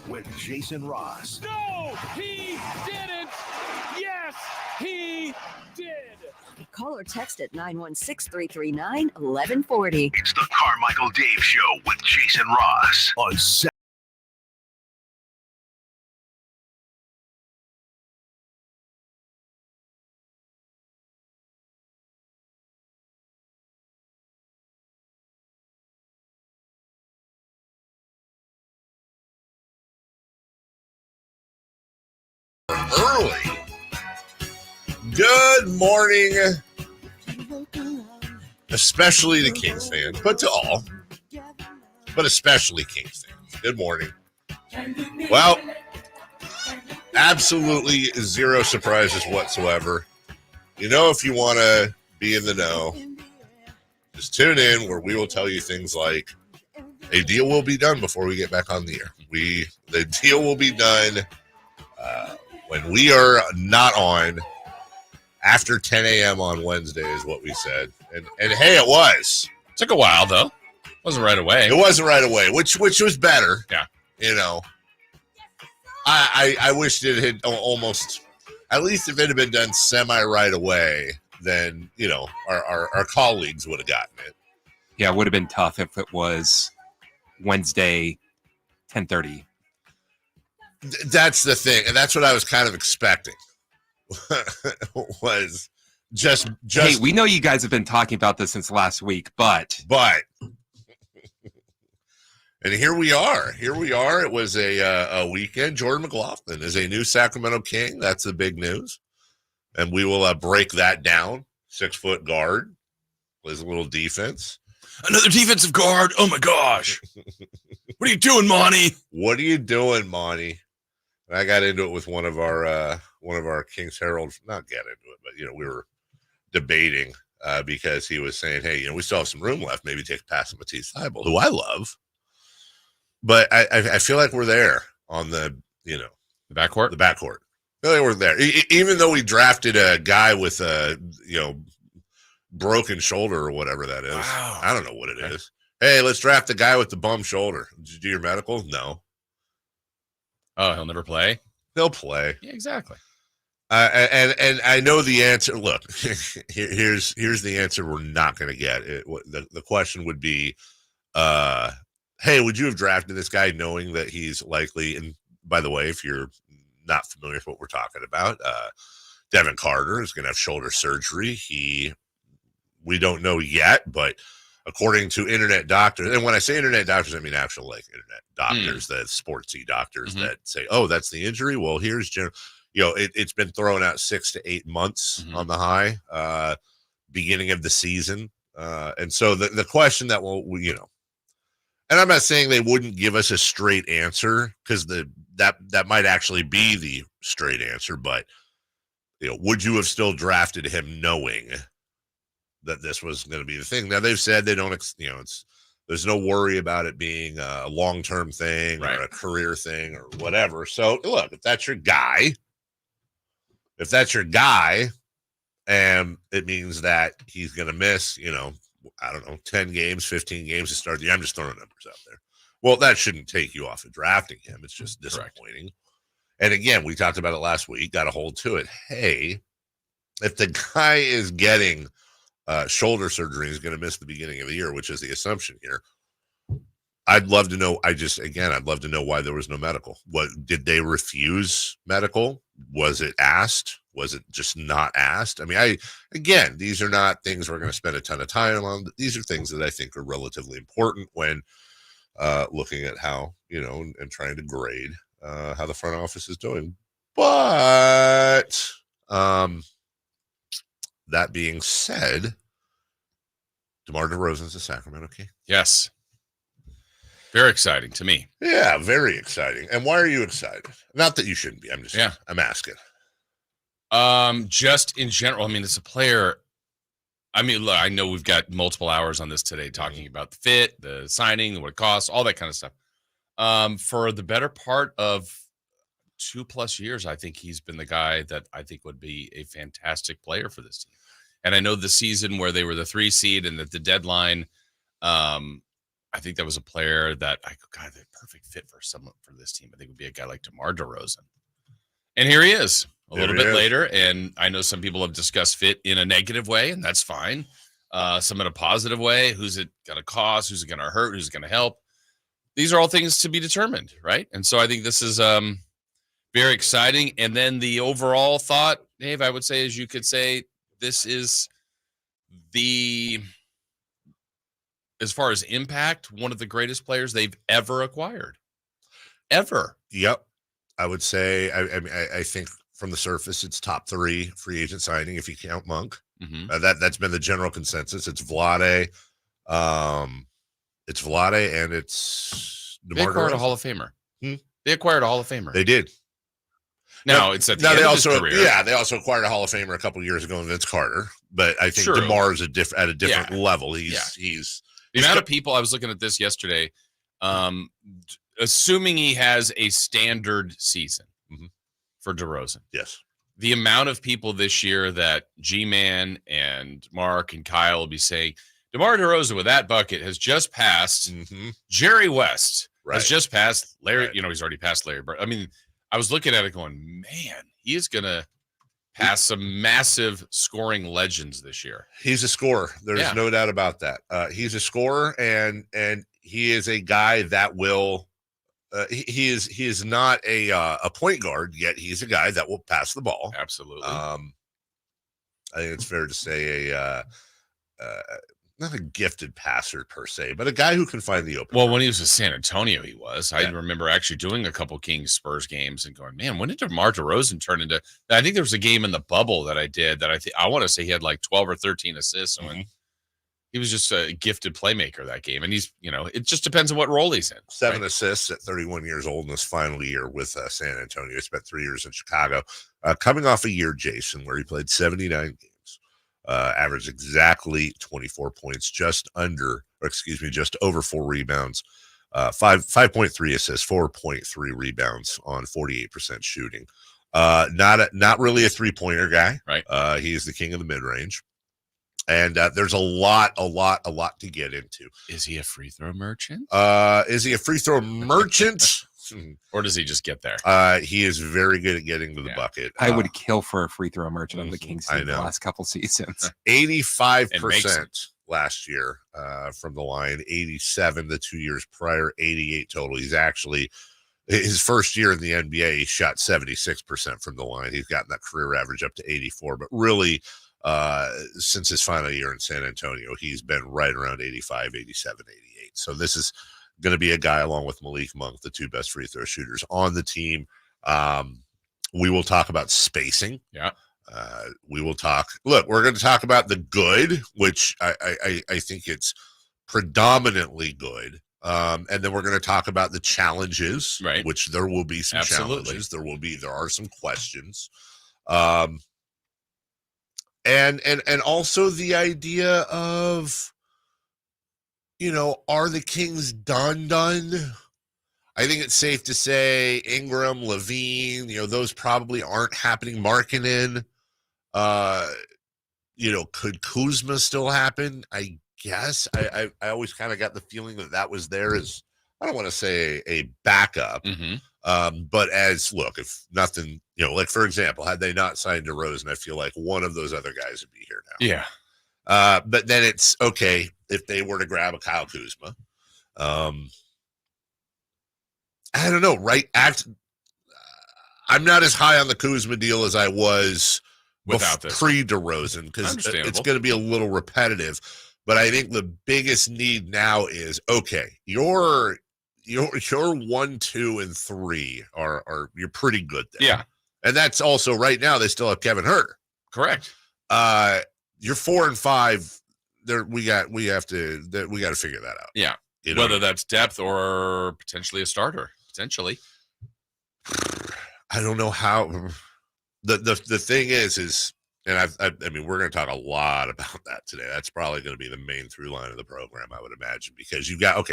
with Jason Ross. No, he didn't. Yes, he did. Call or text at 916-339-1140. It's the Carmichael Dave Show with Jason Ross on early. Good morning, especially to Kings fans, but to all, but especially Kings fans. Good morning. Well, absolutely zero surprises whatsoever. You know, if you want to be in the know, just tune in where we will tell you things like a deal will be done before we get back on the air. The deal will be done when we are not on after 10 a.m. on Wednesday is what we said. And hey, it was. Took a while, though. Wasn't right away. It wasn't right away, which was better. Yeah. You know, I wished it had almost, at least if it had been done semi right away, then, you know, our colleagues would have gotten it. Yeah, it would have been tough if it was Wednesday, 10:30. That's the thing. And that's what I was kind of expecting. was just Hey, we know you guys have been talking about this since last week, but and here we are. It was a weekend. Jordan McLaughlin is a new Sacramento King. That's the big news, and we will break that down. 6-foot guard, plays a little defense. Another defensive guard. Oh my gosh! What are you doing, Monty? What are you doing, Monty? And I got into it with one of our Kings Herald. Not get into it, but you know, we were debating because he was saying, "Hey, you know, we still have some room left. Maybe take a pass on Matisse Thybulle, who I love." But I feel like we're there on the backcourt. The backcourt. I feel like we're there, even though we drafted a guy with a broken shoulder or whatever that is. Wow. I don't know what it is. Hey, let's draft the guy with the bum shoulder. Did you do your medical? No. Oh, he'll never play? He'll play. Yeah, exactly. And I know the answer. Look, here's the answer we're not going to get. The question would be, hey, would you have drafted this guy knowing that he's likely, and by the way, if you're not familiar with what we're talking about, Devin Carter is going to have shoulder surgery. We don't know yet, but according to internet doctors, and when I say internet doctors, I mean actual like internet doctors, that sportsy doctors that say, oh, that's the injury. Well, here's it's been thrown out 6 to 8 months on the high, beginning of the season. And so the question that and I'm not saying they wouldn't give us a straight answer, because that might actually be the straight answer, but would you have still drafted him knowing that this was going to be the thing? Now they've said they don't, there's no worry about it being a long-term thing or a career thing or whatever. So look, if that's your guy, and it means that he's going to miss, I don't know, 10 games, 15 games to start the year. I'm just throwing numbers out there. Well, that shouldn't take you off of drafting him. It's just disappointing. Correct. And again, we talked about it last week, got to hold to it. Hey, if the guy is getting shoulder surgery, he's going to miss the beginning of the year, which is the assumption here. I'd love to know. I'd love to know why there was no medical. What did they refuse medical? Was it asked? Was it just not asked? I mean, these are not things we're going to spend a ton of time on. These are things that I think are relatively important when looking at how, and trying to grade how the front office is doing. But that being said, DeMar DeRozan is a Sacramento King. Yes. Very exciting to me. Yeah, very exciting. And why are you excited? Not that you shouldn't be. I'm asking. Just in general, I mean, as a player, I mean, look, I know we've got multiple hours on this today talking about the fit, the signing, what it costs, all that kind of stuff. For the better part of 2+ years, I think he's been the guy that I think would be a fantastic player for this team. And I know the season where they were the 3 seed and at the deadline, I think that was a player that the perfect fit for someone for this team. I think would be a guy like DeMar DeRozan. And here he is a little bit later. And I know some people have discussed fit in a negative way, and that's fine. Some in a positive way. Who's it going to cost? Who's it going to hurt? Who's it going to help? These are all things to be determined, right? And so I think this is very exciting. And then the overall thought, Dave, I would say, is you could say this is as far as impact, one of the greatest players they've ever acquired. Ever. Yep. I would say, I think from the surface, it's top 3 free agent signing if you count Monk. Mm-hmm. That's been the general consensus. It's Vlade. It's Vlade and it's DeMar They acquired DeRozan. a Hall of Famer. They acquired a Hall of Famer. They did. Now it's at the end of his career. Yeah, they also acquired a Hall of Famer a couple years ago, Vince Carter. But I think DeMar is at a different level. He's the amount of people. I was looking at this yesterday. Assuming he has a standard season for DeRozan. Yes. The amount of people this year that G-Man and Mark and Kyle will be saying, DeMar DeRozan with that bucket has just passed Jerry West. Has just passed Larry. Right. He's already passed Larry Bird. I mean, I was looking at it going, man, he is going to pass some massive scoring legends this year. He's a scorer. There's no doubt about that. He's a scorer, and he is a guy that will he is not a point guard, yet he's a guy that will pass the ball. Absolutely. I think it's fair to say not a gifted passer per se, but a guy who can find the open. Well, when he was with San Antonio, he was. I remember actually doing a couple Kings Spurs games and going, man, when did DeMar DeRozan turn into? I think there was a game in the bubble that I did that I want to say he had like 12 or 13 assists. And he was just a gifted playmaker that game. And he's, it just depends on what role he's in. 7 assists at 31 years old in his final year with San Antonio. He spent 3 years in Chicago, coming off a year, Jason, where he played 79 games. Averaged exactly 24 points, just over 4 rebounds, 5.3 assists, 4.3 rebounds on 48% shooting. Not really a 3-pointer guy. Right. He is the king of the mid range, and there's a lot to get into. Is he a free throw merchant? Is he a free throw merchant? Or does he just get there? He is very good at getting to the bucket. I would kill for a free throw merchant on the Kings team the last couple seasons. 85% last year from the line, 87 the 2 years prior, 88 total. He's actually, his first year in the NBA, he shot 76% from the line. He's gotten that career average up to 84, but really since his final year in San Antonio, he's been right around 85, 87, 88. So this is going to be a guy along with Malik Monk, the 2 best free throw shooters on the team. We will talk about spacing. Yeah. We will talk. Look, we're going to talk about the good, which I think it's predominantly good. And then we're going to talk about the challenges, right? Which there will be some challenges. There are some questions. And also the idea of, are the Kings done? I think it's safe to say Ingram, Levine, those probably aren't happening. Markkanen, could Kuzma still happen? I guess. I always kind of got the feeling that was there as, I don't want to say a backup, but if nothing, like for example, had they not signed DeRozan, I feel like one of those other guys would be here now. Yeah. But then it's okay if they were to grab a Kyle Kuzma. I don't know, right? I'm not as high on the Kuzma deal as I was without this pre-DeRozan because it's going to be a little repetitive. But I think the biggest need now is your 1, 2, and 3 are you're pretty good there. Yeah, and that's also right now they still have Kevin Huerter. Correct. Your 4 and 5, we got to figure that out. Yeah, whether that's depth or potentially a starter. Potentially, I don't know how. The thing is, and I mean, we're going to talk a lot about that today. That's probably going to be the main through line of the program, I would imagine, because you got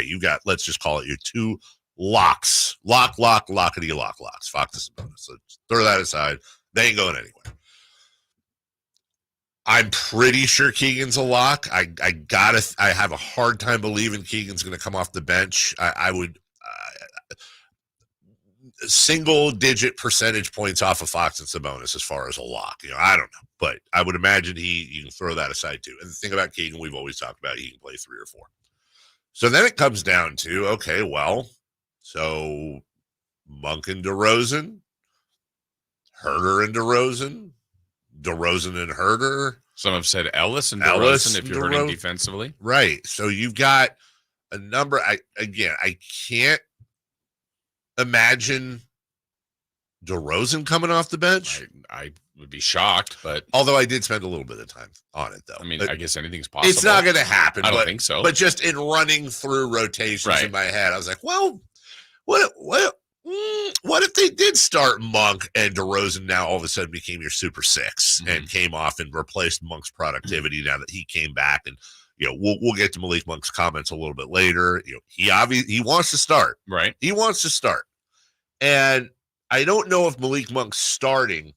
let's just call it your 2 locks, lockety locks, Fox and Sabonis. So throw that aside; they ain't going anywhere. I'm pretty sure Keegan's a lock. I have a hard time believing Keegan's going to come off the bench. I would single-digit percentage points off of Fox and Sabonis as far as a lock. I don't know, but I would imagine you can throw that aside too. And the thing about Keegan, we've always talked about, he can play 3 or 4. So then it comes down to, okay, well, so Monk and DeRozan, Herter and DeRozan, DeRozan and Herter. Some have said Ellis and DeRozan if you're hurting defensively. Right. So you've got a number. I can't imagine DeRozan coming off the bench. I would be shocked, but although I did spend a little bit of time on it, though. I mean, I guess anything's possible. It's not going to happen. I don't think so. But just in running through rotations in my head, I was like, well, what if they did start Monk and DeRozan now all of a sudden became your super six and came off and replaced Monk's productivity now that he came back? And we'll get to Malik Monk's comments a little bit later. He wants to start. Right. He wants to start. And I don't know if Malik Monk starting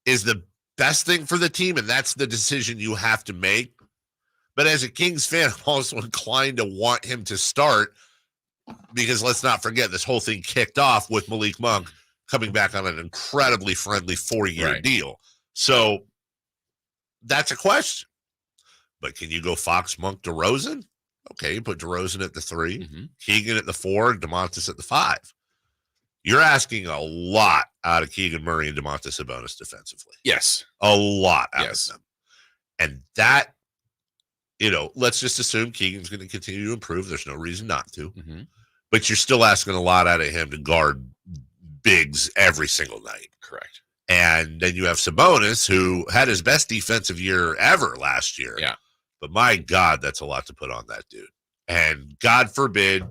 is the best thing for the team, and that's the decision you have to make. But as a Kings fan, I'm also inclined to want him to start, because let's not forget, this whole thing kicked off with Malik Monk coming back on an incredibly friendly 4-year deal. So that's a question. But can you go Fox, Monk, DeRozan? Okay, you put DeRozan at the 3, Keegan at the 4, DeMontis at the 5. You're asking a lot out of Keegan Murray and Domantas Sabonis defensively. Yes. A lot out of them. And that, let's just assume Keegan's going to continue to improve. There's no reason not to. But you're still asking a lot out of him to guard bigs every single night. Correct. And then you have Sabonis, who had his best defensive year ever last year. Yeah. But my God, that's a lot to put on that dude. And God forbid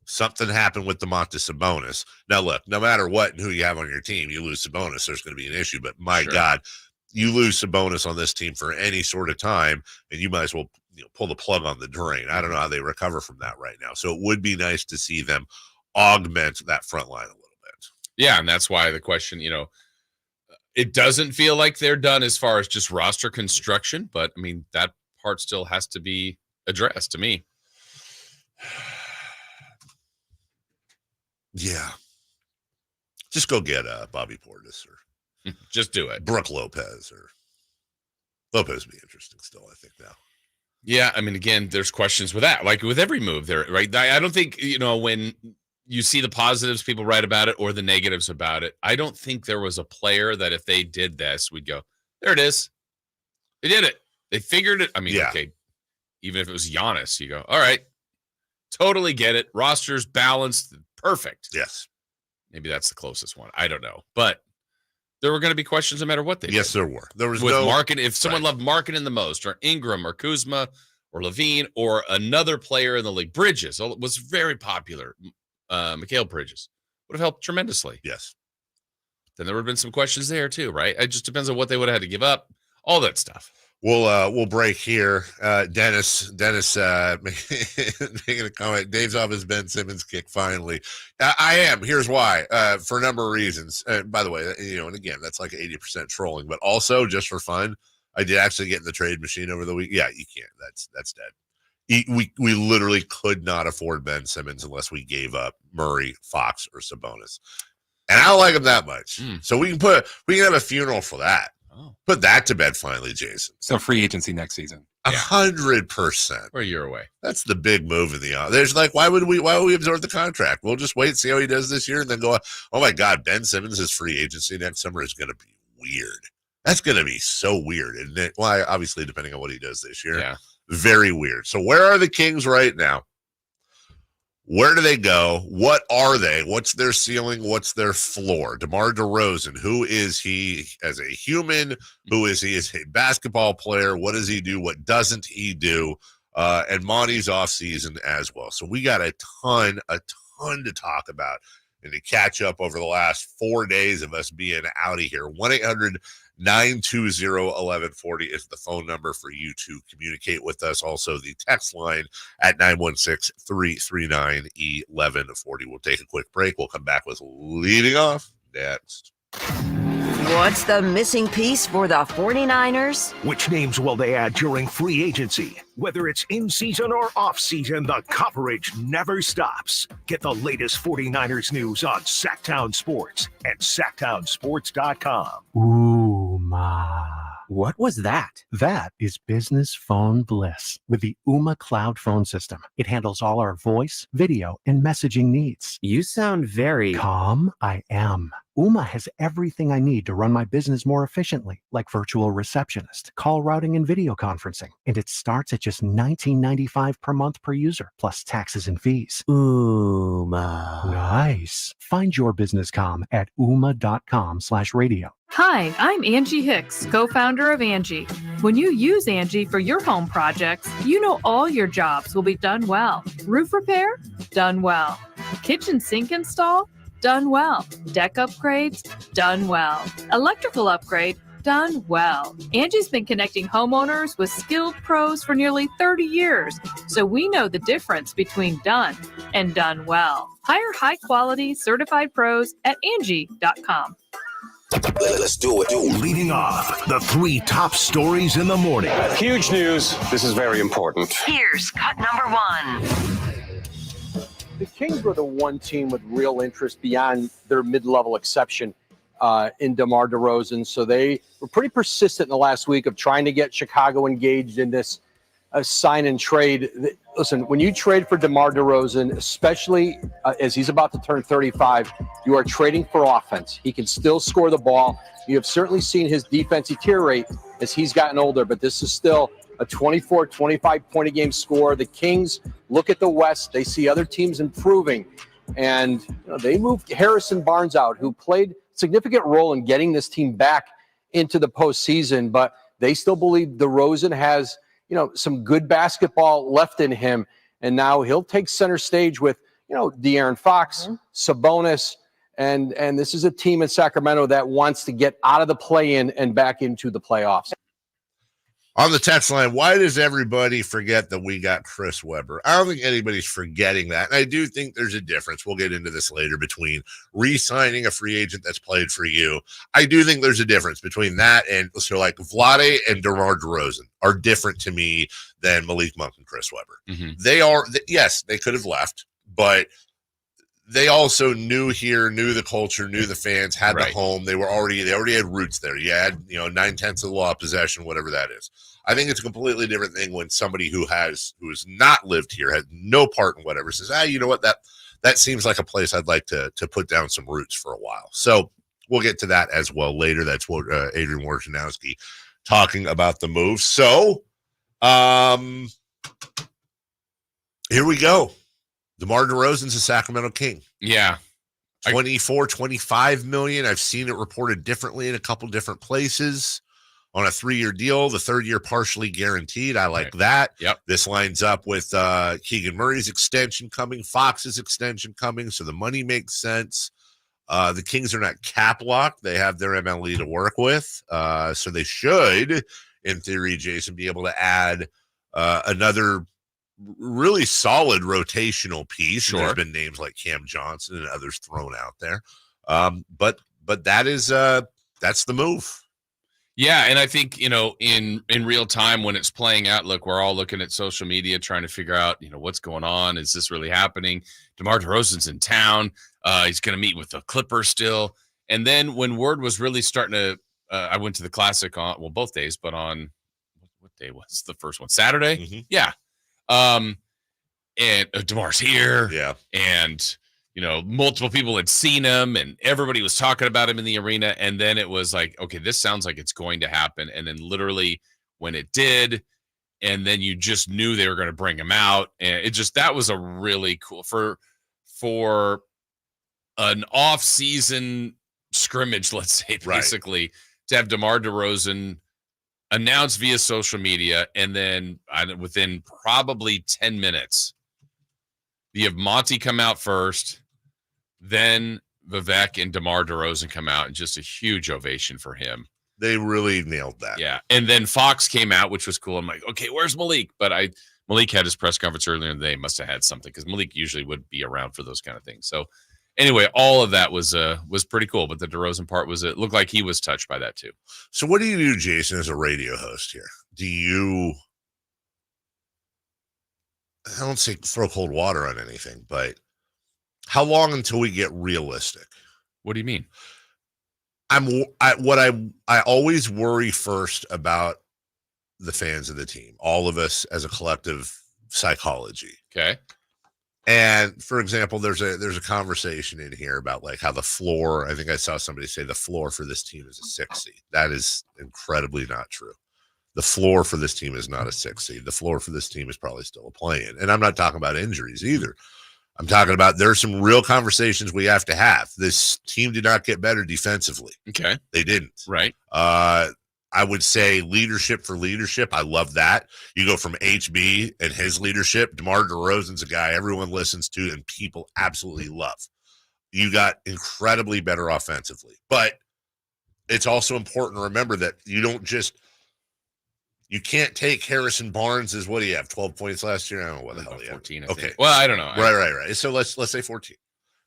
something happened with Domantas Sabonis. Now, look, no matter what and who you have on your team, you lose Sabonis, there's going to be an issue. But my God, you lose Sabonis on this team for any sort of time, and you might as well pull the plug on the drain. I don't know how they recover from that right now. So it would be nice to see them augment that front line a little bit. Yeah, and that's why the question, it doesn't feel like they're done as far as just roster construction, but I mean, that part still has to be addressed to me. Yeah. Just go get Bobby Portis or just do it. Brooke Lopez would be interesting still, I think, now. Yeah, I mean, again, there's questions with that, like with every move there, right? I don't think, when you see the positives people write about it or the negatives about it, I don't think there was a player that if they did this, we'd go, there it is. They did it. They figured it. I mean, okay, even if it was Giannis, you go, all right, totally get it. Roster's balanced, perfect. Yes. Maybe that's the closest one. I don't know. But there were going to be questions no matter what they did. Yes, there were. There was with no Markin. If someone loved Markin the most, or Ingram, or Kuzma, or Levine, or another player in the league, Bridges was very popular. Mikal Bridges would have helped tremendously. Yes. Then there would have been some questions there too, right? It just depends on what they would have had to give up. All that stuff. We'll break here. Dennis making a comment. Dave's off his Ben Simmons kick finally. I am. Here's why. For a number of reasons. By the way, and again, that's like 80% trolling, but also just for fun, I did actually get in the trade machine over the week. Yeah, you can't. That's dead. We literally could not afford Ben Simmons unless we gave up Murray, Fox, or Sabonis, and I don't like him that much. So we can have a funeral for that. Oh. Put that to bed finally, Jason. So free agency next season. 100%. We're a year away. That's the big move in the there's like, why would we absorb the contract? We'll just wait and see how he does this year and then go, oh my God, Ben Simmons' free agency next summer is going to be weird. That's going to be so weird, isn't it? Well, obviously, depending on what he does this year. Yeah. Very weird. So where are the Kings right now? Where do they go? What are they? What's their ceiling? What's their floor? DeMar DeRozan, who is he as a human? Who is he as a basketball player? What does he do? What doesn't he do? And Monty's offseason as well. So we got a ton to talk about and to catch up over the last 4 days of us being out of here. 1-800-920-1140 is the phone number for you to communicate with us. Also, the text line at 916-339-1140. We'll take a quick break. We'll come back with leading off next. What's the missing piece for the 49ers? Which names will they add during free agency? Whether it's in season or off season, the coverage never stops. Get the latest 49ers news on Sacktown Sports and sacktownsports.com. Ooh, ma. What was that? That is business phone bliss with the Ooma Cloud phone system. It handles all our voice, video, and messaging needs. You sound very calm. I am. Ooma has everything I need to run my business more efficiently, like virtual receptionist, call routing, and video conferencing. And it starts at just $19.95 per month per user, plus taxes and fees. Ooma. Nice. Find your business comm at ooma.com/radio. Hi, I'm Angie Hicks, co-founder of Angie. When you use Angie for your home projects, you know all your jobs will be done well. Roof repair? Done well. Kitchen sink install? Done well. Deck upgrades? Done well. Electrical upgrade? Done well. Angie's been connecting homeowners with skilled pros for nearly 30 years, so we know the difference between done and done well. Hire high-quality, certified pros at Angie.com. Let's do it. Leading off, the 3 top stories in the morning. Huge news. This is very important. Here's cut number 1. The Kings were the one team with real interest beyond their mid-level exception in DeMar DeRozan. So they were pretty persistent in the last week of trying to get Chicago engaged in this sign and trade. Listen, when you trade for DeMar DeRozan, especially as he's about to turn 35, you are trading for offense. He can still score the ball. You have certainly seen his defense deteriorate as he's gotten older, but this is still a 24, 25-point-a-game scorer. The Kings look at the West. They see other teams improving, and they moved Harrison Barnes out, who played a significant role in getting this team back into the postseason, but they still believe DeRozan has some good basketball left in him, and now he'll take center stage with De'Aaron Fox, Sabonis, and this is a team in Sacramento that wants to get out of the play-in and back into the playoffs. On the text line, why does everybody forget that we got Chris Webber? I don't think anybody's forgetting that. And I do think there's a difference. We'll get into this later between re-signing a free agent that's played for you. I do think there's a difference between that and so like Vlade and DeMar DeRozan are different to me than Malik Monk and Chris Webber. Mm-hmm. They are, yes, they could have left, but they also knew the culture, knew the fans, had the home. They already had roots there. You had, 9/10 of the law of possession, whatever that is. I think it's a completely different thing when somebody who has not lived here, had no part in whatever, says, you know what, that seems like a place I'd like to put down some roots for a while. So we'll get to that as well later. That's what Adrian Wojnarowski talking about the move. So here we go. DeMar DeRozan's a Sacramento King. Yeah. 24, 25 million. I've seen it reported differently in a couple different places on a 3-year deal. The 3rd year partially guaranteed. I like that. Yep. This lines up with Keegan Murray's extension coming, Fox's extension coming. So the money makes sense. The Kings are not cap locked. They have their MLE to work with. So they should, in theory, Jason, be able to add another really solid rotational piece. Sure. There's been names like Cam Johnson and others thrown out there. But that is that's the move. Yeah, and I think, in real time when it's playing out, look, we're all looking at social media trying to figure out, what's going on. Is this really happening? DeMar DeRozan's in town. He's going to meet with the Clippers still. And then when word was really starting to I went to the Classic on, both days, but on what day was the first one? Saturday? Mm-hmm. Yeah. And DeMar's here. Yeah. And, multiple people had seen him and everybody was talking about him in the arena. And then it was like, okay, this sounds like it's going to happen. And then literally when it did, and then you just knew they were going to bring him out. And that was a really cool for an off-season scrimmage, let's say, basically, to have DeMar DeRozan announced via social media, and then within probably 10 minutes, you have Monty come out first, then Vivek and DeMar DeRozan come out, and just a huge ovation for him. They really nailed that. Yeah, and then Fox came out, which was cool. I'm like, okay, where's Malik? But Malik had his press conference earlier in the day, must have had something, because Malik usually would be around for those kind of things. So Anyway, all of that was pretty cool, but the DeRozan part it looked like he was touched by that too. So what do you do, Jason, as a radio host here? Do you, I don't say throw cold water on anything, but how long until we get realistic? What do you mean? I always worry first about the fans of the team, all of us as a collective psychology. Okay. And for example, there's a conversation in here about like how the floor, I think I saw somebody say the floor for this team is a 6 seed. That is incredibly not true. The floor for this team is not a 6 seed. The floor for this team is probably still a play-in. And I'm not talking about injuries either. I'm talking about there's some real conversations we have to have. This team did not get better defensively. Okay. They didn't. Right. I would say leadership for leadership. I love that. You go from HB and his leadership. DeMar DeRozan's a guy everyone listens to and people absolutely love. You got incredibly better offensively. But it's also important to remember that you can't take Harrison Barnes as what do you have, 12 points last year? I don't know what the hell he had. 14, okay. Think. Well, I don't know. Right. So let's say 14.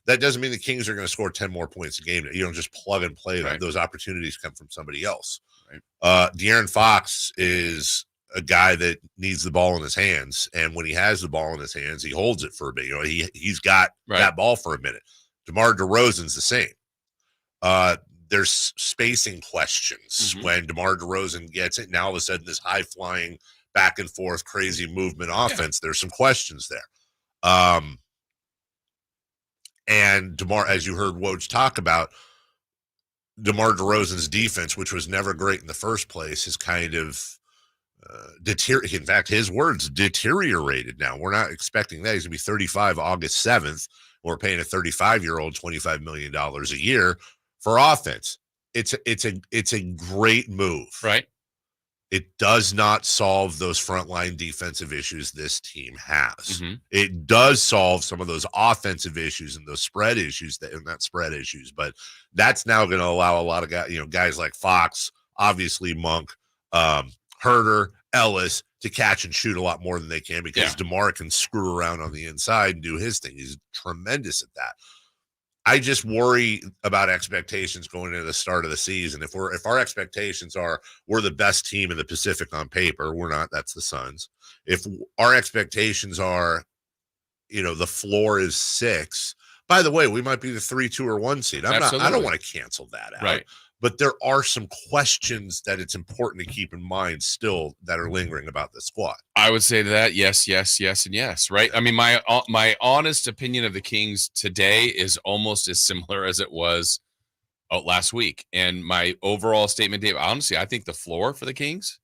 That doesn't mean the Kings are going to score 10 more points a game. You don't just plug and play them. Those opportunities come from somebody else. Right. De'Aaron Fox is a guy that needs the ball in his hands, and when he has the ball in his hands, he holds it for a bit. He's got that ball for a minute. DeMar DeRozan's the same. There's spacing questions when DeMar DeRozan gets it. Now all of a sudden, this high-flying, back and forth, crazy movement offense. There's some questions there. And DeMar, as you heard Woj talk about, DeMar DeRozan's defense, which was never great in the first place, has kind of deteriorated. In fact, his words, deteriorated now. We're not expecting that. He's going to be 35 August 7th. We're paying a 35-year-old $25 million a year for offense. It's a great move. Right. It does not solve those frontline defensive issues this team has. It does solve some of those offensive issues and those spread issues but that's now going to allow a lot of guys like Fox, obviously Monk, Herter, Ellis to catch and shoot a lot more than they can because DeMar can screw around on the inside and do his thing. He's tremendous at that. I just worry about expectations going into the start of the season. If our expectations are we're the best team in the Pacific on paper, we're not. That's the Suns. If our expectations are, the floor is 6. By the way, we might be the 3, 2, or 1 seed. I don't want to cancel that out. Right. But there are some questions that it's important to keep in mind still that are lingering about the squad. I would say to that, yes, and yes, right? I mean, my honest opinion of the Kings today is almost as similar as it was last week. And my overall statement, Dave, honestly, I think the floor for the Kings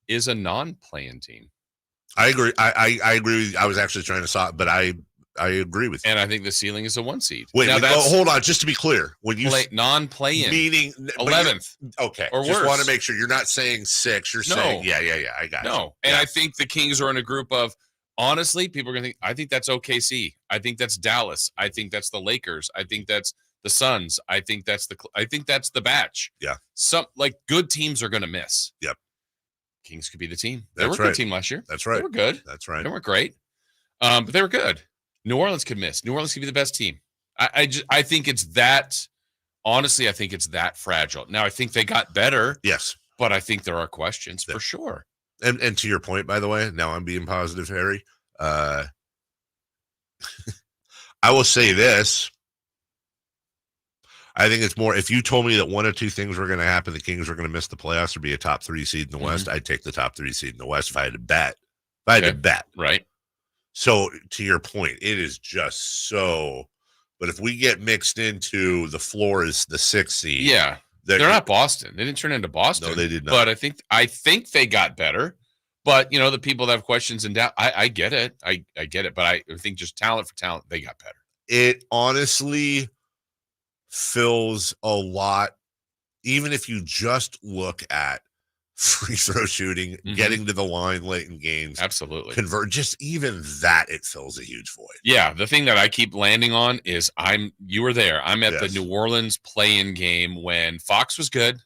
is a non-play-in team. I agree. I agree with you. I was actually trying to stop, but I agree with you. And I think the ceiling is a 1 seed. Wait, hold on. Just to be clear, when you non-play-in, meaning 11th, okay, or just worse. Want to make sure you're not saying 6. You're saying yeah. I got no. You. And I think the Kings are in a group of honestly, people are gonna think. I think that's OKC. I think that's Dallas. I think that's the Lakers. I think that's the Suns. I think that's the batch. Yeah, some like good teams are gonna miss. Yep. Kings could be the team. They were a good team last year. That's right. They were good. That's right. They weren't great, but they were good. New Orleans could miss. New Orleans could be the best team. I think it's that. Honestly, I think it's that fragile. Now, I think they got better. Yes, but I think there are questions for sure. And to your point, by the way, now I'm being positive, Harry. I will say this. I think it's more, if you told me that one or two things were going to happen, the Kings were going to miss the playoffs or be a top 3 seed in the West, I'd take the top 3 seed in the West if I had to bet. Right. So to your point, it is just so, but if we get mixed into the floor is the 6 seed. Yeah. They're not Boston. They didn't turn into Boston. No, they did not. But I think they got better. But, the people that have questions and doubt, I get it. I get it. But I think just talent for talent, they got better. It honestly fills a lot, even if you just look at free throw shooting, getting to the line late in games. Absolutely. Convert, just even that, it fills a huge void. Yeah. The thing that I keep landing on is you were there. I'm at the New Orleans play-in game when Fox was good.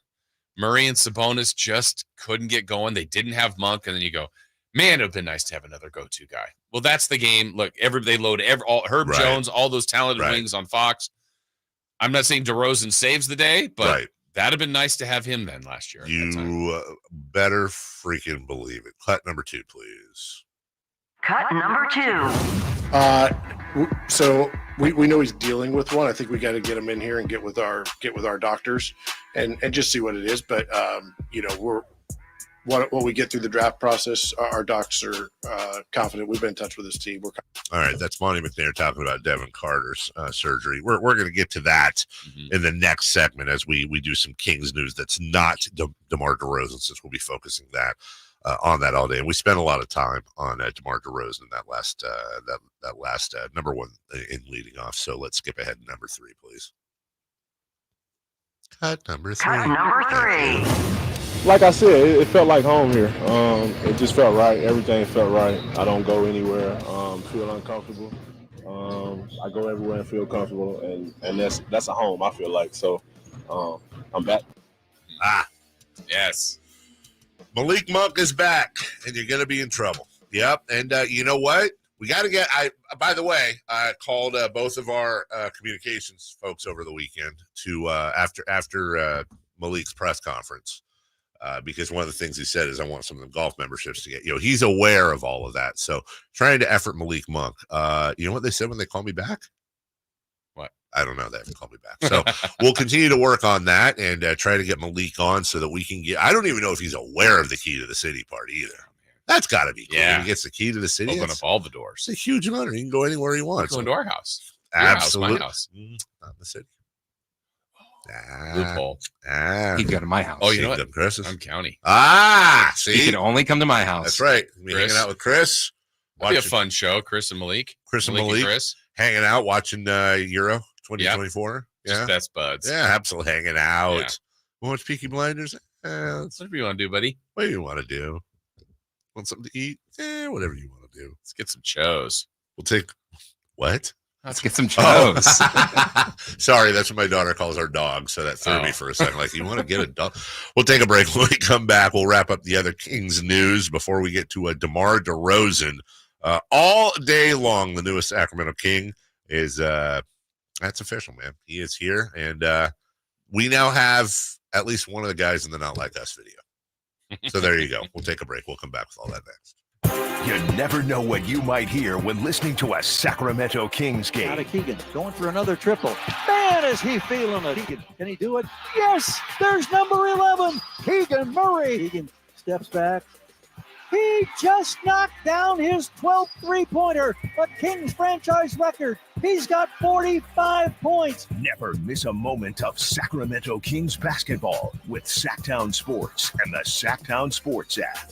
Murray and Sabonis just couldn't get going. They didn't have Monk. And then you go, Man, it would have been nice to have another go-to guy. Well, that's the game. Look, they load Herb Right. Jones, all those talented wings on Fox. I'm not saying DeRozan saves the day, but that'd have been nice to have him then last year. You better freaking believe it. Cut number 2, please. Cut number 2. So we know he's dealing with one. I think we got to get him in here and get with our doctors and just see what it is. But we're what we get through the draft process. Our docs are confident. We've been in touch with this team. All right, that's Monty McNair talking about Devin Carter's surgery. We're going to get to that in the next segment as we do some Kings news that's not DeMar DeRozan, since we'll be focusing that on that all day. And we spent a lot of time on DeMar DeRozan in that last number 1 in leading off. So let's skip ahead to number 3, please. Cut number 3. Cut number 3. Like I said, it felt like home here. It just felt right. Everything felt right. I don't go anywhere, feel uncomfortable. I go everywhere and feel comfortable, and that's a home, I feel like. So I'm back. Yes. Malik Monk is back, and you're going to be in trouble. Yep, and you know what? We got to get – by the way, I called both of our communications folks over the weekend to after Malik's press conference. Because one of the things he said is, I want some of the golf memberships to get, he's aware of all of that. So trying to effort Malik Monk. You know what they said when they called me back? What? I don't know. They haven't called me back. So we'll continue to work on that and try to get Malik on so that we can get, I don't even know if he's aware of the key to the city part either. That's got to be cool. Yeah. He gets the key to the city. Open up all the doors. It's a huge honor. He can go anywhere he wants. Go into our house. Absolutely. My house. Not in the city. Loophole. He'd go to my house. Oh, you know what? Chris's. I'm county. See? He can only come to my house. That's right. We're hanging out with Chris. That'd be a fun show. Chris and Malik. Chris and Malik. Chris. Hanging out, watching Euro 2024. Just Yeah. best buds. Yeah, absolutely. Hanging out. Yeah. Watch Peaky Blinders. Whatever you want to do, buddy. What do you want to do? Want something to eat? Whatever you want to do. Let's get some chos. We'll take what? Let's get some chos. Sorry, that's what my daughter calls our dog. So that threw me for a second. Like, you want to get a dog? We'll take a break. When we come back, we'll wrap up the other Kings news before we get to DeMar DeRozan. All day long, the newest Sacramento King is that's official, man. He is here, and we now have at least one of the guys in the Not Like Us video. So there you go. We'll take a break. We'll come back with all that next. You never know what you might hear when listening to a Sacramento Kings game. Out of Keegan, going for another triple. Man, is he feeling it. Keegan, can he do it? Yes, there's number 11, Keegan Murray. Keegan steps back. He just knocked down his 12th three-pointer, a Kings franchise record. He's got 45 points. Never miss a moment of Sacramento Kings basketball with Sacktown Sports and the Sacktown Sports app.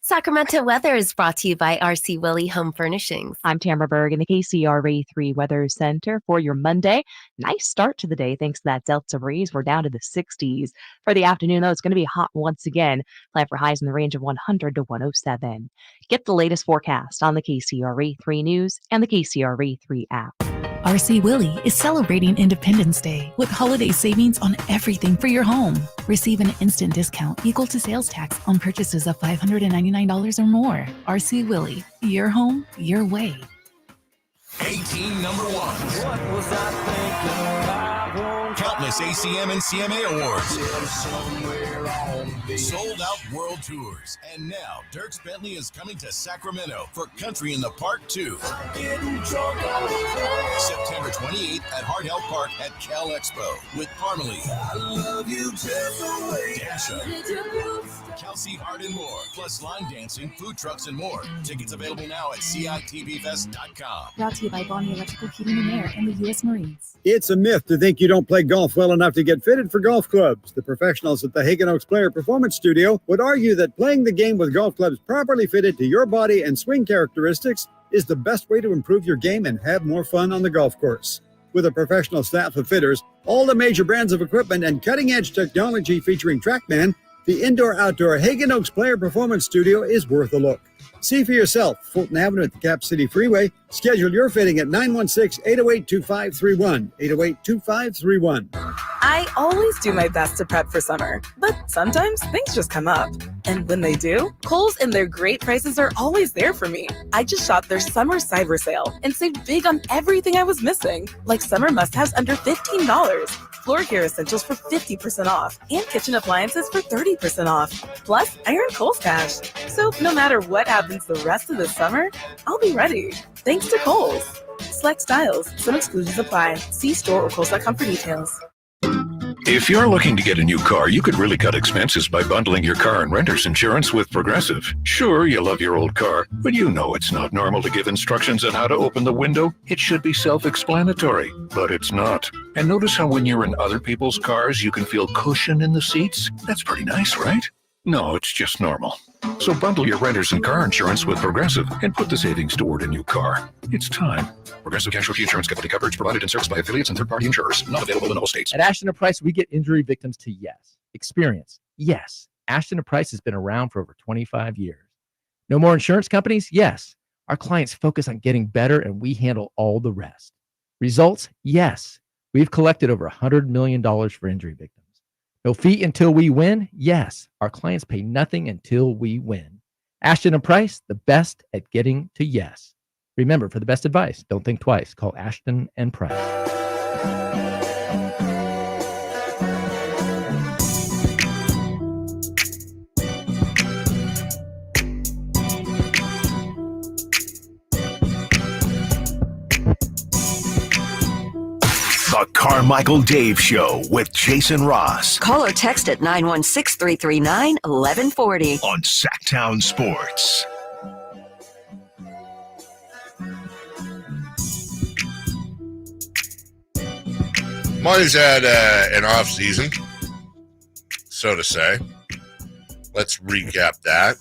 Sacramento weather is brought to you by RC Willey Home Furnishings. I'm Tamara Berg in the KCRA 3 Weather Center for your Monday. Nice start to the day thanks to that Delta breeze. We're down to the 60s. For the afternoon, though, it's going to be hot once again. Plan for highs in the range of 100 to 107. Get the latest forecast on the KCRA 3 News and the KCRA 3 app. RC Willey is celebrating Independence Day with holiday savings on everything for your home. Receive an instant discount equal to sales tax on purchases of $599 or more. RC Willey, your home, your way. 18 number ones. What was I thinking? Countless ACM and CMA awards. Sold out world tours. And now Dierks Bentley is coming to Sacramento for Country in the Park 2. September 28th at Hart Health Park at Cal Expo with Parmalee, Dasha, Kelsey Hart, and more. Plus line dancing, food trucks, and more. Tickets available now at CITBFest.com. Brought to you by Bonnie Electrical Heating and Air and the U.S. Marines. It's a myth to think you don't play golf well enough to get fitted for golf clubs. The professionals at the Hagen Oaks Player Performance Studio would argue that playing the game with golf clubs properly fitted to your body and swing characteristics is the best way to improve your game and have more fun on the golf course. With a professional staff of fitters, all the major brands of equipment, and cutting-edge technology featuring TrackMan, the indoor-outdoor Hagen Oaks Player Performance Studio is worth a look. See for yourself, Fulton Avenue at the Cap City Freeway. Schedule your fitting at 916-808-2531, 808-2531. I always do my best to prep for summer, but sometimes things just come up. And when they do, Kohl's and their great prices are always there for me. I just shopped their summer cyber sale and saved big on everything I was missing, like summer must-haves under $15, floor care essentials for 50% off, and kitchen appliances for 30% off. Plus, I earned Kohl's cash. So no matter what happens the rest of the summer, I'll be ready. Thanks to Kohl's. Select styles. Some exclusions apply. See store or Kohl's.com for details. If you're looking to get a new car, you could really cut expenses by bundling your car and renter's insurance with Progressive. Sure, you love your old car, but you know it's not normal to give instructions on how to open the window. It should be self-explanatory, but it's not. And notice how when you're in other people's cars, you can feel cushion in the seats? That's pretty nice, right? No, it's just normal. So bundle your renters and car insurance with Progressive and put the savings toward a new car. It's time. Progressive Casualty Insurance Company coverage provided and serviced by affiliates and third-party insurers. Not available in all states. At Ashton & Price, we get injury victims to yes. Experience, yes. Ashton & Price has been around for over 25 years. No more insurance companies? Yes. Our clients focus on getting better and we handle all the rest. Results? Yes. We've collected over $100 million for injury victims. No fee until we win? Yes. Our clients pay nothing until we win. Ashton & Price, the best at getting to yes. Remember, for the best advice, don't think twice. Call Ashton & Price. The Carmichael Dave Show with Jason Ross. Call or text at 916-339-1140. On Sacktown Sports. Monty's had an off season, so to say. Let's recap that.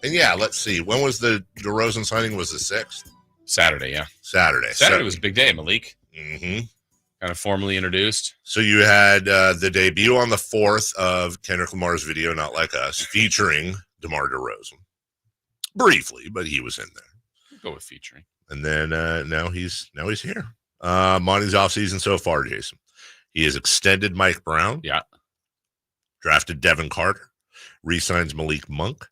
And yeah, let's see. When was the DeRozan signing? Was the 6th? Saturday, yeah. Saturday was a big day, Malik. Mm-hmm. Kind of formally introduced. So you had the debut on the 4th of Kendrick Lamar's video, Not Like Us, featuring DeMar DeRozan. Briefly, but he was in there. Go with featuring. And then now he's here. Monty's offseason so far, Jason. He has extended Mike Brown. Yeah. Drafted Devin Carter. Re-signs Malik Monk.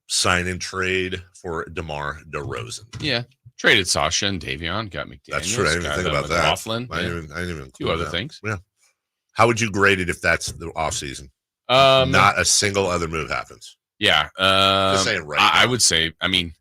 Sign and trade for DeMar DeRozan. Yeah. Traded Sasha and Davion. Got McDaniels. That's true. I didn't even think about that. McLaughlin. I didn't even a few other things. Yeah. How would you grade it if that's the offseason? Not a single other move happens. Yeah. Just saying right I would say, I mean,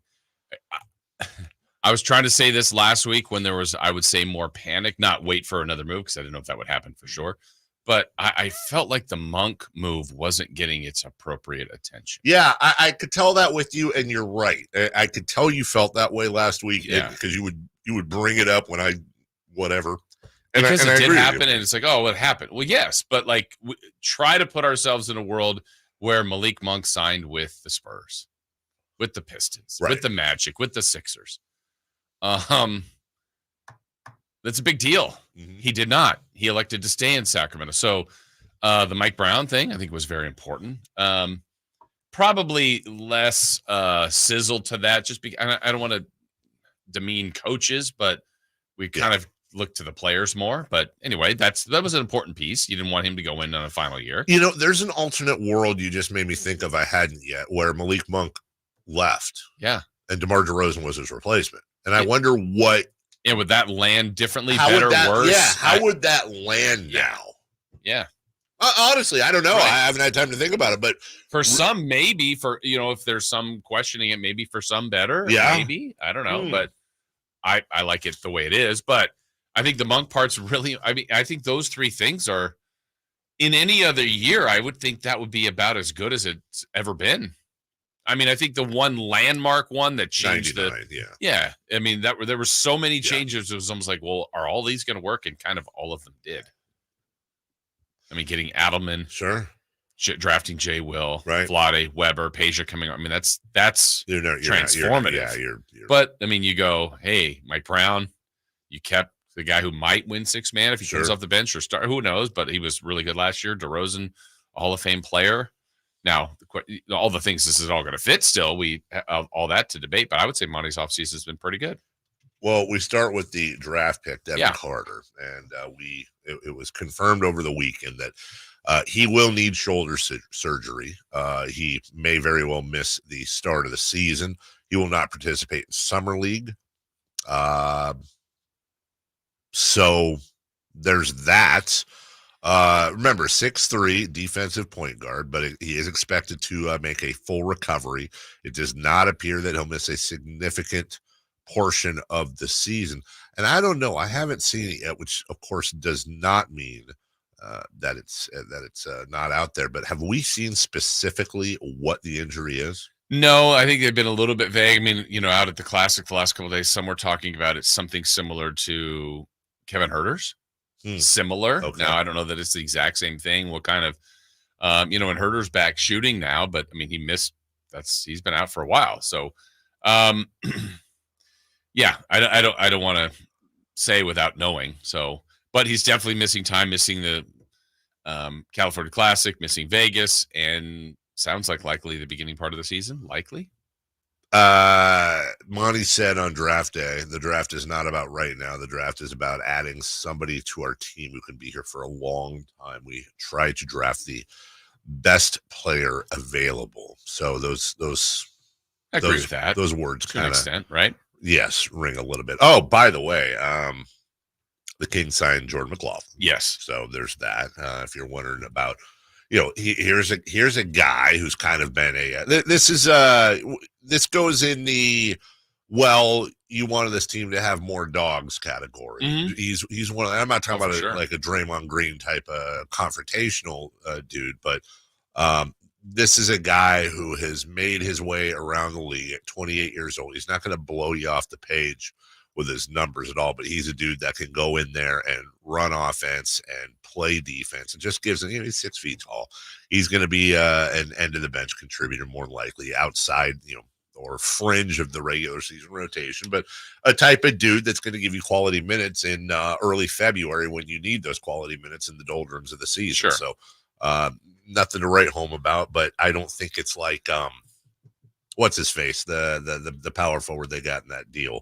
I was trying to say this last week when there was, I would say, more panic, not wait for another move because I didn't know if that would happen for sure. But I felt like the Monk move wasn't getting its appropriate attention. Yeah, I could tell that with you, and you're right. I could tell you felt that way last week because you would bring it up when whatever. And because it did happen, and it's like, oh, what happened? Well, yes, but like try to put ourselves in a world where Malik Monk signed with the Spurs, with the Pistons, with the Magic, with the Sixers. That's a big deal. Mm-hmm. He did not. He elected to stay in Sacramento. So the Mike Brown thing, I think, was very important. Probably less sizzle to that. Just because I don't want to demean coaches, but we kind of look to the players more. But anyway, that was an important piece. You didn't want him to go in on a final year. You know, there's an alternate world you just made me think of I hadn't yet, where Malik Monk left. Yeah. And DeMar DeRozan was his replacement. And I wonder what. Yeah, would that land differently, better, worse? Yeah, how would that land now? Yeah. Honestly, I don't know. Right. I haven't had time to think about it, but for some, maybe if there's some questioning it, maybe for some better. Yeah. Maybe. I don't know, but I like it the way it is. But I think the Monk part's really, I think those three things are, in any other year, I would think that would be about as good as it's ever been. I mean, I think the one landmark one that changed there I mean, there were so many changes. It was almost like, well, are all these going to work? And kind of all of them did. I mean, getting Adelman, drafting Jay Will, Vlade, Weber, Peja coming on. I mean, that's transformative. But I mean, you go, hey, Mike Brown, you kept the guy who might win sixth man if he comes off the bench or start. Who knows? But he was really good last year. DeRozan, a Hall of Fame player. Now, all the things this is all going to fit still, we have all that to debate, but I would say Monty's offseason has been pretty good. Well, we start with the draft pick, Devin Carter, and it was confirmed over the weekend that he will need shoulder surgery. He may very well miss the start of the season. He will not participate in summer league. So there's that. Remember, 6'3", defensive point guard, but he is expected to make a full recovery. It does not appear that he'll miss a significant portion of the season. And I don't know. I haven't seen it yet, which, of course, does not mean that it's not out there. But have we seen specifically what the injury is? No, I think they've been a little bit vague. I mean, out at the Classic the last couple of days, some were talking about it's something similar to Kevin Huerter's. Similar. Okay. Now, I don't know that it's the exact same thing. What kind of, and Huerter's back shooting now, but I mean, he's been out for a while. So, yeah, I don't want to say without knowing. So, but he's definitely missing time, missing the California Classic, missing Vegas, and sounds like likely the beginning part of the season. Likely. Monty said on draft day, the draft is not about right now. The draft is about adding somebody to our team who can be here for a long time. We try to draft the best player available. So those I agree with that. Those words to an extent, right? Yes, ring a little bit. Oh, by the way, the Kings signed Jordan McLaughlin. Yes. So there's that. If you're wondering about, here's a guy who's kind of been this goes in the, well, you wanted this team to have more dogs category. Mm-hmm. He's one of, I'm not talking about like a Draymond Green type of confrontational dude, but this is a guy who has made his way around the league at 28 years old. He's not going to blow you off the page with his numbers at all, but he's a dude that can go in there and run offense and play defense. It just gives him, he's 6 feet tall. He's going to be an end of the bench contributor, more than likely outside, or fringe of the regular season rotation, but a type of dude that's going to give you quality minutes in early February when you need those quality minutes in the doldrums of the season. Sure. So nothing to write home about, but I don't think it's like, what's his face? The power forward they got in that deal.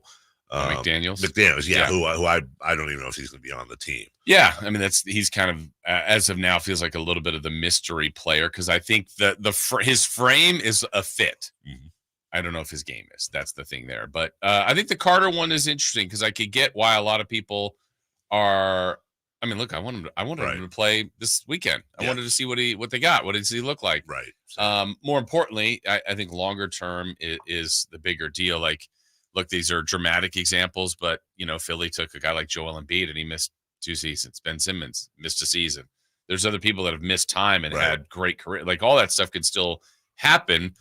McDaniels, yeah. Who I don't even know if he's going to be on the team. Yeah, I mean he's kind of as of now feels like a little bit of the mystery player because I think that his frame is a fit. Mm-hmm. I don't know if his game is. That's the thing there, but I think the Carter one is interesting because I could get why a lot of people are. I mean, look, I wanted him to play this weekend. I wanted to see what they got. What does he look like? Right. So. More importantly, I think longer term is the bigger deal. Like. Look, these are dramatic examples, but, Philly took a guy like Joel Embiid and he missed 2 seasons. Ben Simmons missed a season. There's other people that have missed time and had great career. Like all that stuff can still happen.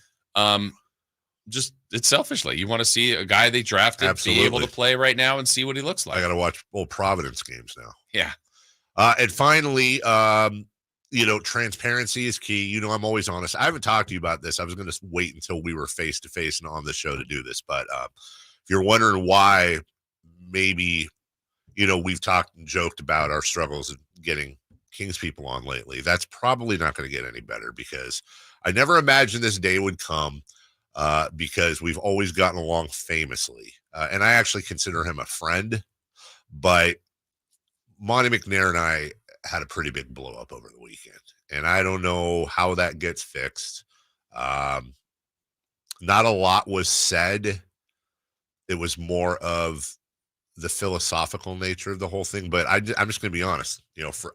Just it's selfishly. You want to see a guy they drafted be able to play right now and see what he looks like. I got to watch old Providence games now. Yeah. And finally, transparency is key. I'm always honest. I haven't talked to you about this. I was going to wait until we were face to face and on the show to do this. But if you're wondering why, maybe, we've talked and joked about our struggles of getting Kings people on lately. That's probably not going to get any better because I never imagined this day would come because we've always gotten along famously. And I actually consider him a friend. But Monty McNair and I had a pretty big blow up over the weekend, and I don't know how that gets fixed. Not a lot was said. It was more of the philosophical nature of the whole thing, but I'm just going to be honest.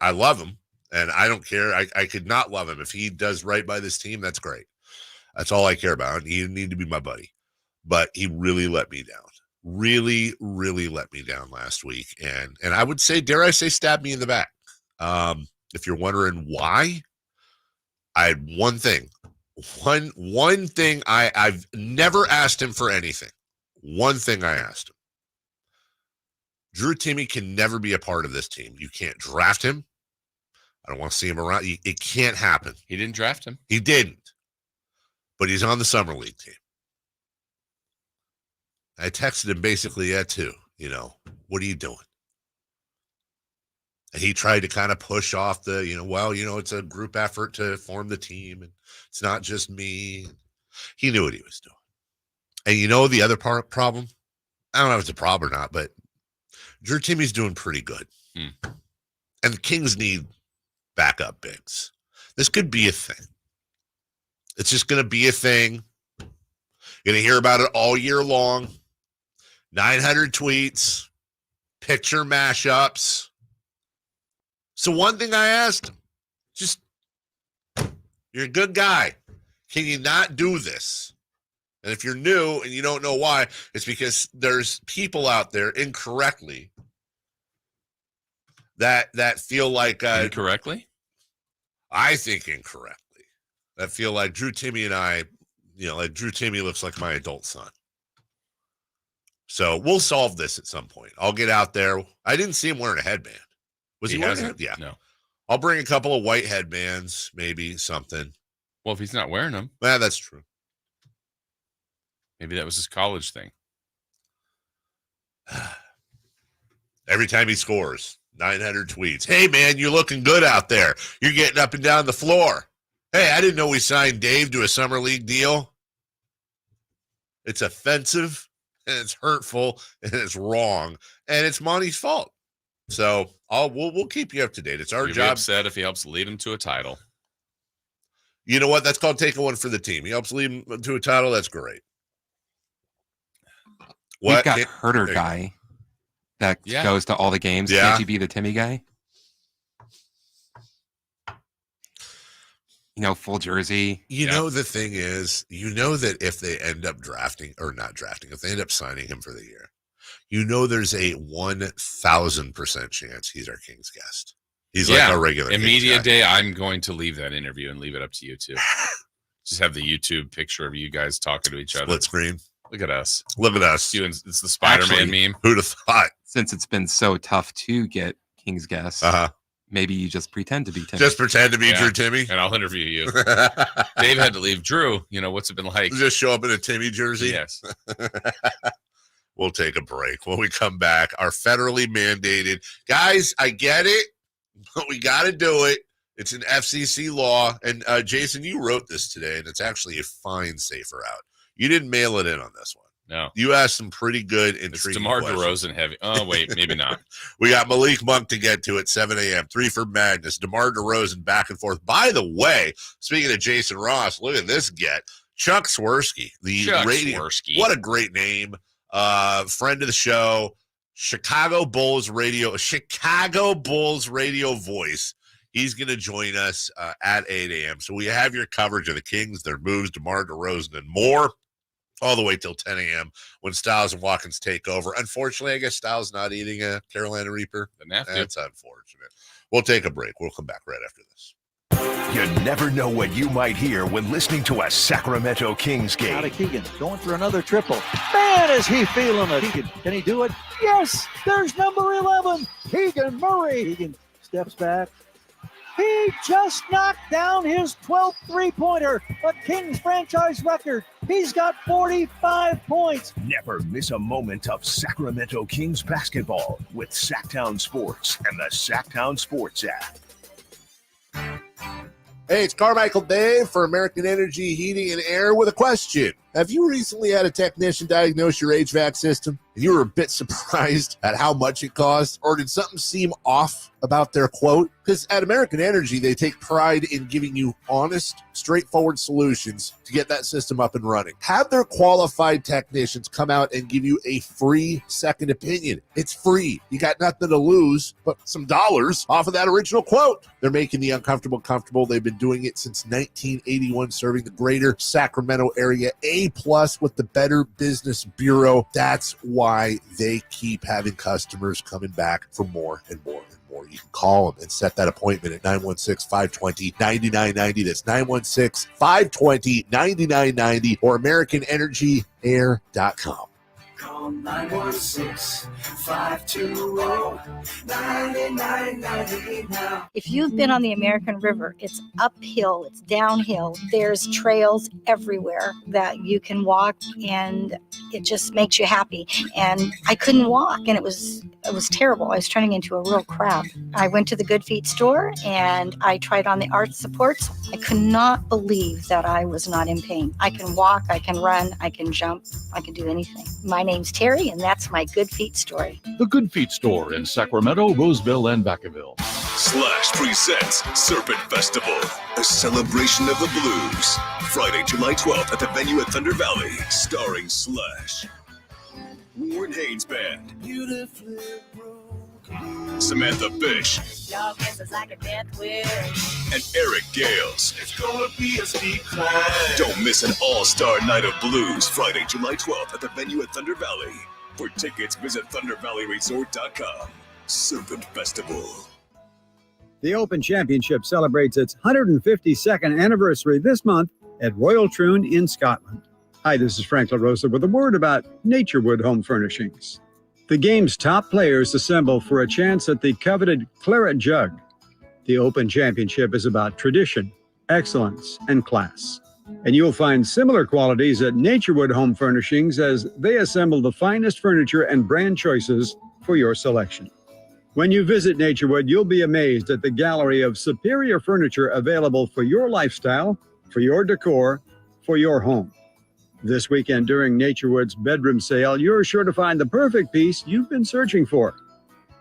I love him, and I don't care. I could not love him if he does right by this team. That's great. That's all I care about. He didn't need to be my buddy, but he really let me down. Really, really let me down last week, and I would say, dare I say, stabbed me in the back. If you're wondering why, I had one thing. One thing I've never asked him for anything. One thing I asked him. Drew Timme can never be a part of this team. You can't draft him. I don't want to see him around. It can't happen. He didn't draft him. He didn't. But he's on the summer league team. I texted him basically that too. What are you doing? And he tried to kind of push off the, it's a group effort to form the team and it's not just me. He knew what he was doing. And the other problem, I don't know if it's a problem or not, but Drew Timmy's doing pretty good. And the Kings need backup bigs. This could be a thing. It's just going to be a thing. You're going to hear about it all year long. 900 tweets, picture mashups. So one thing I asked him, just, you're a good guy. Can you not do this? And if you're new and you don't know why, it's because there's people out there incorrectly that feel like incorrectly? I think incorrectly. That feel like Drew Timmy and I, like Drew Timmy looks like my adult son. So we'll solve this at some point. I'll get out there. I didn't see him wearing a headband. Was he wearing it? Yeah. No. I'll bring a couple of white headbands, maybe something. Well, if he's not wearing them. Yeah, that's true. Maybe that was his college thing. Every time he scores, 900 tweets. Hey, man, you're looking good out there. You're getting up and down the floor. Hey, I didn't know we signed Dave to a summer league deal. It's offensive, and it's hurtful, and it's wrong, and it's Monty's fault. So we'll keep you up to date. It's our job. Upset if he helps lead him to a title. You know what? That's called taking one for the team. He helps lead him to a title. That's great. We've got Herder guy that goes to all the games. Yeah. Can't you be the Timmy guy? Full jersey. The thing is, that if they end up if they end up signing him for the year, there's a 1,000% chance he's our King's guest. He's like a regular. In media day, I'm going to leave that interview and leave it up to you too. Just have the YouTube picture of you guys talking to each other. Split screen. Look at us. It's the Spider-Man meme. Who'd have thought? Since it's been so tough to get King's guests, maybe you just pretend to be Timmy. Just pretend to be Drew Timmy. And I'll interview you. Dave had to leave. Drew, what's it been like? Just show up in a Timmy jersey? Yes. We'll take a break. When we come back, our federally mandated. Guys, I get it, but we got to do it. It's an FCC law. And Jason, you wrote this today, and it's actually a fine safer out. You didn't mail it in on this one. No. You asked some pretty good, intriguing DeMar questions. DeRozan heavy. Oh, wait, maybe not. We got Malik Monk to get to at 7 a.m. 3 for Madness. DeMar DeRozan back and forth. By the way, speaking of Jason Ross, look at this get. Chuck Swirsky, Swirsky. What a great name. Friend of the show. Chicago Bulls radio voice. He's going to join us at 8 a.m. So we have your coverage of the Kings, their moves, DeMar DeRozan, and more. All the way till 10 a.m. when Styles and Watkins take over. Unfortunately, I guess Styles not eating a Carolina Reaper. That's unfortunate. We'll take a break. We'll come back right after this. You never know what you might hear when listening to a Sacramento Kings game. Out of Keegan, going for another triple. Man, is he feeling it. Keegan, can he do it? Yes, there's number 11, Keegan Murray. Keegan steps back. He just knocked down his 12th three-pointer, a Kings franchise record. He's got 45 points. Never miss a moment of Sacramento Kings basketball with Sacktown Sports and the Sacktown Sports app. Hey, it's Carmichael Dave for American Energy Heating and Air with a question. Have you recently had a technician diagnose your HVAC system and you were a bit surprised at how much it cost? Or did something seem off about their quote? Because at American Energy, they take pride in giving you honest, straightforward solutions to get that system up and running. Have their qualified technicians come out and give you a free second opinion. It's free. You got nothing to lose but some dollars off of that original quote. They're making the uncomfortable comfortable. They've been doing it since 1981, serving the greater Sacramento area. A+ with the Better Business Bureau. That's why they keep having customers coming back for more and more and more. You can call them and set that appointment at 916-520-9990. That's 916-520-9990 or AmericanEnergyAir.com. Call 916-520-9990 now. If you've been on the American River, it's uphill, it's downhill. There's trails everywhere that you can walk, and it just makes you happy. And I couldn't walk, and it was terrible. I was turning into a real crab. I went to the Good Feet store, and I tried on the arch supports. I could not believe that I was not in pain. I can walk, I can run, I can jump, I can do anything. My name's Terry, and that's my Good Feet story. The Good Feet store in Sacramento, Roseville, and Vacaville. Slash presents Serpent Festival, a celebration of the blues. Friday, July 12th at the venue at Thunder Valley, starring Slash, Warren Haynes Band, Samantha Fish, and Eric Gales. It's gonna be a steep climb. Don't miss an all-star night of blues, Friday, July 12th at the venue at Thunder Valley. For tickets, visit ThunderValleyResort.com. Serpent Festival. The Open Championship celebrates its 152nd anniversary this month at Royal Troon in Scotland. Hi, this is Frank LaRosa with a word about Naturewood Home Furnishings. The game's top players assemble for a chance at the coveted Claret Jug. The Open Championship is about tradition, excellence, and class. And you'll find similar qualities at Naturewood Home Furnishings as they assemble the finest furniture and brand choices for your selection. When you visit Naturewood, you'll be amazed at the gallery of superior furniture available for your lifestyle, for your decor, for your home. This weekend during Naturewood's bedroom sale, you're sure to find the perfect piece you've been searching for.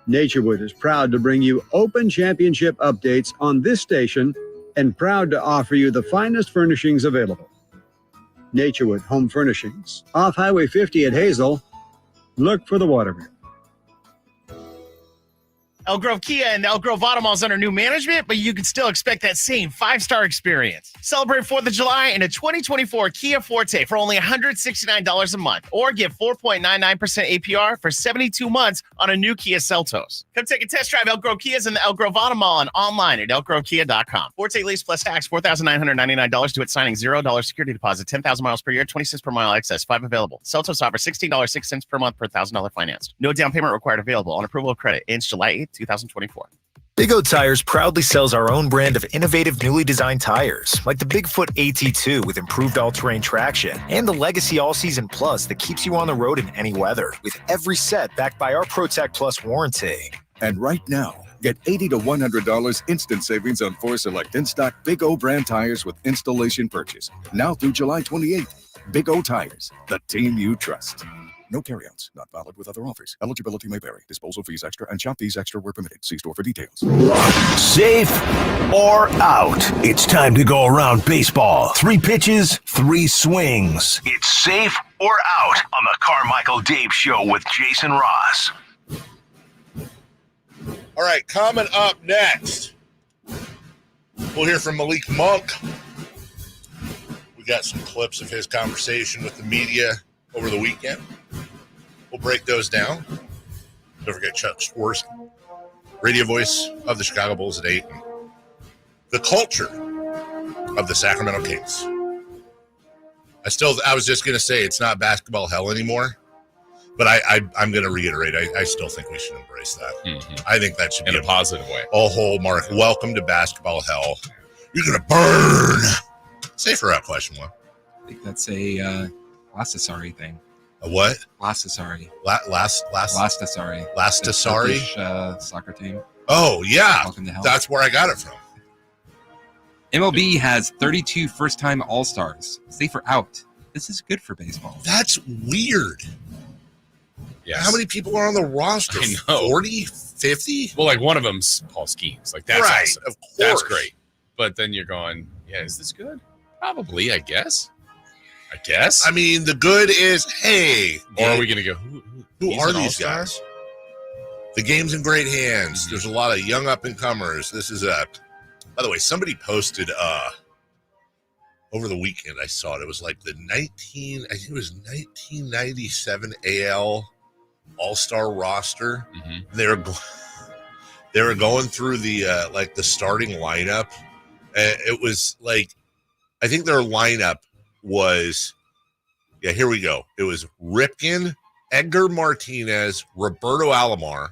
Naturewood is proud to bring you Open Championship updates on this station and proud to offer you the finest furnishings available. Naturewood Home Furnishings, off Highway 50 at Hazel. Look for the Waterville. Elk Grove Kia and Elk Grove Auto Mall is under new management, but you can still expect that same 5-star experience. Celebrate 4th of July in a 2024 Kia Forte for only $169 a month, or get 4.99% APR for 72 months on a new Kia Seltos. Come take a test drive Elk Grove Kias in the Elk Grove Auto Mall and online at elkgrovekia.com. Forte lease plus tax, $4,999 to its signing, $0 security deposit, 10,000 miles per year, 26 per mile excess, 5 available. Seltos offers $16.06 per month per $1,000 financed. No down payment required, available on approval of credit. Ends July 8th, 2024. Big O Tires proudly sells our own brand of innovative, newly designed tires, like the Bigfoot AT2 with improved all-terrain traction, and the Legacy All-Season Plus that keeps you on the road in any weather, with every set backed by our ProTech Plus warranty. And right now, get $80 to $100 instant savings on 4 select in-stock Big O brand tires with installation purchase. Now through July 28th. Big O Tires, the team you trust. No carryouts, not valid with other offers. Eligibility may vary. Disposal fees extra and shop fees extra where permitted. See store for details. Safe or out? It's time to go around baseball. 3 pitches, 3 swings. It's safe or out on the Carmichael Dave Show with Jason Ross. All right, coming up next, we'll hear from Malik Monk. We got some clips of his conversation with the media over the weekend. We'll break those down. Don't forget Chuck Swirsky, radio voice of the Chicago Bulls at 8. The culture of the Sacramento Kings. I was just going to say it's not basketball hell anymore, but I'm going to reiterate, I still think we should embrace that. Mm-hmm. I think that should be in a positive way. A whole mark. Welcome to basketball hell. You're going to burn. Safe or out, question 1. I think that's a Lastasari thing. A what? Lastasari. Lastasari. Lastasari? Soccer team. Oh, yeah. Welcome to hell. That's where I got it from. MLB has 32 first-time All-Stars. Safe or out? This is good for baseball. That's weird. Yes. How many people are on the roster? I know. 40? 50? Well, like one of them's Paul Skeens. Like, that's right, awesome. Of course. That's great. But then you're going, yeah, is this good? Probably, I guess. I mean, the good is, hey. Or are we going to go, who are these guys? The game's in great hands. Mm-hmm. There's a lot of young up-and-comers. This is by the way, somebody posted over the weekend, I saw it. It was like the 1997 AL All-Star roster. Mm-hmm. They were going through the like the starting lineup. It was like, I think their lineup was, here we go. It was Ripken, Edgar Martinez, Roberto Alomar,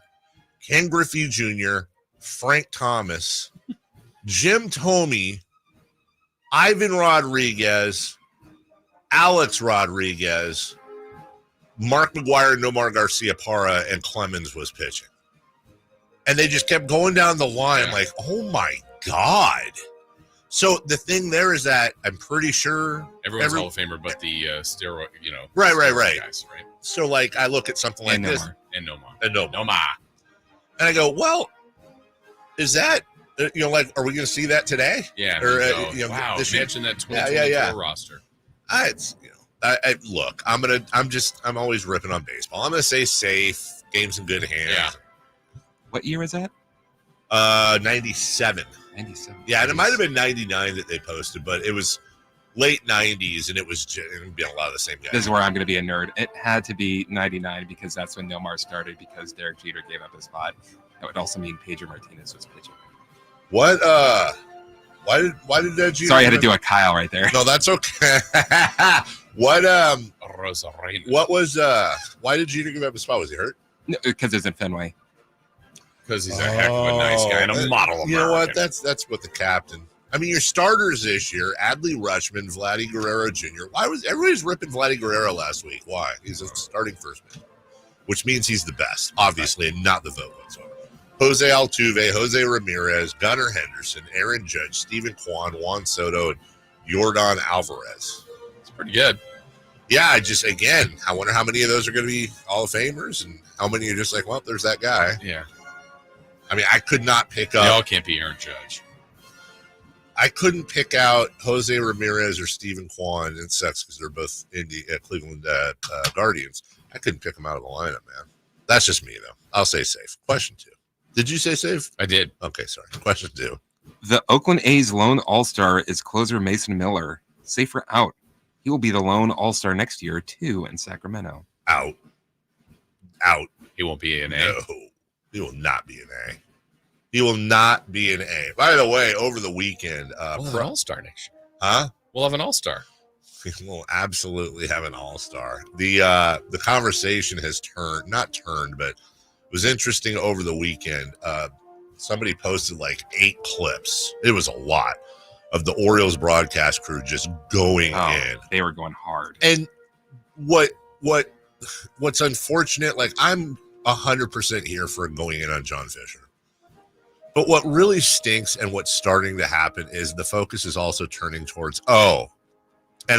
Ken Griffey Jr., Frank Thomas, Jim Thome, Ivan Rodriguez, Alex Rodriguez, Mark McGuire, Nomar Garcia-Parra, and Clemens was pitching. And they just kept going down the line like, oh my God. So the thing there is that I'm pretty sure everyone's Hall of Famer, but the steroid, right. Guys, right. So like I look at something like this, and no more. And I go, well, is that like, are we going to see that today? Yeah. Or wow. This year? Mention that 2024 roster. It's look, I'm always ripping on baseball. I'm going to say safe, game's in good hands. Yeah. What year was that? 97. 97. Yeah, and it might have been 99 that they posted, but it was late 90s, and it was be a lot of the same guys. This is where I'm going to be a nerd. It had to be 99 because that's when Nomar started, because Derek Jeter gave up his spot. That would also mean Pedro Martinez was pitching. What? Why did that? Sorry, I had to do a Kyle right there. No, that's okay. What? What was? Why did Jeter give up his spot? Was he hurt? No, because it's in Fenway. Because he's a heck of a nice guy and a model American. You know what? That's what the captain. I mean, your starters this year: Adley Rutschman, Vladdy Guerrero Jr. Why was everybody's ripping Vladdy Guerrero last week? Why? He's a starting first man, which means he's the best, obviously, and not the vote whatsoever. Jose Altuve, Jose Ramirez, Gunnar Henderson, Aaron Judge, Stephen Kwan, Juan Soto, and Yordan Alvarez. It's pretty good. Yeah, I wonder how many of those are going to be Hall of Famers and how many are just like, well, there's that guy. Yeah. I mean, I could not pick up. They all can't be Aaron Judge. I couldn't pick out Jose Ramirez or Stephen Kwan. It sucks because they're both in the Cleveland Guardians. I couldn't pick them out of the lineup, man. That's just me, though. I'll say safe. Question 2. Did you say safe? I did. Okay, sorry. Question 2. The Oakland A's lone all-star is closer Mason Miller. Safe or out? He will be the lone all-star next year, too, in Sacramento. Out. He won't be an A. No, he will not be an A. He will not be an A. By the way, over the weekend, we'll have an all-star next year. Huh? We'll have an all-star. We'll absolutely have an all-star. The conversation has turned, but it was interesting over the weekend. Somebody posted like 8 clips. It was a lot of the Orioles broadcast crew just going in. They were going hard. And what's unfortunate, like I'm 100% here for going in on John Fisher. But what really stinks and what's starting to happen is the focus is also turning towards, and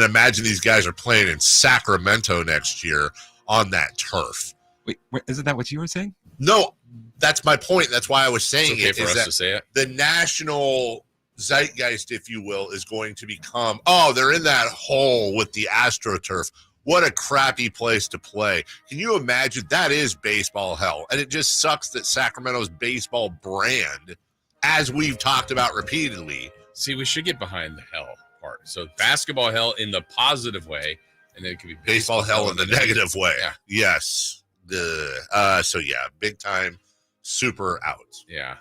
imagine these guys are playing in Sacramento next year on that turf. Wait, isn't that what you were saying? No, that's my point. That's why I was saying it's okay for us to say it. The national zeitgeist, if you will, is going to become, they're in that hole with the AstroTurf. What a crappy place to play. Can you imagine? That is baseball hell. And it just sucks that Sacramento's baseball brand, as we've talked about repeatedly. See, we should get behind the hell part. So basketball hell in the positive way, and then it could be baseball hell in the negative way. Yeah. Yes. Big time, super out. Yeah.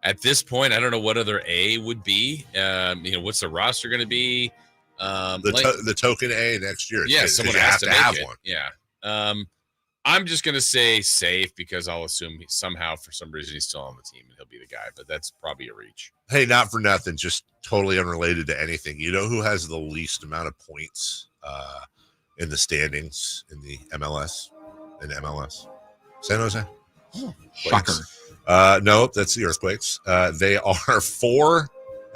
At this point, I don't know what other A would be. What's the roster going to be? The token A next year. Yeah, someone has to have one. Yeah. I'm just going to say safe because I'll assume somehow for some reason he's still on the team and he'll be the guy, but that's probably a reach. Hey, not for nothing, just totally unrelated to anything. You know who has the least amount of points in the standings in the MLS? San Jose. Shocker. No, that's the Earthquakes. They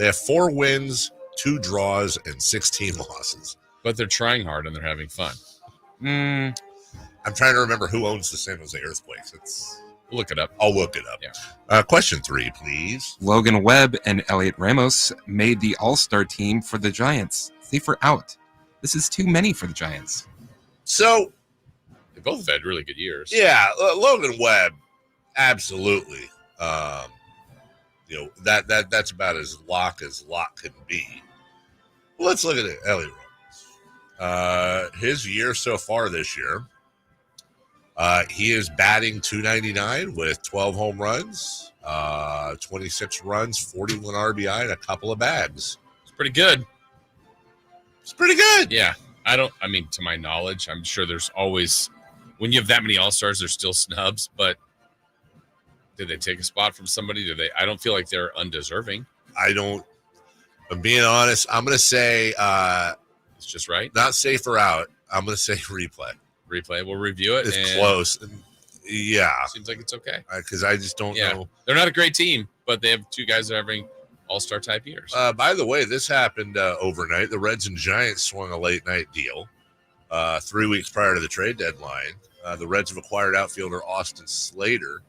have 4 wins, 2 draws, and 16 losses. But they're trying hard and they're having fun. I'm trying to remember who owns the San Jose Earthquakes. We'll look it up. I'll look it up. Yeah. Question 3, please. Logan Webb and Elliot Ramos made the all-star team for the Giants. Safe or out? This is too many for the Giants. So they both have had really good years. Yeah, Logan Webb, absolutely. That's about as lock can be. Well, let's look at it. Elliot Ramos. His year so far this year, he is batting .299 with 12 home runs, 26 runs, 41 RBI, and a couple of bags. It's pretty good. Yeah. To my knowledge, I'm sure there's always, when you have that many all-stars, there's still snubs, but did they take a spot from somebody? I don't feel like they're undeserving. I'm being honest. I'm going to say, it's just right. Not safe or out. I'm going to say replay. We'll review it. It's close. Yeah. Seems like it's okay. Because I just don't know. They're not a great team, but they have 2 guys that are having all-star type years. By the way, this happened overnight. The Reds and Giants swung a late night deal 3 weeks prior to the trade deadline. The Reds have acquired outfielder Austin Slater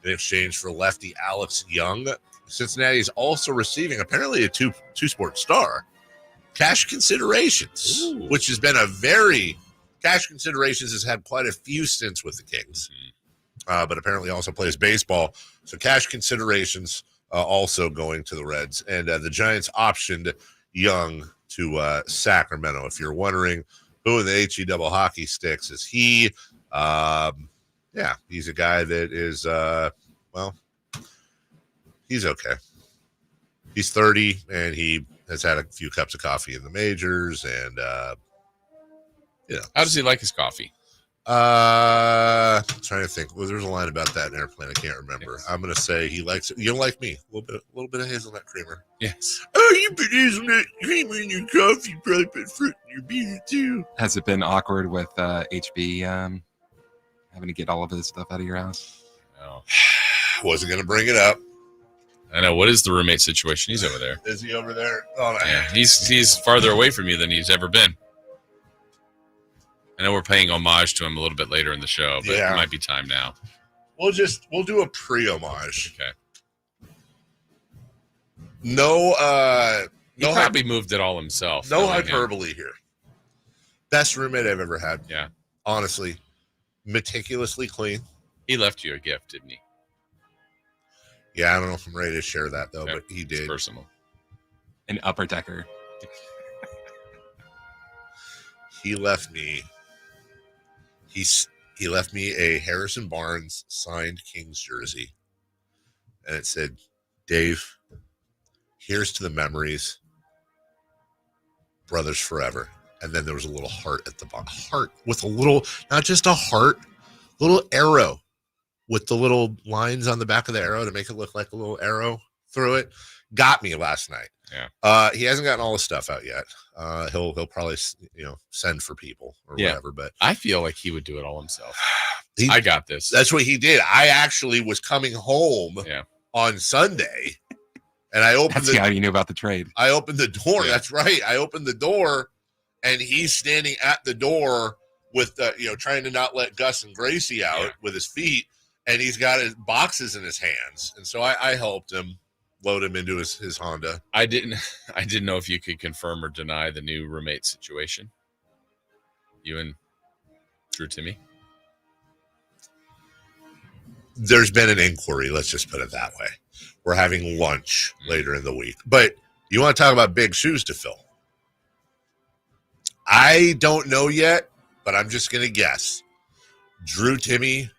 in exchange for lefty Alex Young. Cincinnati is also receiving apparently a two-sport star cash considerations, which has been cash considerations has had quite a few stints with the Kings, but apparently also plays baseball. So cash considerations also going to the Reds, and the Giants optioned Young to Sacramento. If you're wondering who in the HE double hockey sticks is he, he's a guy that is, he's okay. He's 30, and he has had a few cups of coffee in the majors, and How does he like his coffee? Trying to think. Well, there's a line about that in Airplane. I can't remember. Yes. I'm gonna say he likes it. You know, like me, a little bit of hazelnut creamer. Yes. Oh, you put hazelnut creamer in your coffee. You probably put fruit in your beer too. Has it been awkward with HB having to get all of his stuff out of your house? No. Wasn't gonna bring it up. I know. What is the roommate situation? He's over there. Is he over there? Oh, yeah. He's farther away from you than he's ever been. I know we're paying homage to him a little bit later in the show, but it might be time now. We'll do a pre-homage. Okay. He probably moved it all himself. No hyperbole here. Best roommate I've ever had. Yeah. Honestly. Meticulously clean. He left you a gift, didn't he? Yeah, I don't know if I'm ready to share that, though, but he did. It's personal. An upper decker. He left me. He left me a Harrison Barnes signed Kings jersey, and it said, "Dave, here's to the memories. Brothers forever." And then there was a little heart at the bottom. Heart with a little, not just a heart, little arrow with the little lines on the back of the arrow to make it look like a little arrow through it. Got me last night. Yeah. He hasn't gotten all his stuff out yet. He'll probably send for people or whatever. But I feel like he would do it all himself. I got this. That's what he did. I actually was coming home on Sunday, and I opened. That's how you knew about the trade. I opened the door. Yeah. That's right. I opened the door, and he's standing at the door with trying to not let Gus and Gracie out with his feet, and he's got his boxes in his hands, and so I helped him load him into his Honda. I didn't know if you could confirm or deny the new roommate situation. You and Drew Timmy? There's been an inquiry. Let's just put it that way. We're having lunch later in the week. But you want to talk about big shoes to fill? I don't know yet, but I'm just going to guess. Drew Timmy,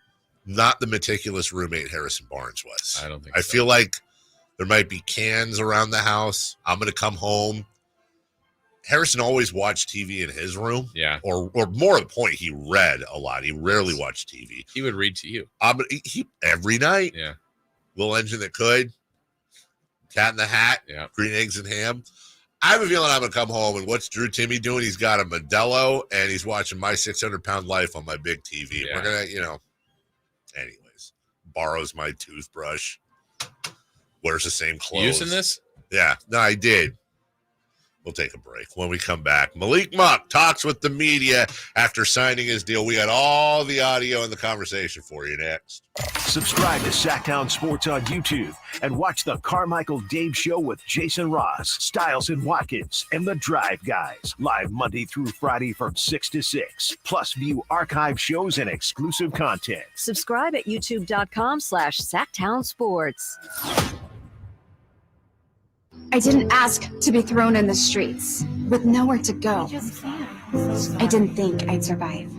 not the meticulous roommate Harrison Barnes was. I don't think I feel like there might be cans around the house. I'm going to come home. Harrison always watched TV in his room. Yeah. Or more to the point, he read a lot. He rarely watched TV. He would read to you. He every night. Yeah. Little Engine That Could. Cat in the Hat. Yeah. Green Eggs and Ham. I have a feeling I'm going to come home, and what's Drew Timmy doing? He's got a Modelo, and he's watching My 600-Pound Life on my big TV. Yeah. We're going to, anyways, borrows my toothbrush. Wears the same clothes. Using this? Yeah. No, I did. We'll take a break. When we come back, Malik Monk talks with the media after signing his deal. We got all the audio and the conversation for you next. Subscribe to Sacktown Sports on YouTube and watch the Carmichael Dave Show with Jason Ross, Stiles and Watkins, and the Drive Guys. Live Monday through Friday from 6 to 6. Plus view archive shows and exclusive content. Subscribe at youtube.com/Sacktown Sports. I didn't ask to be thrown in the streets with nowhere to go. I didn't think I'd survive.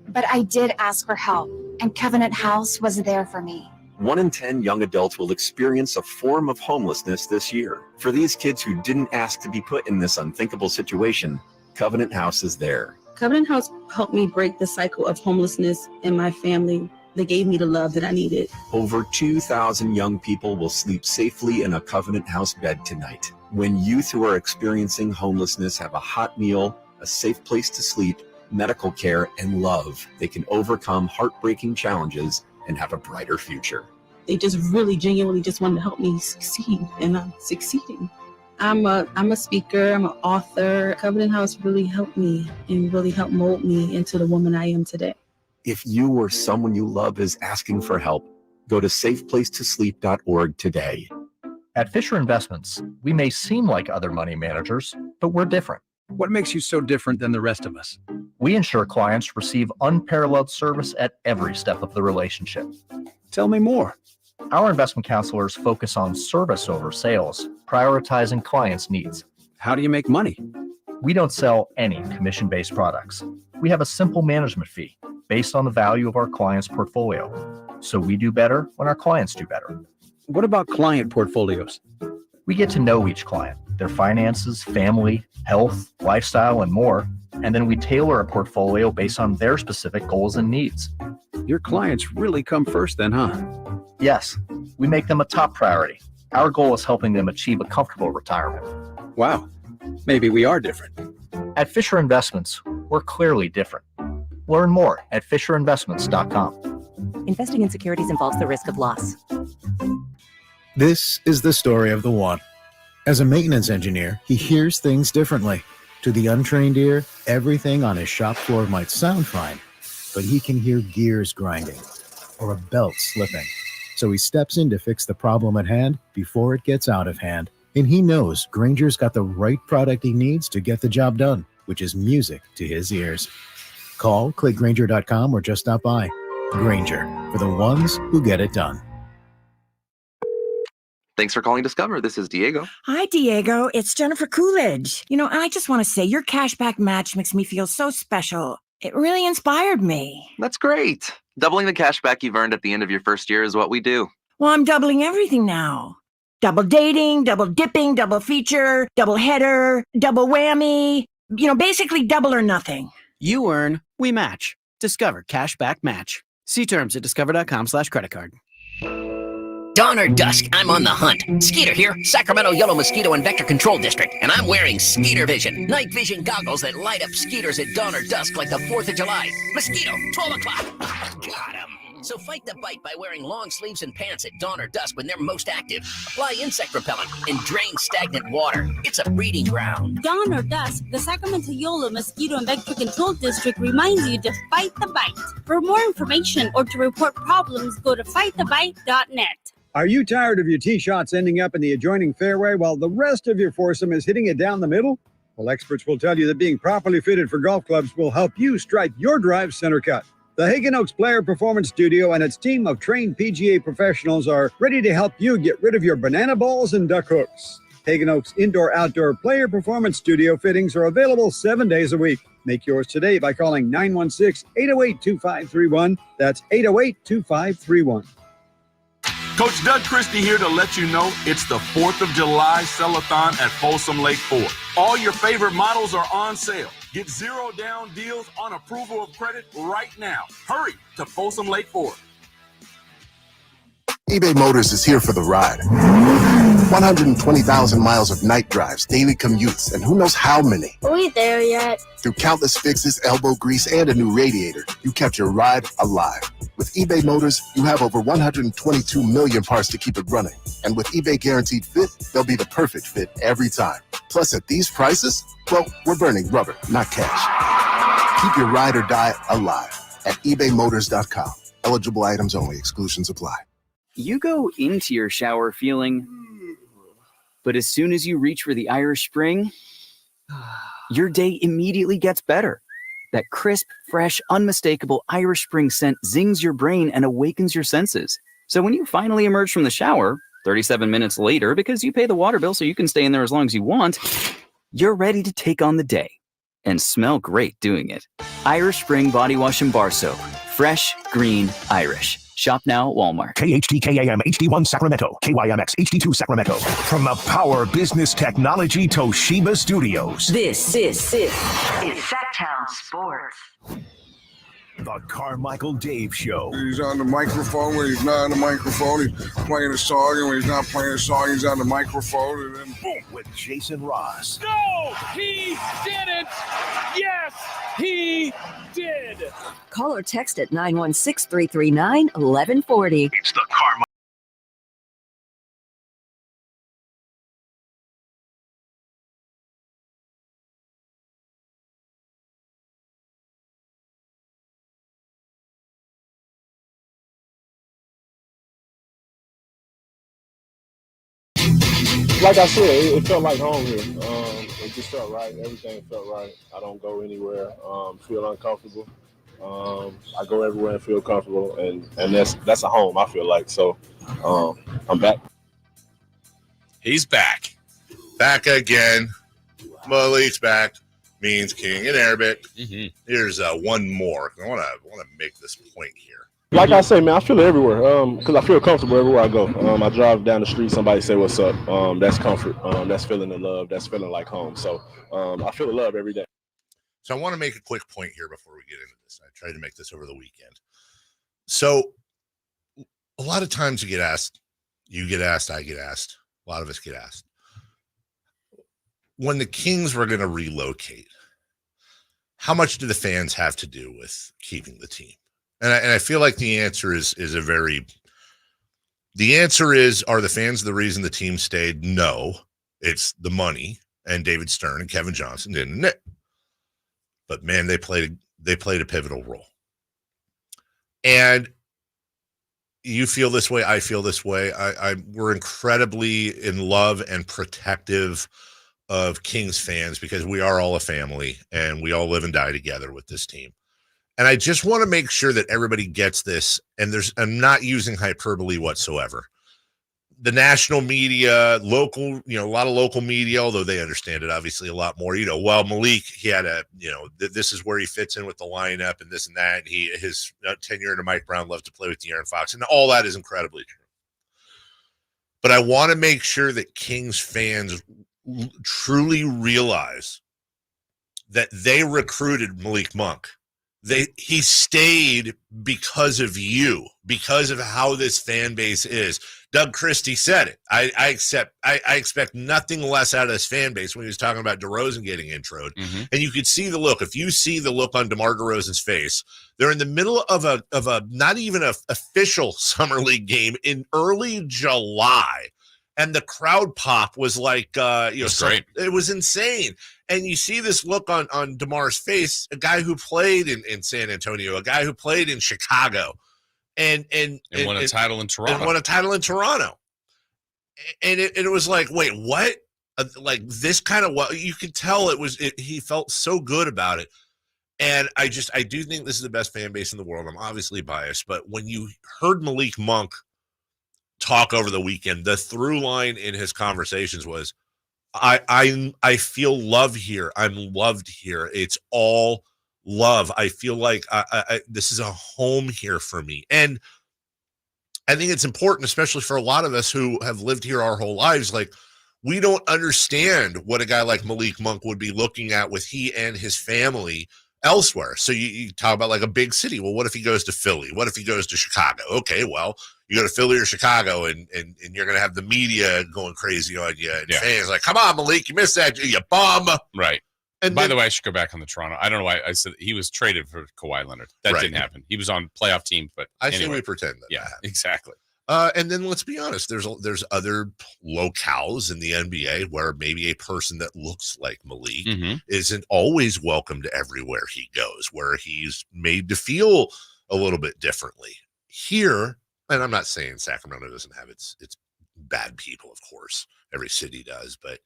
But I did ask for help, and Covenant House was there for me. 1 in 10 young adults will experience a form of homelessness this year. For these kids who didn't ask to be put in this unthinkable situation, Covenant House is there. Covenant House helped me break the cycle of homelessness in my family. They gave me the love that I needed. Over 2,000 young people will sleep safely in a Covenant House bed tonight. When youth who are experiencing homelessness have a hot meal, a safe place to sleep, medical care, and love, they can overcome heartbreaking challenges and have a brighter future. They just really genuinely just wanted to help me succeed, and I'm succeeding. I'm a speaker, I'm an author. Covenant House really helped me and really helped mold me into the woman I am today. If you or someone you love is asking for help, go to safeplacetosleep.org today. At Fisher Investments, we may seem like other money managers, but we're different. What makes you so different than the rest of us? We ensure clients receive unparalleled service at every step of the relationship. Tell me more. Our investment counselors focus on service over sales, prioritizing clients' needs. How do you make money? We don't sell any commission-based products. We have a simple management fee based on the value of our clients' portfolio. So we do better when our clients do better. What about client portfolios? We get to know each client, their finances, family, health, lifestyle, and more, and then we tailor a portfolio based on their specific goals and needs. Your clients really come first then, huh? Yes, we make them a top priority. Our goal is helping them achieve a comfortable retirement. Wow, maybe we are different. At Fisher Investments, we're clearly different. Learn more at FisherInvestments.com. Investing in securities involves the risk of loss. This is the story of the one. As a maintenance engineer, he hears things differently. To the untrained ear, everything on his shop floor might sound fine, but he can hear gears grinding or a belt slipping. So he steps in to fix the problem at hand before it gets out of hand. And he knows Grainger's got the right product he needs to get the job done, which is music to his ears. Call, click Grainger.com, or just stop by. Grainger, for the ones who get it done. Thanks for calling Discover. This is Diego. Hi, Diego. It's Jennifer Coolidge. I just want to say your cashback match makes me feel so special. It really inspired me. That's great. Doubling the cashback you've earned at the end of your first year is what we do. Well, I'm doubling everything now. Double dating, double dipping, double feature, double header, double whammy. Basically double or nothing. You earn, we match. Discover Cashback Match. See terms at discover.com/creditcard. Dawn or dusk, I'm on the hunt. Skeeter here, Sacramento Yellow Mosquito and Vector Control District, and I'm wearing Skeeter Vision, night vision goggles that light up skeeters at dawn or dusk like the 4th of July. Mosquito, 12 o'clock. Got him. So fight the bite by wearing long sleeves and pants at dawn or dusk when they're most active. Apply insect repellent and drain stagnant water. It's a breeding ground. Dawn or dusk, the Sacramento Yolo Mosquito and Vector Control District reminds you to fight the bite. For more information or to report problems, go to fightthebite.net. Are you tired of your tee shots ending up in the adjoining fairway while the rest of your foursome is hitting it down the middle? Well, experts will tell you that being properly fitted for golf clubs will help you strike your drive center cut. The Hagen Oaks Player Performance Studio and its team of trained PGA professionals are ready to help you get rid of your banana balls and duck hooks. Hagen Oaks Indoor-Outdoor Player Performance Studio fittings are available 7 days a week. Make yours today by calling 916-808-2531. That's 808-2531. Coach Doug Christie here to let you know it's the 4th of July Sell-a-thon at Folsom Lake Ford. All your favorite models are on sale. Get zero down deals on approval of credit right now. Hurry to Folsom Lake Ford. eBay Motors is here for the ride. 120,000 miles of night drives, daily commutes, and who knows how many. Are we there yet? Through countless fixes, elbow grease, and a new radiator, you kept your ride alive. With eBay Motors, you have over 122 million parts to keep it running. And with eBay Guaranteed Fit, they'll be the perfect fit every time. Plus, at these prices, well, we're burning rubber, not cash. Keep your ride or die alive at ebaymotors.com. Eligible items only. Exclusions apply. You go into your shower feeling, but as soon as you reach for the Irish Spring, your day immediately gets better. That crisp, fresh, unmistakable Irish Spring scent zings your brain and awakens your senses. So when you finally emerge from the shower, 37 minutes later, because you pay the water bill so you can stay in there as long as you want, you're ready to take on the day and smell great doing it. Irish Spring Body Wash and Bar Soap. Fresh, green, Irish. Shop now at Walmart. KHTKAM HD1 Sacramento, KYMX HD2 Sacramento. From the Power Business Technology Toshiba Studios. This is Sacktown Sports. The Carmichael Dave Show. He's on the microphone when he's not on the microphone. He's playing a song, and when he's not playing a song, he's on the microphone, and then boom. With Jason Ross. No, he didn't. Yes, he did. Call or text at 916-339-1140. It's the Carmichael Like I said, it felt like home here. It just felt right. Everything felt right. I don't go anywhere, feel uncomfortable. I go everywhere and feel comfortable, and that's a home, I feel like. So I'm back. He's back. Back again. Malik's back means king in Arabic. Mm-hmm. Here's one more. I want to make this point here. Like I say, man, I feel it everywhere because I feel comfortable everywhere I go. I drive down the street, somebody say what's up. That's comfort. That's feeling the love. That's feeling like home. So I feel the love every day. So I want to make a quick point here before we get into this. I tried to make this over the weekend. So a lot of times you get asked, I get asked, a lot of us get asked. When the Kings were going to relocate, how much do the fans have to do with keeping the team? And I feel like the answer is, are the fans the reason the team stayed? No, it's the money, and David Stern and Kevin Johnson didn't it. But man, they played a pivotal role. And you feel this way, I feel this way. We're incredibly in love and protective of Kings fans because we are all a family and we all live and die together with this team. And I just want to make sure that everybody gets this, and I'm not using hyperbole whatsoever. The national media, local, a lot of local media, although they understand it obviously a lot more, well, Malik, he had this is where he fits in with the lineup and this and that. And his tenure under Mike Brown loved to play with De'Aaron Fox, and all that is incredibly true. But I want to make sure that Kings fans truly realize that they recruited Malik Monk. He stayed because of you, because of how this fan base is. Doug Christie said it. I expect nothing less out of this fan base when he was talking about DeRozan getting introed. Mm-hmm. And you could see the look. If you see the look on DeMar DeRozan's face, they're in the middle of a not even an official summer league game in early July. And the crowd pop was like, great. It was insane. And you see this look on DeMar's face, a guy who played in San Antonio, a guy who played in Chicago, and won a title in Toronto. And it was like, wait, what? Like this kind of what you could tell he felt so good about it. And I do think this is the best fan base in the world. I'm obviously biased, but when you heard Malik Monk talk over the weekend, the through line in his conversations was, I feel love here. I'm loved here. It's all love. I feel like this is a home here for me. And I think it's important, especially for a lot of us who have lived here our whole lives. Like, we don't understand what a guy like Malik Monk would be looking at with he and his family elsewhere. So you talk about like a big city. Well, what if he goes to Philly? What if he goes to Chicago? Okay, well, you go to Philly or Chicago, and you're going to have the media going crazy on you. And fans like, come on, Malik, you missed that, you bum. Right. And by the way, I should go back on the Toronto. I don't know why I said he was traded for Kawhi Leonard. That didn't happen. He was on playoff teams, but I say we pretend that. Yeah, exactly. And then let's be honest. There's other locales in the NBA where maybe a person that looks like Malik isn't always welcomed everywhere he goes, where he's made to feel a little bit differently. Here, and I'm not saying Sacramento doesn't have its bad people, of course. Every city does, but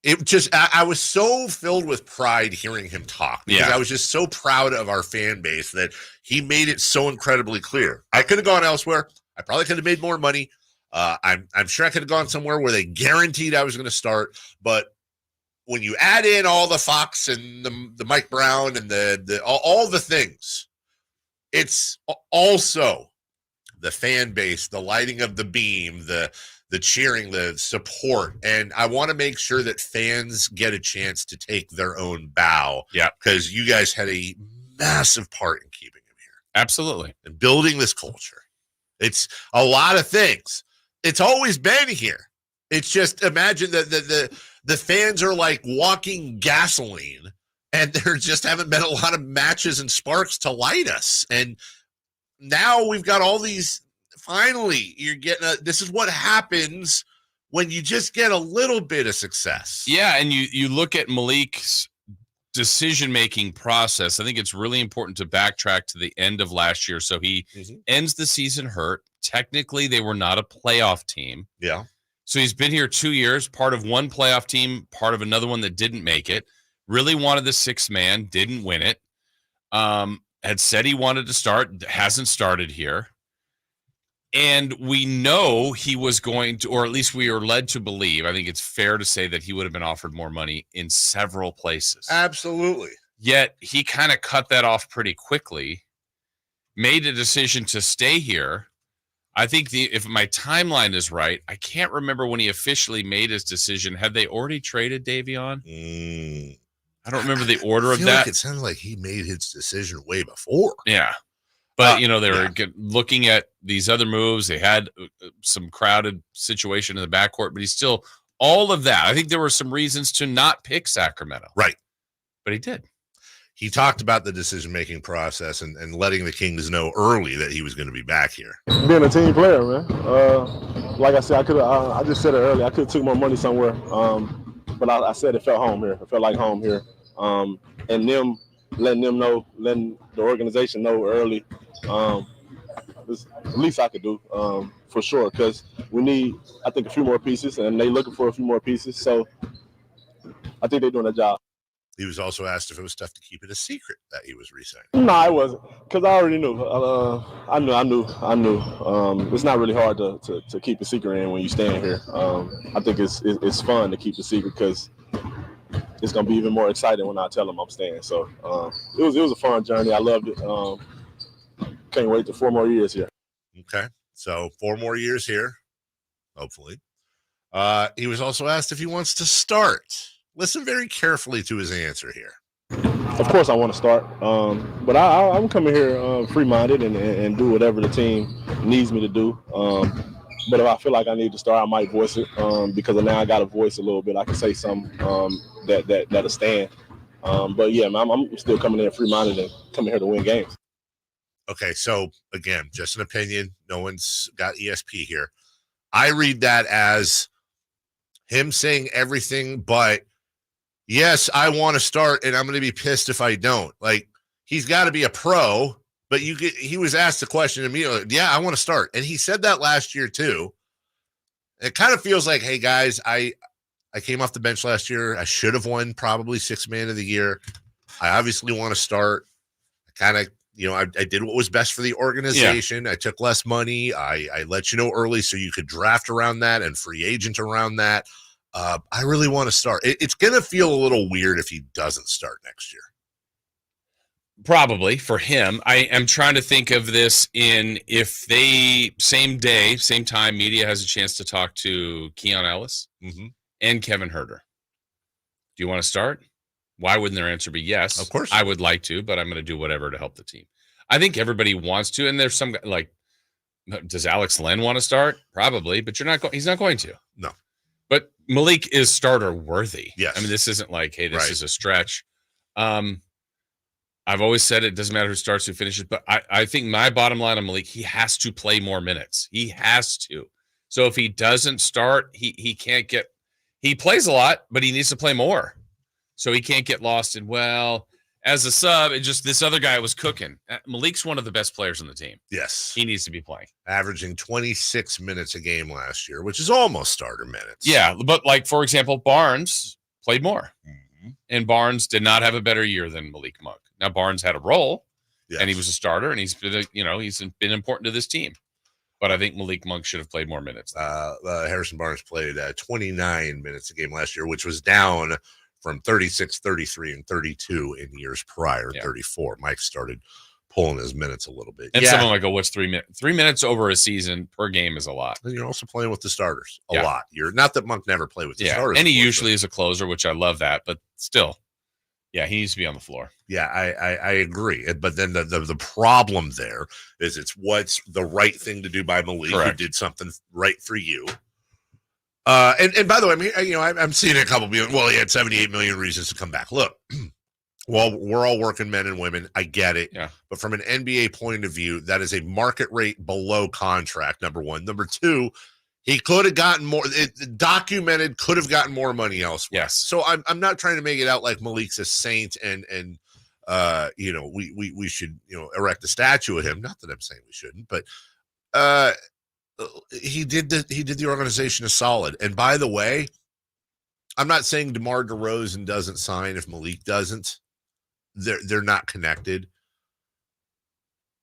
it just, I was so filled with pride hearing him talk because I was just so proud of our fan base that he made it so incredibly clear. I could have gone elsewhere. I probably could have made more money. I'm sure I could have gone somewhere where they guaranteed I was going to start. But when you add in all the Fox and the Mike Brown and all the things, it's also the fan base, the lighting of the beam, the cheering, the support. And I want to make sure that fans get a chance to take their own bow. Yeah. Because you guys had a massive part in keeping him here. Absolutely. And building this culture. It's a lot of things. It's always been here. It's just, imagine that the fans are like walking gasoline, and there just haven't been a lot of matches and sparks to light us. And now we've got all these. Finally, you're getting this is what happens when you just get a little bit of success. Yeah, and you look at Malik's decision-making process. I think it's really important to backtrack to the end of last year. So he ends the season hurt. Technically, they were not a playoff team. Yeah. So he's been here 2 years, part of one playoff team, part of another one that didn't make it. Really wanted the sixth man, didn't win it. Had said he wanted to start, hasn't started here. And we know he was going to, or at least we are led to believe, I think it's fair to say that he would have been offered more money in several places. Absolutely. Yet he kind of cut that off pretty quickly, made a decision to stay here. I think if my timeline is right, I can't remember when he officially made his decision. Had they already traded Davion? I don't remember the order of that. Like it sounded like he made his decision way before. Yeah. But, they were looking at these other moves. They had some crowded situation in the backcourt, but he's still all of that. I think there were some reasons to not pick Sacramento. Right. But he did. He talked about the decision-making process and letting the Kings know early that he was going to be back here. Being a team player, man. Like I said, I just said it earlier. I could have took more money somewhere. But I said it felt home here. It felt like home here. And them letting the organization know early. It's the least I could do, for sure, because we need, I think, a few more pieces, and they're looking for a few more pieces. So I think they're doing their job. He was also asked if it was tough to keep it a secret that he was re-signing. No, it wasn't, because I already knew. I knew. It's not really hard to keep a secret in when you stand here. I think it's fun to keep the secret because it's gonna be even more exciting when I tell them I'm staying. So it was a fun journey. I loved it. Can't wait to 4 more years here. Okay, so 4 more years here, hopefully. He was also asked if he wants to start. Listen very carefully to his answer here. Of course I want to start, but I'm coming here free-minded and do whatever the team needs me to do. But if I feel like I need to start, I might voice it because now I got to voice a little bit. I can say something that'll stand. But, yeah, man, I'm still coming in free-minded and coming here to win games. Okay, so, again, just an opinion. No one's got ESP here. I read that as him saying everything but, yes, I want to start, and I'm going to be pissed if I don't. Like, he's got to be a pro, but he was asked the question immediately, yeah, I want to start. And he said that last year, too. It kind of feels like, hey, guys, I came off the bench last year. I should have won probably Sixth Man of the Year. I obviously want to start. I kind of, I did what was best for the organization. Yeah. I took less money. I let you know early so you could draft around that and free agent around that. I really want to start. It's going to feel a little weird if he doesn't start next year. Probably for him. I am trying to think of this if they, same day, same time, media has a chance to talk to Keon Ellis and Kevin Huerter. Do you want to start? Why wouldn't their answer be yes? Of course. I would like to, but I'm going to do whatever to help the team. I think everybody wants to, and there's some like, does Alex Len want to start? Probably, but he's not going to. No. But Malik is starter worthy. Yes. I mean, this isn't like, hey, this is a stretch. I've always said it doesn't matter who starts, who finishes, but I think my bottom line on Malik, he has to play more minutes. He has to. So if he doesn't start, he can't get – he plays a lot, but he needs to play more. So he can't get lost in, well, as a sub, this other guy was cooking. Malik's one of the best players on the team. Yes. He needs to be playing. Averaging 26 minutes a game last year, which is almost starter minutes. Yeah, but like, for example, Barnes played more. And Barnes did not have a better year than Malik Monk. Now, Barnes had a role, and he was a starter, and he's been, he's been important to this team. But I think Malik Monk should have played more minutes. Harrison Barnes played 29 minutes a game last year, which was down from 36, 33, and 32 in years prior, 34. Mike started pulling his minutes a little bit. And someone might go, what's 3 minutes? 3 minutes over a season per game is a lot. And you're also playing with the starters a lot. You're not that Monk never played with the starters. And he usually is a closer, which I love that, but still, he needs to be on the floor. Yeah, I agree. But then the problem there is it's what's the right thing to do by Malik, who did something right for you. And by the way, I'm seeing a couple people, well, he had 78 million reasons to come back. Look, well, we're all working men and women. I get it. Yeah. But from an NBA point of view, that is a market rate below contract, number one. Number two, he could have gotten more, documented, could have gotten more money elsewhere. Yes. So I'm not trying to make it out like Malik's a saint and we should, erect a statue of him. Not that I'm saying we shouldn't, but he did the organization a solid. And by the way, I'm not saying DeMar DeRozan doesn't sign if Malik doesn't. They're not connected.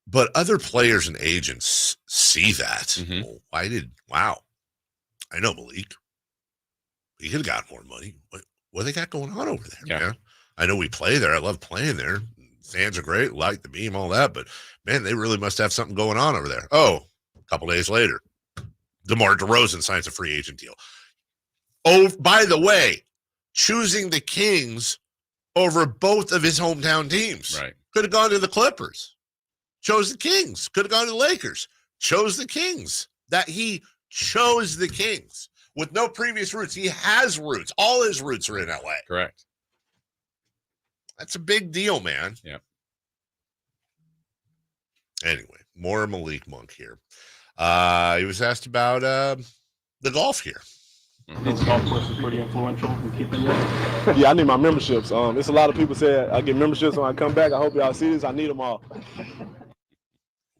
But other players and agents see that. Wow. I know Malik. He could have got more money. What they got going on over there? Yeah. Man? I know we play there. I love playing there. Fans are great, like the beam, all that. But, man, they really must have something going on over there. Oh, a couple days later, DeMar DeRozan signs a free agent deal. Oh, by the way, choosing the Kings over both of his hometown teams. Right. Could have gone to the Clippers. Chose the Kings. Could have gone to the Lakers. Chose the Kings. That he chose the Kings with no previous roots. He has roots. All his roots are in LA. Correct. That's a big deal, man. Yeah. Anyway, more Malik Monk here. He was asked about the golf here. This golf course is pretty influential in keeping you. Yeah, I need my memberships. It's a lot of people say I get memberships when I come back. I hope y'all see this. I need them all.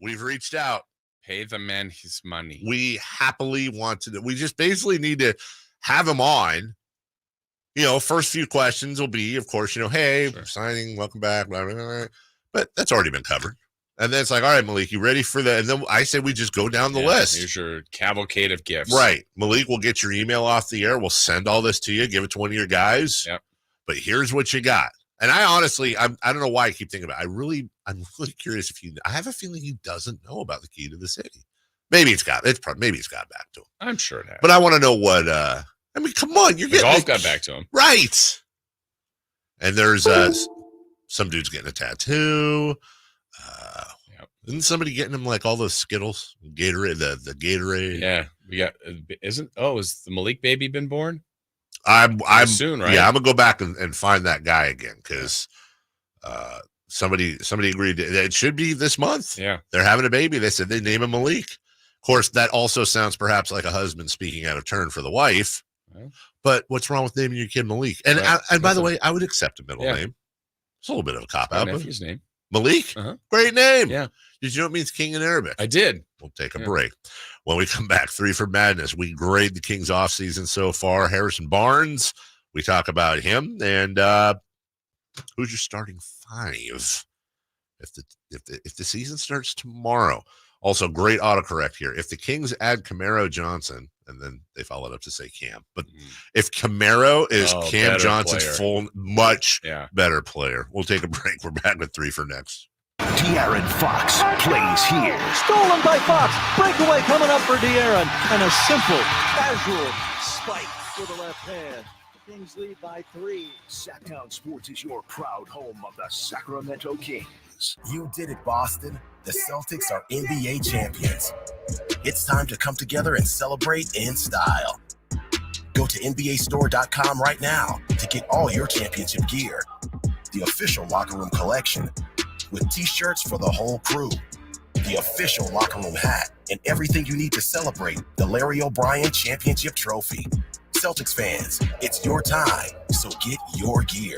We've reached out. Pay the man his money. We happily want to. We just basically need to have him on. First few questions will be, of course, hey, sure. Signing, welcome back, blah, blah, blah. But that's already been covered. And then it's like, all right, Malik, you ready for that? And then I say we just go down the list. Here's your cavalcade of gifts. Right. Malik will get your email off the air. We'll send all this to you. Give it to one of your guys. Yep. But here's what you got. And I honestly, I don't know why I keep thinking about it. I'm really curious if I have a feeling he doesn't know about the key to the city. Maybe it's got back to him. I'm sure it has. But I want to know what, come on. You're getting golf got back to him. Right. And there's some dude's getting a tattoo. Isn't somebody getting him like all those Skittles, Gatorade, the Gatorade? Yeah, we got. Is the Malik baby been born? I'm soon, right? Yeah, I'm gonna go back and find that guy again because somebody agreed it should be this month. Yeah, they're having a baby. They said they name him Malik. Of course, that also sounds perhaps like a husband speaking out of turn for the wife. Right. But what's wrong with naming your kid Malik? And and by the way, I would accept a middle name. It's a little bit of a cop out. My nephew's name. Malik? Great name. Yeah. Did you know it means king in Arabic? I did. We'll take a break. When we come back, 3 for Madness. We grade the Kings offseason so far. Harrison Barnes, we talk about him. And who's your starting 5 if the season starts tomorrow? Also, great autocorrect here. If the Kings add Camaro Johnson, and then they follow it up to say Cam. But if Camaro is Cam Johnson's player. much better player. We'll take a break. We're back with 3 for next. De'Aaron Fox plays here. Stolen by Fox. Breakaway coming up for De'Aaron. And a simple, casual spike for the left hand. The Kings lead by 3. Sacktown Sports is your proud home of the Sacramento Kings. You did it, Boston. The Celtics are NBA champions. It's time to come together and celebrate in style. Go to NBAstore.com right now to get all your championship gear. The official locker room collection with t-shirts for the whole crew. The official locker room hat and everything you need to celebrate the Larry O'Brien Championship Trophy. Celtics fans, it's your time, so get your gear.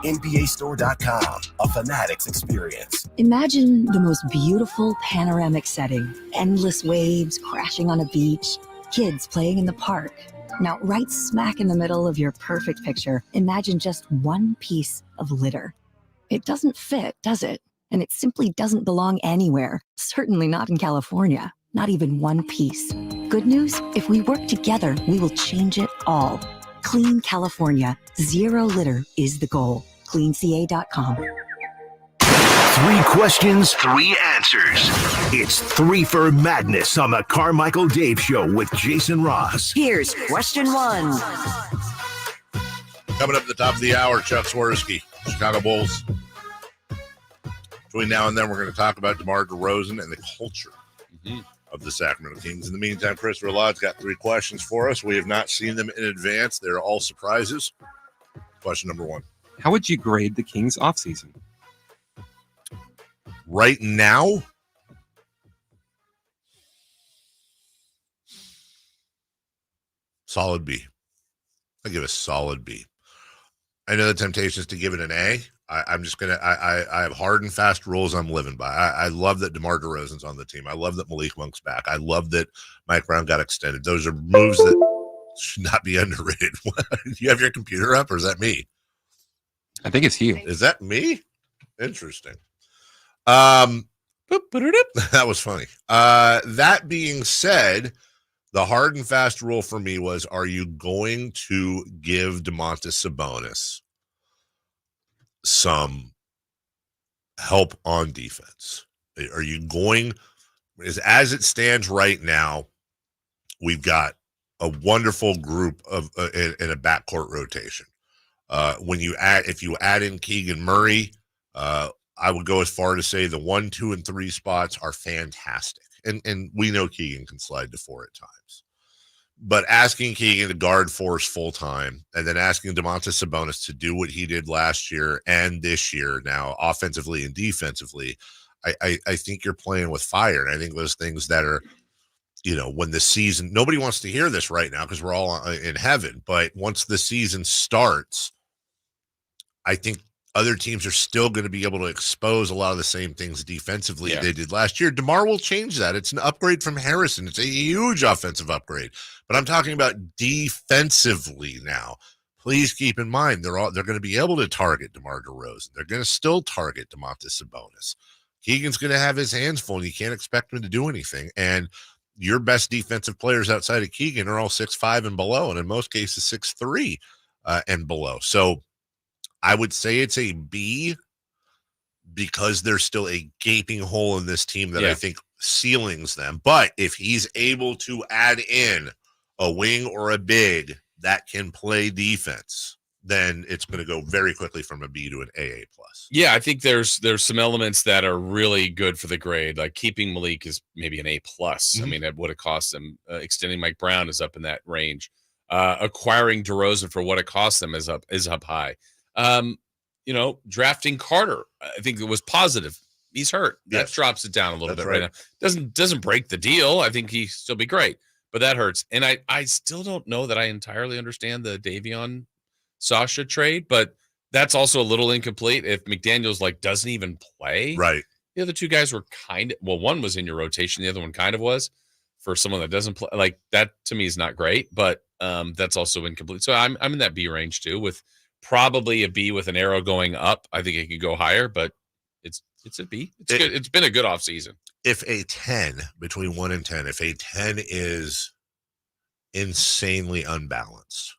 NBAstore.com, a Fanatics experience. Imagine the most beautiful panoramic setting. Endless waves crashing on a beach, kids playing in the park. Now, right smack in the middle of your perfect picture, imagine just one piece of litter. It doesn't fit, does it? And it simply doesn't belong anywhere. Certainly not in California. Not even one piece. Good news? If we work together, we will change it all. Clean California. Zero litter is the goal. CleanCA.com. 3 questions, 3 answers. It's 3 for Madness on the Carmichael Dave Show with Jason Ross. Here's question 1. Coming up at the top of the hour, Chuck Swirsky, Chicago Bulls. Between now and then, we're going to talk about DeMar DeRozan and the culture of the Sacramento Kings. In the meantime, Christopher Laud's got 3 questions for us. We have not seen them in advance. They're all surprises. Question number 1. How would you grade the Kings offseason? Right now, solid B. I give a solid B. I know the temptation is to give it an A. I'm just going to, I have hard and fast rules I'm living by. I love that DeMar DeRozan's on the team. I love that Malik Monk's back. I love that Mike Brown got extended. Those are moves that should not be underrated. Do you have your computer up or is that me? I think it's you. Is that me? Interesting. That was funny. That being said, the hard and fast rule for me was, are you going to give Domantas Sabonis some help on defense? Are you going, as it stands right now, we've got a wonderful group of in a backcourt rotation. If you add in Keegan Murray, I would go as far to say the 1, 2, and 3 spots are fantastic. And we know Keegan can slide to 4 at times. But asking Keegan to guard force full time and then asking Domantas Sabonis to do what he did last year and this year now, offensively and defensively, I think you're playing with fire. And I think those things that are, when the season, nobody wants to hear this right now because we're all in heaven. But once the season starts, I think other teams are still going to be able to expose a lot of the same things defensively they did last year. DeMar will change that. It's an upgrade from Harrison. It's a huge offensive upgrade. But I'm talking about defensively now. Please keep in mind they're going to be able to target DeMar DeRozan. They're going to still target Domantas Sabonis. Keegan's going to have his hands full, and you can't expect him to do anything. And your best defensive players outside of Keegan are all 6'5" and below, and in most cases 6'3" and below. So I would say it's a B because there's still a gaping hole in this team that I think ceilings them. But if he's able to add in a wing or a big that can play defense, then it's going to go very quickly from a B to an AA+. Yeah, I think there's some elements that are really good for the grade. Like keeping Malik is maybe an A+. I mean, that would have cost them. Extending Mike Brown is up in that range. Acquiring DeRozan for what it cost them is up high. Drafting Carter, I think it was positive. He's hurt. That drops it down a little bit right now. Doesn't break the deal. I think he'll still be great, but that hurts. And I still don't know that I entirely understand the Davion Sasha trade, but that's also a little incomplete. If McDaniels doesn't even play, right? The other two guys were one was in your rotation, the other one kind of was for someone that doesn't play. Like that to me is not great, but that's also incomplete. So I'm in that B range too, with probably a B with an arrow going up. I think it could go higher, but it's a B. It's good. It's been a good offseason. If a 10 between 1 and 10, if a 10 is insanely unbalanced,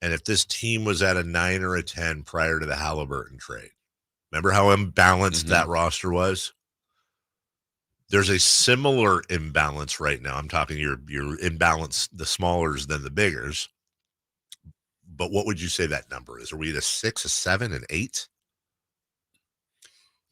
and if this team was at a 9 or a 10 prior to the Halliburton trade, remember how imbalanced that roster was? There's a similar imbalance right now. I'm talking your imbalance, the smallers than the biggers. But what would you say that number is? Are we at a 6, a 7, an 8?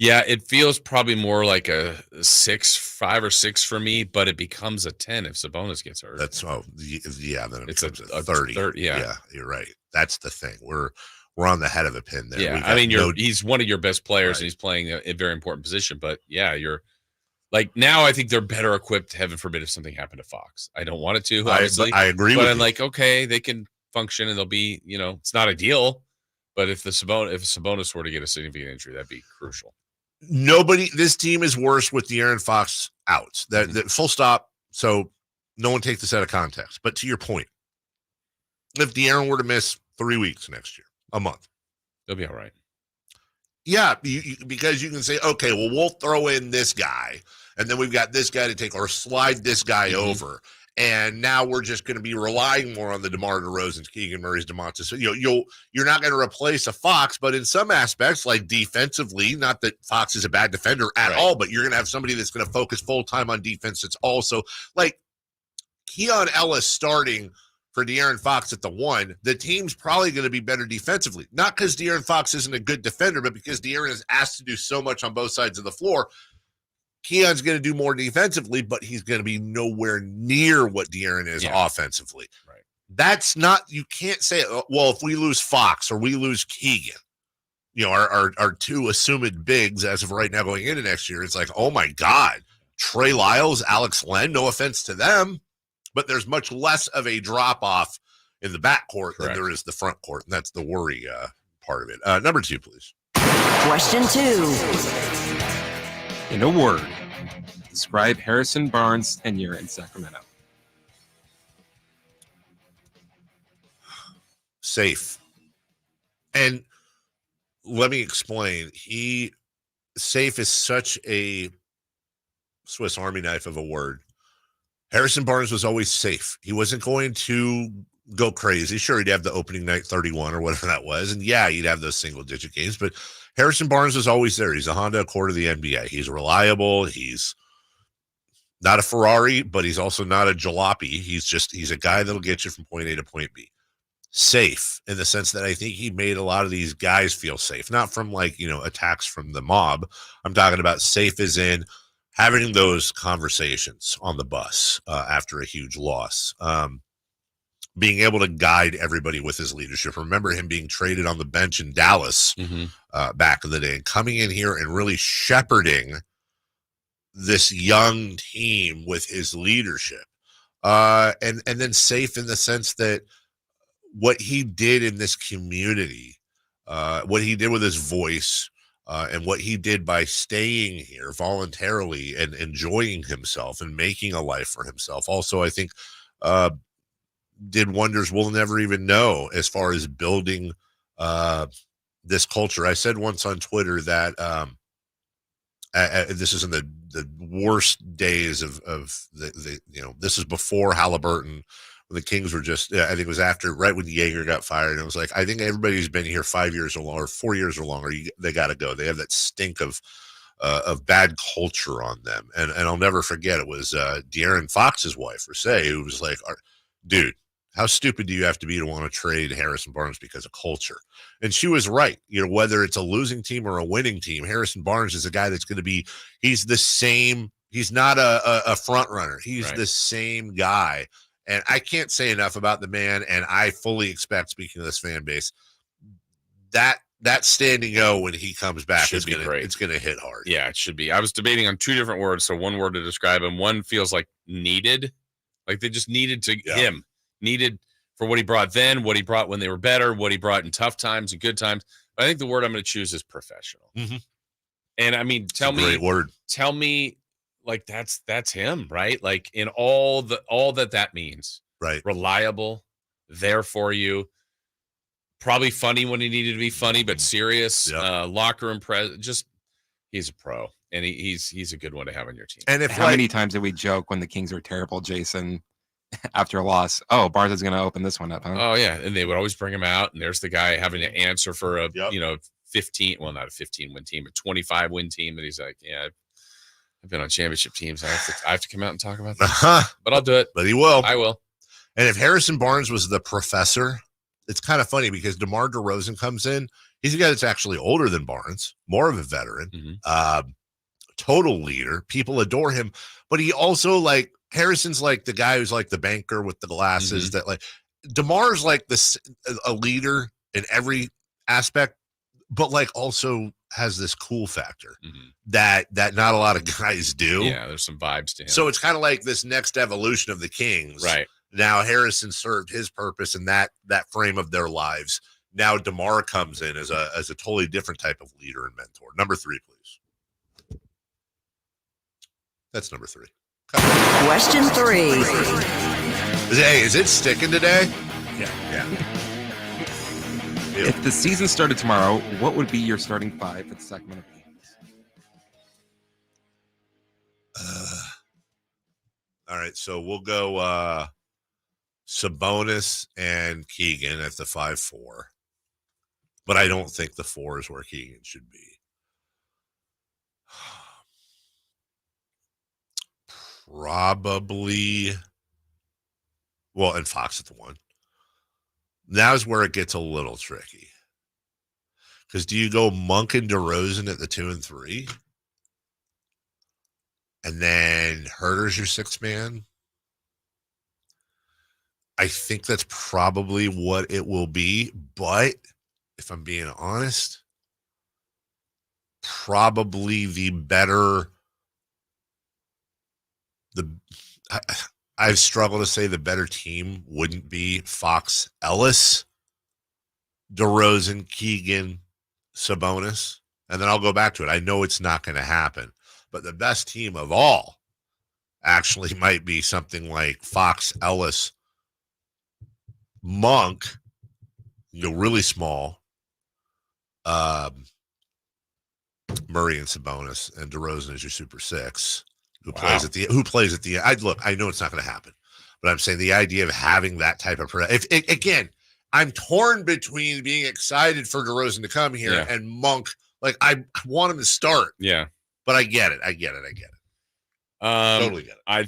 Yeah, it feels probably more like a 5 or 6 for me, but it becomes a 10 if Sabonis gets hurt. Then it becomes a 30. Yeah, you're right. That's the thing. We're on the head of a pin there. Yeah, I mean, he's one of your best players, and he's playing a very important position. But yeah, you're now. I think they're better equipped. Heaven forbid if something happened to Fox. I don't want it to. Obviously, I agree. But with I'm you. Okay, they can function, and they'll be. It's not ideal, but if Sabonis were to get a significant injury, that'd be crucial. This team is worse with De'Aaron Fox out. That full stop. So no one take this out of context. But to your point, if De'Aaron were to miss 3 weeks next year, a month, they'll be all right. Yeah, because you can say, okay, well, we'll throw in this guy, and then we've got this guy to take, or slide this guy over. And now we're just going to be relying more on the DeMar DeRozan, Keegan Murray's, Domantas. You're not going to replace a Fox, but in some aspects, like defensively, not that Fox is a bad defender at all, but you're going to have somebody that's going to focus full time on defense. It's also like Keon Ellis starting for De'Aaron Fox at the 1. The team's probably going to be better defensively, not because De'Aaron Fox isn't a good defender, but because De'Aaron is asked to do so much on both sides of the floor. Keon's going to do more defensively, but he's going to be nowhere near what De'Aaron is offensively. Right. That's not, you can't say, well, if we lose Fox or we lose Keegan, our two assumed bigs as of right now going into next year, it's like, oh my God, Trey Lyles, Alex Len, no offense to them, but there's much less of a drop off in the backcourt than there is the front court. And that's the worry part of it. Number 2, please. Question 2. In a word, describe Harrison Barnes' tenure in Sacramento. Safe. And let me explain. Safe is such a Swiss Army knife of a word. Harrison Barnes was always safe. He wasn't going to go crazy. Sure, he'd have the opening night 31 or whatever that was. And yeah, he'd have those single digit games, but Harrison Barnes was always there. He's a Honda Accord of the NBA. He's reliable. He's not a Ferrari, but he's also not a jalopy. He's a guy that'll get you from point A to point B. Safe in the sense that I think he made a lot of these guys feel safe, not from attacks from the mob. I'm talking about safe as in having those conversations on the bus after a huge loss, being able to guide everybody with his leadership. Remember him being traded on the bench in Dallas back in the day and coming in here and really shepherding this young team with his leadership. And then safe in the sense that what he did in this community, what he did with his voice, and what he did by staying here voluntarily and enjoying himself and making a life for himself. Also, I think did wonders we'll never even know as far as building this culture. I said once on Twitter that this is in the worst days of the this is before Halliburton. The Kings were just, I think it was right when Yeager got fired. And it was like, I think everybody who's been here 5 years or longer, 4 years or longer, they got to go. They have that stink of bad culture on them. And I'll never forget, it was De'Aaron Fox's wife, Rasay, who was like, dude, how stupid do you have to be to want to trade Harrison Barnes because of culture? And she was right. Whether it's a losing team or a winning team, Harrison Barnes is a guy that's going to be, he's the same. He's not a front runner. He's the same guy. And I can't say enough about the man, and I fully expect, speaking of this fan base, that standing O when he comes back is great. It's gonna hit hard. Yeah, it should be. I was debating on 2 different words, so one word to describe him. One feels like needed, like they just needed him, needed for what he brought then, what he brought when they were better, what he brought in tough times and good times. But I think the word I'm going to choose is professional. And I mean, tell me. Like that's him, right? Like in all that means, right? Reliable, there for you, probably funny when he needed to be funny, but serious. Locker room just he's a pro, and he's a good one to have on your team. And how many times did we joke when the Kings were terrible, Jason, after a loss? Oh, Barnes is going to open this one up, huh? Oh yeah, and they would always bring him out, and there's the guy having to answer for a 15, well not a 15 win team, a 25 win team, and he's like, yeah. I've been on championship teams. I have to come out and talk about that. But I'll do it. But he will. I will. And if Harrison Barnes was the professor, it's kind of funny because DeMar DeRozan comes in. He's a guy that's actually older than Barnes, more of a veteran, total leader. People adore him. But he also, Harrison's like the guy who's like the banker with the glasses that DeMar's like a leader in every aspect, but also has this cool factor that not a lot of guys do. Yeah, there's some vibes to him. So it's kind of like this next evolution of the Kings. Right. Now Harrison served his purpose in that frame of their lives. Now DeMar comes in as a totally different type of leader and mentor. Number 3, please. That's number 3. Question 3. Hey, is it sticking today? Yeah. If the season started tomorrow, what would be your starting 5 for the Sacramento Kings? All right, so we'll go Sabonis and Keegan at the 5-4. But I don't think the 4 is where Keegan should be. Probably. Well, and Fox at the 1. Now's where it gets a little tricky. Because do you go Monk and DeRozan at the 2 and 3? And then Herter's your 6th man? I think that's probably what it will be. But if I'm being honest, probably the better... I've struggled to say the better team wouldn't be Fox Ellis, DeRozan, Keegan, Sabonis, and then I'll go back to it. I know it's not going to happen, but the best team of all actually might be something like Fox, Ellis, Monk, really small, Murray and Sabonis, and DeRozan is your super six. Who plays at the end? Look, I know it's not going to happen, but I'm saying the idea of having that type of again, I'm torn between being excited for DeRozan to come here and Monk. Like, I want him to start. Yeah. But I get it. Totally get it. I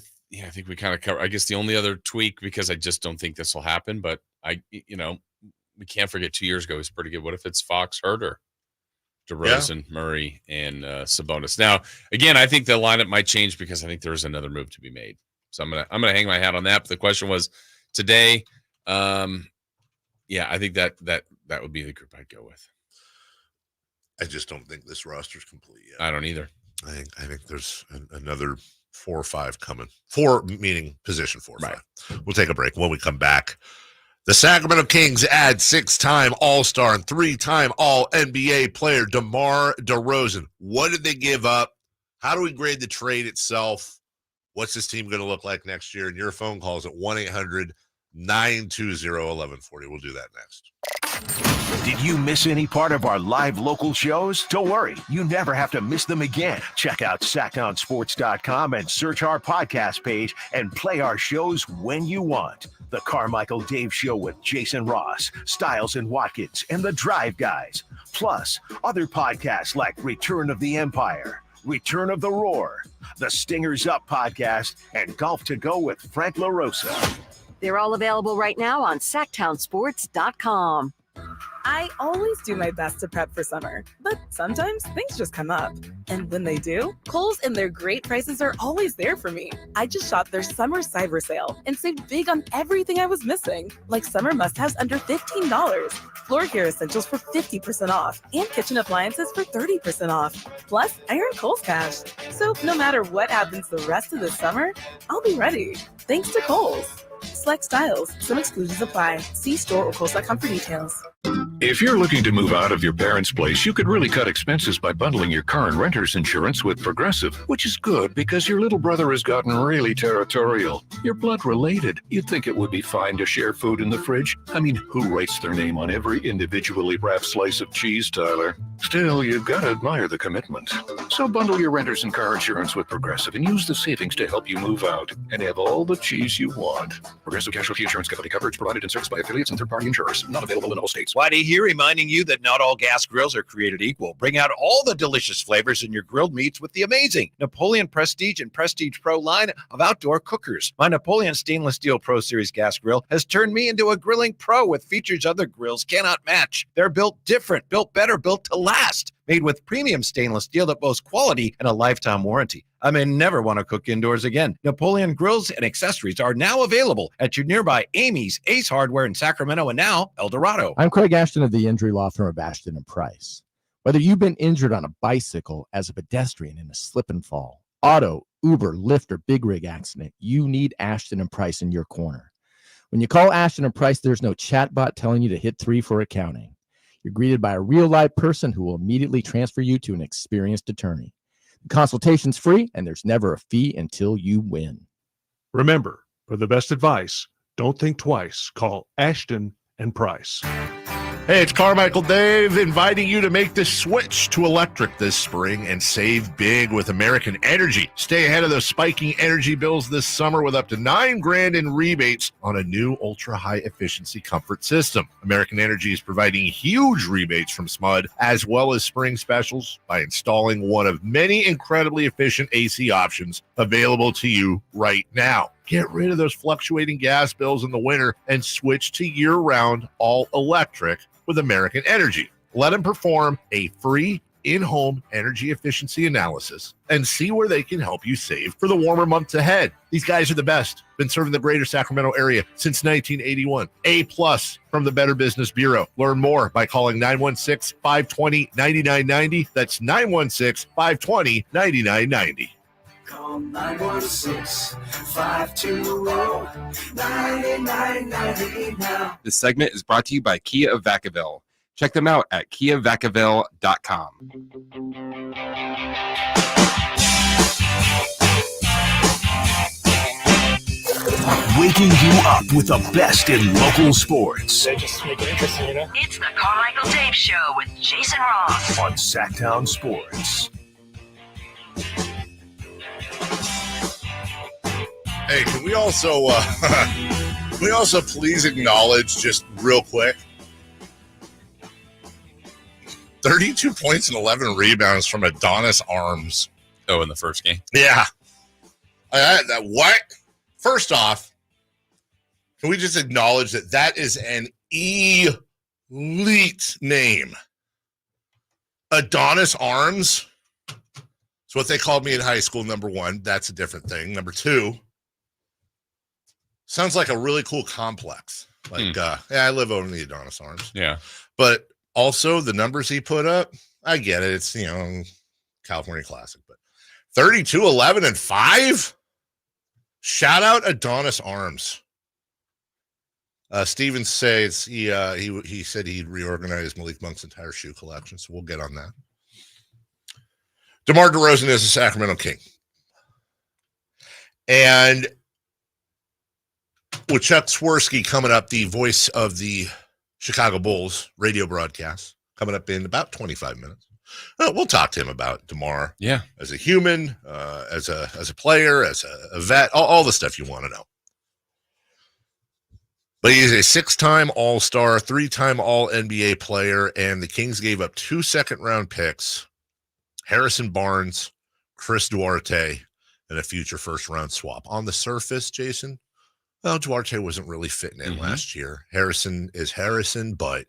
think we kind of cover. I guess the only other tweak, because I just don't think this will happen, but we can't forget 2 years ago was pretty good. What if it's Fox, Herter, DeRozan, Murray, and Sabonis? Now, again, I think the lineup might change because I think there's another move to be made. So I'm gonna hang my hat on that. But the question was today. I think that would be the group I'd go with. I just don't think this roster's complete yet. I don't either. I think there's another 4 or 5 coming. 4 meaning position 4 or 5. We'll take a break. When we come back, the Sacramento Kings add 6-time All-Star and 3-time All-NBA player DeMar DeRozan. What did they give up? How do we grade the trade itself? What's this team going to look like next year? And your phone calls at 1-800-920-1140. We'll do that next. Did you miss any part of our live local shows? Don't worry, you never have to miss them again. Check out SacktownSports.com and search our podcast page and play our shows when you want. The Carmichael Dave Show with Jason Ross, Stiles and Watkins, and the Drive Guys. Plus, other podcasts like Return of the Empire, Return of the Roar, the Stingers Up podcast, and Golf to Go with Frank LaRosa. They're all available right now on SacktownSports.com. I always do my best to prep for summer, but sometimes things just come up. And when they do, Kohl's and their great prices are always there for me. I just shopped their summer cyber sale and saved big on everything I was missing, like summer must-haves under $15, floor care essentials for 50% off, and kitchen appliances for 30% off. Plus, I earned Kohl's cash. So no matter what happens the rest of the summer, I'll be ready. Thanks to Kohl's. Select styles. Some exclusions apply. See store or Kohl's.com for details. If you're looking to move out of your parents' place, you could really cut expenses by bundling your car and renter's insurance with Progressive, which is good because your little brother has gotten really territorial. You're blood related. You'd think it would be fine to share food in the fridge. I mean, who writes their name on every individually wrapped slice of cheese, Tyler? Still, you've got to admire the commitment. So bundle your renter's and car insurance with Progressive and use the savings to help you move out and have all the cheese you want. Progressive Casualty Insurance Company coverage provided and serviced by affiliates and third-party insurers. Not available in all states. Whitey here reminding you that not all gas grills are created equal. Bring out all the delicious flavors in your grilled meats with the amazing Napoleon Prestige and Prestige Pro line of outdoor cookers. My Napoleon Stainless Steel Pro Series gas grill has turned me into a grilling pro with features other grills cannot match. They're built different, built better, built to last. Made with premium stainless steel that boasts quality and a lifetime warranty. I may never want to cook indoors again. Napoleon grills and accessories are now available at your nearby Amy's, Ace Hardware in Sacramento, and now El Dorado. I'm Craig Ashton of the injury law firm of Ashton and Price. Whether you've been injured on a bicycle, as a pedestrian in a slip and fall, auto, Uber, Lyft, or big rig accident, you need Ashton and Price in your corner. When you call Ashton and Price, there's no chatbot telling you to hit 3 for accounting. You're greeted by a real live person who will immediately transfer you to an experienced attorney. The consultation's free, and there's never a fee until you win. Remember, for the best advice, don't think twice. Call Ashton and Price. Hey, it's Carmichael Dave inviting you to make the switch to electric this spring and save big with American Energy. Stay ahead of those spiking energy bills this summer with up to $9,000 in rebates on a new ultra-high efficiency comfort system. American Energy is providing huge rebates from SMUD as well as spring specials by installing one of many incredibly efficient AC options available to you right now. Get rid of those fluctuating gas bills in the winter and switch to year-round all-electric with American Energy. Let them perform a free in-home energy efficiency analysis and see where they can help you save for the warmer months ahead. These guys are the best. Been serving the greater Sacramento area since 1981. A+ from the Better Business Bureau. Learn more by calling 916-520-9990. That's 916-520-9990. Call 916-520-9990 now. This segment is brought to you by Kia of Vacaville. Check them out at KiaVacaville.com. Waking you up with the best in local sports. They just make it interesting, you know? It's the Carmichael Tape Show with Jason Ross On Sacktown Sports. Hey, can we also please acknowledge just real quick 32 points and 11 rebounds from Adonis Arms. Oh, in the first game? Yeah. What? First off, can we just acknowledge that is an elite name? Adonis Arms. It's what they called me in high school, number one. That's a different thing. Number two, sounds like a really cool complex. Like, yeah, I live over in the Adonis Arms. Yeah. But also the numbers he put up, I get it. It's, California Classic. But 32, 11, and 5? Shout out Adonis Arms. Steven says he said he'd reorganize Malik Monk's entire shoe collection, so we'll get on that. DeMar DeRozan is a Sacramento King. And with Chuck Swirsky coming up, the voice of the Chicago Bulls radio broadcast, coming up in about 25 minutes. We'll talk to him about DeMar. Yeah. As a human, as a player, as a vet, all the stuff you want to know. But he's a 6-time All-Star, 3-time All-NBA player, and the Kings gave up 2 second-round picks, Harrison Barnes, Chris Duarte, and a future first-round swap. On the surface, Jason, well, Duarte wasn't really fitting in last year. Harrison is Harrison, but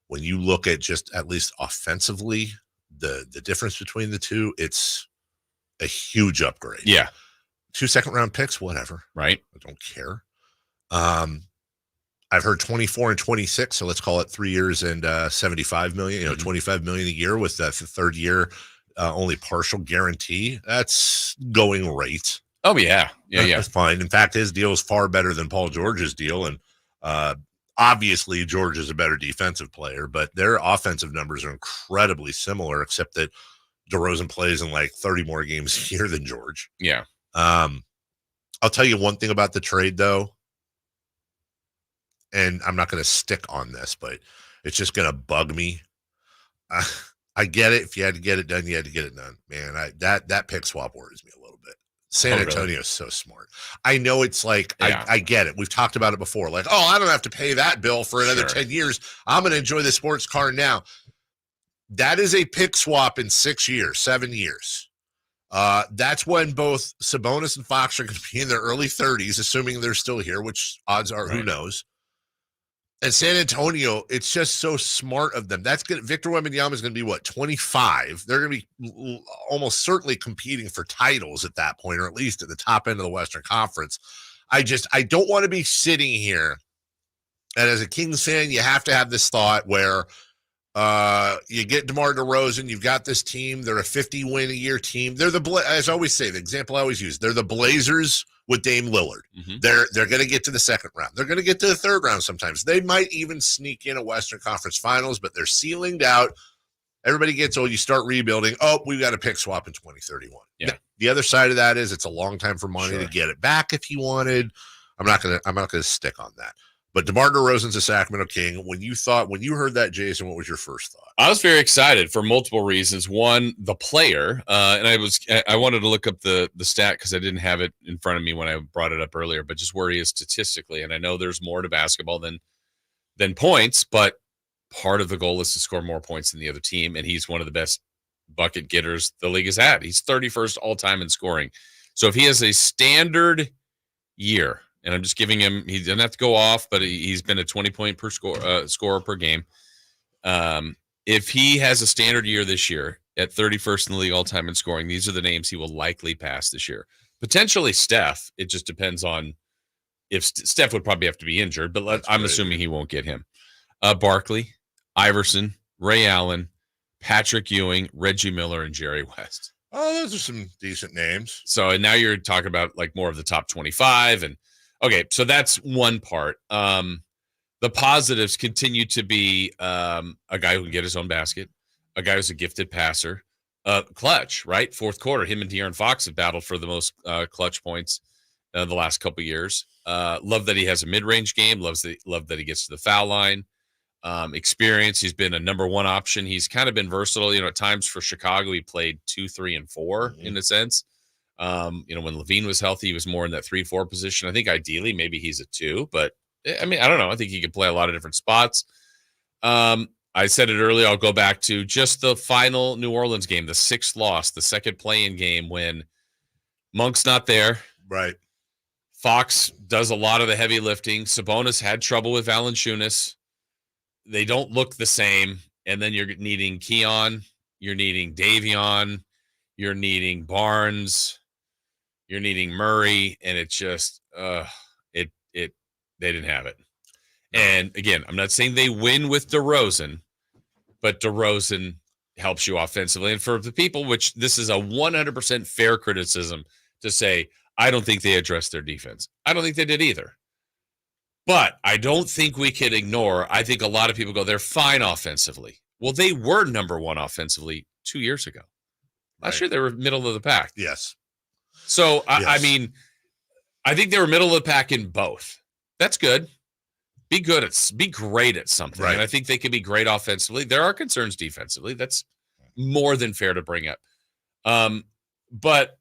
when you look at just at least offensively, the difference between the two, it's a huge upgrade. Yeah. 2 second-round picks, whatever. Right. I don't care. I've heard 24 and 26, so let's call it 3 years and $75 million, $25 million a year with the third year only partial guarantee. That's going rate. Oh, yeah. That's fine. In fact, his deal is far better than Paul George's deal, and obviously George is a better defensive player, but their offensive numbers are incredibly similar, except that DeRozan plays in like 30 more games a year than George. Yeah. I'll tell you one thing about the trade, though, and I'm not going to stick on this, but it's just going to bug me. I get it. If you had to get it done, you had to get it done. Man, that pick swap worries me a little bit. San Antonio is so smart. I know it's like, I get it. We've talked about it before. Like, I don't have to pay that bill for another 10 years. I'm going to enjoy the sports car now. That is a pick swap in 6 years, 7 years. That's when both Sabonis and Fox are going to be in their early 30s, assuming they're still here, which odds are, who knows. And San Antonio, it's just so smart of them. That's good. Victor Wembanyama is going to be 25. They're going to be almost certainly competing for titles at that point, or at least at the top end of the Western Conference. I don't want to be sitting here. And as a Kings fan, you have to have this thought where you get DeMar DeRozan, you've got this team. They're a 50-win-a-year team. They're as I always say, the example I always use, they're the Blazers with Dame Lillard. They're going to get to the second round. They're going to get to the third round sometimes. They might even sneak in a Western Conference Finals, but they're ceilinged out. Everybody gets old. You start rebuilding. Oh, we've got a pick swap in 2031. Yeah. The other side of that is it's a long time for money to get it back if you wanted. I'm not gonna stick on that. But DeMar DeRozan's a Sacramento King. When you heard that, Jason, what was your first thought? I was very excited for multiple reasons. One, the player, and I wanted to look up the stat because I didn't have it in front of me when I brought it up earlier, but just where he is statistically. And I know there's more to basketball than points, but part of the goal is to score more points than the other team, and he's one of the best bucket getters the league has had. He's 31st all-time in scoring. So if he has a standard year, and I'm just giving him, he doesn't have to go off, but he's been a 20-point per scorer per game. If he has a standard year this year at 31st in the league all-time in scoring, these are the names he will likely pass this year. Potentially Steph. It just depends on if Steph would probably have to be injured, but I'm assuming he won't get him. Barkley, Iverson, Ray Allen, Patrick Ewing, Reggie Miller, and Jerry West. Oh, those are some decent names. So now you're talking about like more of the top 25. And okay, so that's one part. The the positives continue to be a guy who can get his own basket, a guy who's a gifted passer, clutch, right? Fourth quarter, him and De'Aaron Fox have battled for the most clutch points the last couple of years. Love that he has a mid-range game. Love that he gets to the foul line. Experience. He's been a number one option. He's kind of been versatile. At times for Chicago, he played 2, 3, and 4 in a sense. When Levine was healthy, he was more in that 3-4 position. I think ideally maybe he's a 2, but I don't know. I think he can play a lot of different spots. I said it earlier. I'll go back to just the final New Orleans game, the 6th loss, the second play-in game when Monk's not there. Right. Fox does a lot of the heavy lifting. Sabonis had trouble with Valanciunas. They don't look the same. And then you're needing Keon. You're needing Davion. You're needing Barnes. You're needing Murray. And it just, they didn't have it. And again, I'm not saying they win with DeRozan, but DeRozan helps you offensively. And for the people, which this is a 100% fair criticism to say, I don't think they addressed their defense. I don't think they did either. But I don't think we can ignore, I think a lot of people go, they're fine offensively. Well, they were number one offensively 2 years ago. Last year, they were middle of the pack. Yes. So, I mean, I think they were middle of the pack in both. That's good. Be great at something. Right. And I think they can be great offensively. There are concerns defensively. That's more than fair to bring up. But,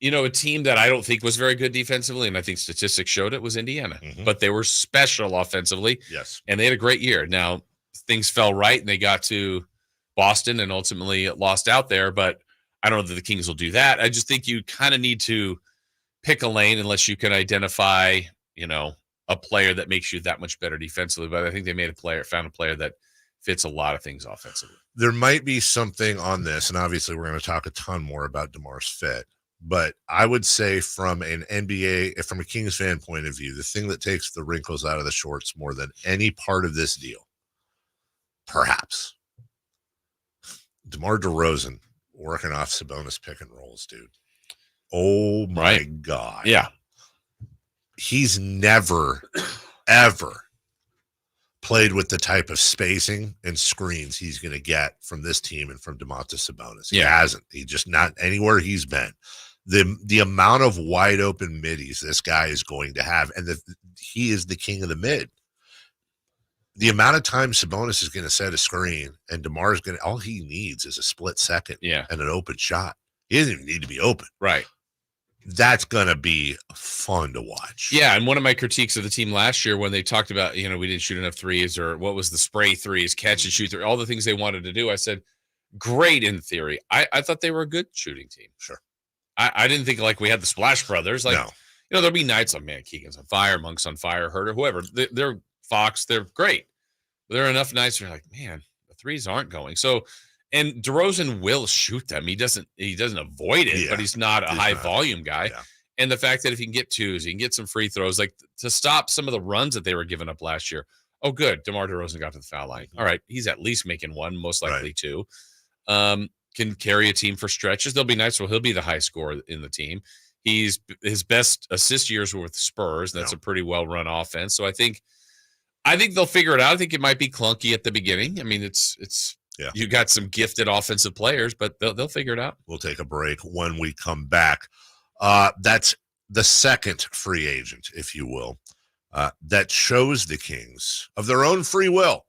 a team that I don't think was very good defensively, and I think statistics showed it, was Indiana. But they were special offensively. Yes. And they had a great year. Now, things fell right, and they got to Boston and ultimately lost out there. But I don't know that the Kings will do that. I just think you kind of need to pick a lane unless you can identify, a player that makes you that much better defensively. But I think they found a player that fits a lot of things offensively. There might be something on this, and obviously we're going to talk a ton more about DeMar's fit. But I would say from an NBA, from a Kings fan point of view, the thing that takes the wrinkles out of the shorts more than any part of this deal, perhaps, DeMar DeRozan working off Sabonis pick and rolls, dude. Oh, my God. Yeah. He's never, ever played with the type of spacing and screens he's going to get from this team and from Domantas Sabonis. He hasn't. He just not anywhere he's been. The amount of wide open middies this guy is going to have, and he is the king of the mid. The amount of time Sabonis is going to set a screen and DeMar is going to, all he needs is a split second and an open shot. He doesn't even need to be open. Right. That's going to be fun to watch. Yeah, and one of my critiques of the team last year when they talked about, we didn't shoot enough threes, or what was the spray threes, catch and shoot three, all the things they wanted to do, I said, great in theory. I thought they were a good shooting team. Sure. I didn't think we had the Splash Brothers. There'll be nights like, man, Keegan's on fire, Monk's on fire, Herter, whoever. They're Fox, they're great. But there are enough nights where you're like, man, the threes aren't going. So, and DeRozan will shoot them. He doesn't avoid it, but he's not a high volume guy. Yeah. And the fact that if he can get twos, he can get some free throws, like to stop some of the runs that they were giving up last year. Oh, good. DeMar DeRozan got to the foul line. All right. He's at least making one, most likely two. Can carry a team for stretches. There'll be nights where he'll be the high scorer in the team. His best assist years were with the Spurs. That's a pretty well-run offense. So I think they'll figure it out. I think it might be clunky at the beginning. I mean, it's you got some gifted offensive players, but they'll figure it out. We'll take a break. When we come back, that's the second free agent, if you will, that chose the Kings of their own free will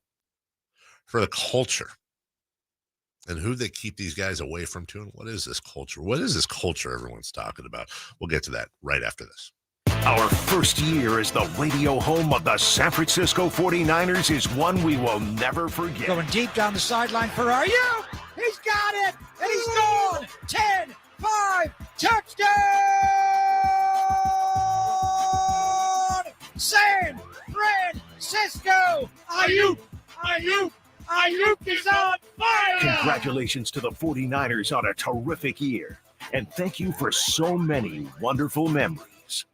for the culture and who they keep these guys away from too. And what is this culture? What is this culture everyone's talking about? We'll get to that right after this. Our first year as the radio home of the San Francisco 49ers is one we will never forget. Going deep down the sideline for Ayu. He's got it, and he's gone. 10, 5, touchdown! San Francisco! Ayu is on fire! Congratulations to the 49ers on a terrific year. And thank you for so many wonderful memories.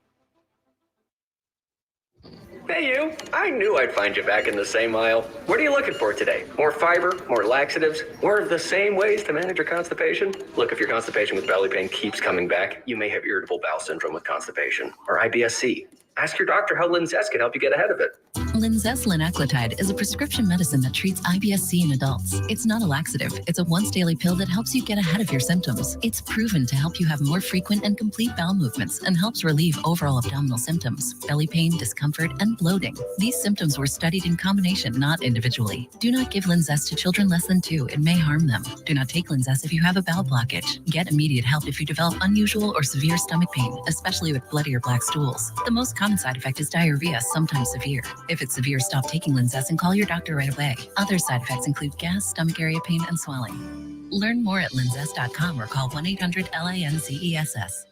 Hey, you. I knew I'd find you back in the same aisle. What are you looking for today? More fiber? More laxatives? More of the same ways to manage your constipation? Look, if your constipation with belly pain keeps coming back, you may have irritable bowel syndrome with constipation or IBS-C. Ask your doctor how Linzess can help you get ahead of it. Linzess linaclotide is a prescription medicine that treats IBS-C in adults. It's not a laxative. It's a once-daily pill that helps you get ahead of your symptoms. It's proven to help you have more frequent and complete bowel movements and helps relieve overall abdominal symptoms, belly pain, discomfort, and bloating. These symptoms were studied in combination, not individually. Do not give Linzess to children less than 2. It may harm them. Do not take Linzess if you have a bowel blockage. Get immediate help if you develop unusual or severe stomach pain, especially with bloody or black stools. The most common side effect is diarrhea, sometimes severe. If it's severe, stop taking Linzess and call your doctor right away. Other side effects include gas, stomach area pain, and swelling. Learn more at linzess.com or call 1-800-LINZESS.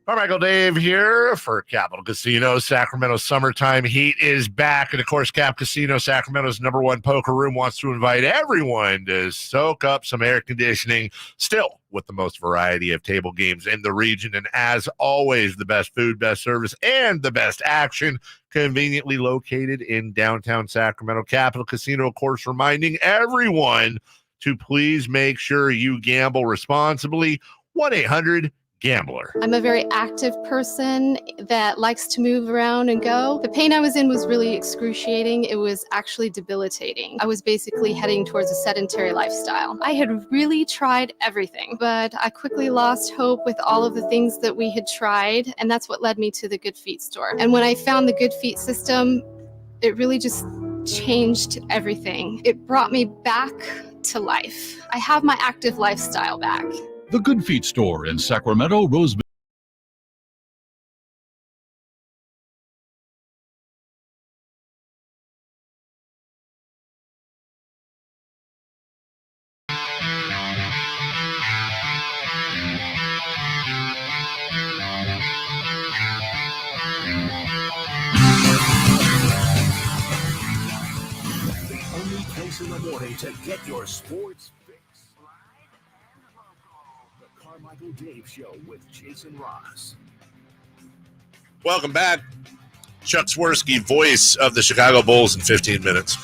Carmichael Dave here for Capital Casino. Sacramento summertime heat is back. And of course, Cap Casino, Sacramento's #1 poker room, wants to invite everyone to soak up some air conditioning, still with the most variety of table games in the region. And as always, the best food, best service, and the best action, conveniently located in downtown Sacramento. Capital Casino, of course, reminding everyone to please make sure you gamble responsibly. 1-800-GAMBLER. I'm a very active person that likes to move around and go. The pain I was in was really excruciating. It was actually debilitating. I was basically heading towards a sedentary lifestyle. I had really tried everything, but I quickly lost hope with all of the things that we had tried, and that's what led me to the Good Feet store. And when I found the Good Feet system, it really just changed everything. It brought me back to life. I have my active lifestyle back. The Good Feet store in Sacramento, Roseville. The only place in the morning to get your sports fix. The Carmichael Dave Show with Jason Ross. Welcome back. Chuck Swirsky, voice of the Chicago Bulls in 15 minutes.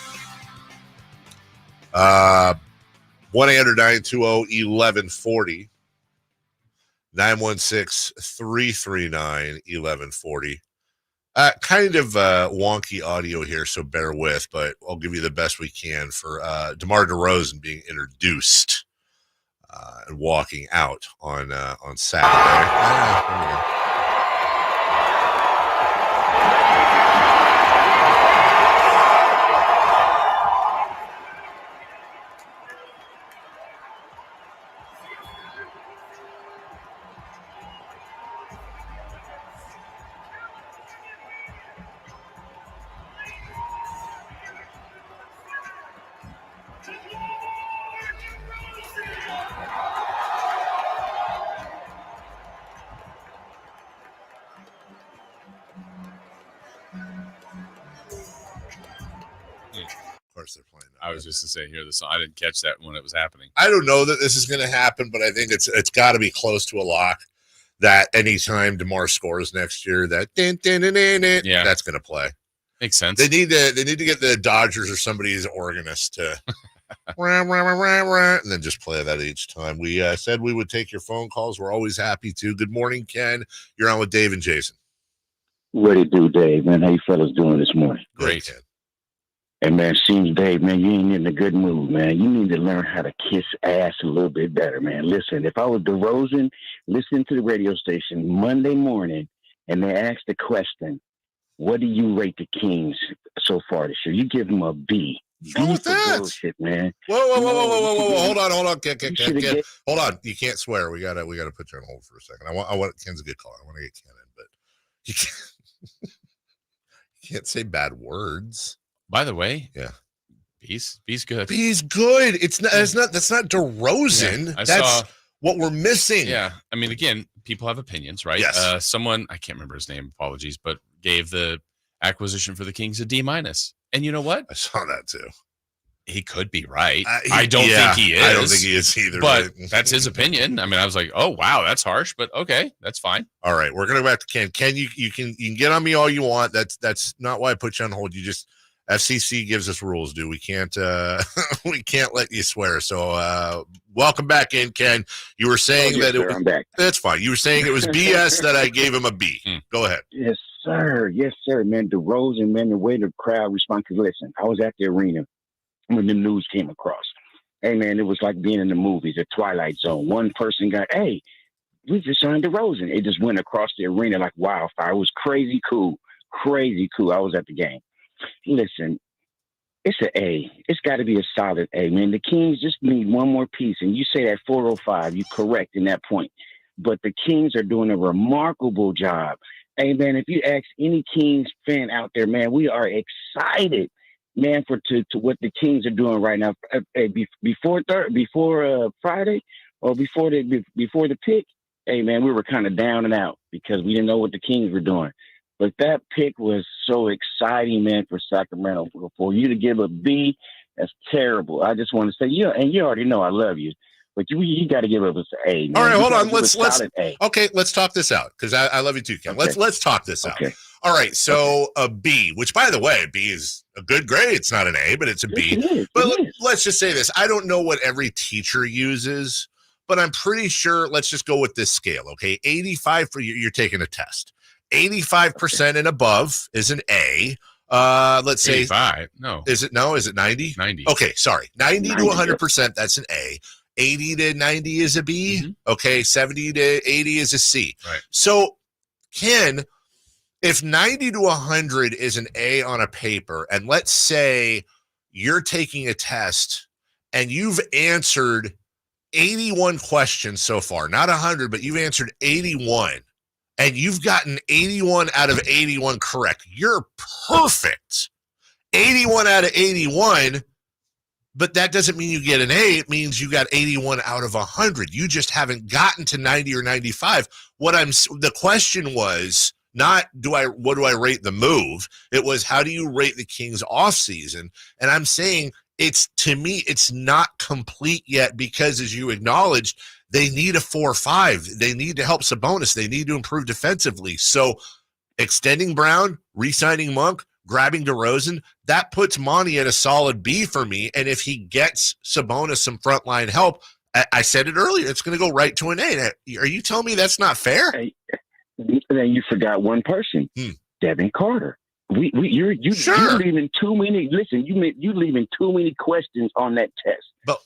1-800-920-1140. 916-339-1140. Kind of wonky audio here, so bear with, but I'll give you the best we can for DeMar DeRozan being introduced and walking out on Saturday. They're playing. I was just to say, hear the song. I didn't catch that when it was happening. I don't know that this is going to happen, but I think it's got to be close to a lock that anytime DeMar scores next year, that that's going to play. Makes sense. They need to get the Dodgers or somebody's organist to and then just play that each time. We said we would take your phone calls. We're always happy to. Good morning, Ken. You're on with Dave and Jason. What do you do, Dave, man? How you fellas doing this morning? Great. And man, seems Dave, man, you ain't in a good mood, man. You need to learn how to kiss ass a little bit better, man. Listen, if I was DeRozan, listening to the radio station Monday morning, and they asked the question, what do you rate the Kings so far this year? You give them a B. What's wrong with that? Bullshit, man. Whoa. Hold on. Ken. Hold on. You can't swear. We gotta put you on hold for a second. I want Ken's a good caller. I want to get Ken in, but you can't say bad words. By the way, yeah, B's good. B's good. That's not DeRozan. Yeah, That's what we're missing. Yeah. I mean, again, people have opinions, right? Yes. Someone, I can't remember his name, apologies, but gave the acquisition for the Kings a D-. And you know what? I saw that too. He could be right. I don't think he is. I don't think he is either. But that's his opinion. I mean, I was like, oh, wow, that's harsh, but okay, that's fine. All right, we're going to go back to Ken. Ken, you can get on me all you want. That's not why I put you on hold. You just FCC gives us rules, dude. We can't let you swear. So welcome back in, Ken. You were saying I'm back. That's fine. You were saying it was BS that I gave him a B. Go ahead. Yes, sir. Yes, sir, man. DeRozan, man, the way the crowd responded. Because listen, I was at the arena when the news came across. Hey, man, it was like being in the movies, the Twilight Zone. One person got, hey, we just signed DeRozan. It just went across the arena like wildfire. It was crazy cool. Crazy cool. I was at the game. Listen, it's an A. It's got to be a solid A, man. The Kings just need one more piece. And you say that 405, you're correct in that point. But the Kings are doing a remarkable job. Hey, man, if you ask any Kings fan out there, man, we are excited, man, to what the Kings are doing right now. Before Friday or before the pick, hey, man, we were kind of down and out because we didn't know what the Kings were doing. But that pick was so exciting, man, for Sacramento. For you to give a B, that's terrible. I just want to say, and you already know I love you, but you got to give us an A, man. All right, hold on. Let's talk this out because I love you too, Ken. Okay. Let's talk this out. Okay. All right, so a B, which by the way, B is a good grade. It's not an A, but it's a B. But let's just say this: I don't know what every teacher uses, but I'm pretty sure. Let's just go with this scale, okay? 85 for you. You're taking a test. 85% and above is an A. Let's say 85. No. Is it 90? 90. Okay, sorry. 90 to 100%, that's an A. 80 to 90 is a B. Mm-hmm. Okay, 70 to 80 is a C. Right. So, Ken, if 90 to 100 is an A on a paper, and let's say you're taking a test and you've answered 81 questions so far, not 100, but you've answered 81. And you've gotten 81 out of 81 correct. You're perfect. 81 out of 81, but that doesn't mean you get an A. It means you got 81 out of 100. You just haven't gotten to 90 or 95. The question was not what do I rate the move? It was how do you rate the Kings offseason? And I'm saying to me, it's not complete yet because as you acknowledged, they need a 4-5. They need to help Sabonis. They need to improve defensively. So extending Brown, re-signing Monk, grabbing DeRozan, that puts Monty at a solid B for me. And if he gets Sabonis some frontline help, I said it earlier, it's going to go right to an A. Are you telling me that's not fair? Hey, then you forgot one person, Devin Carter. You're leaving too many. Listen, you leaving too many questions on that test. But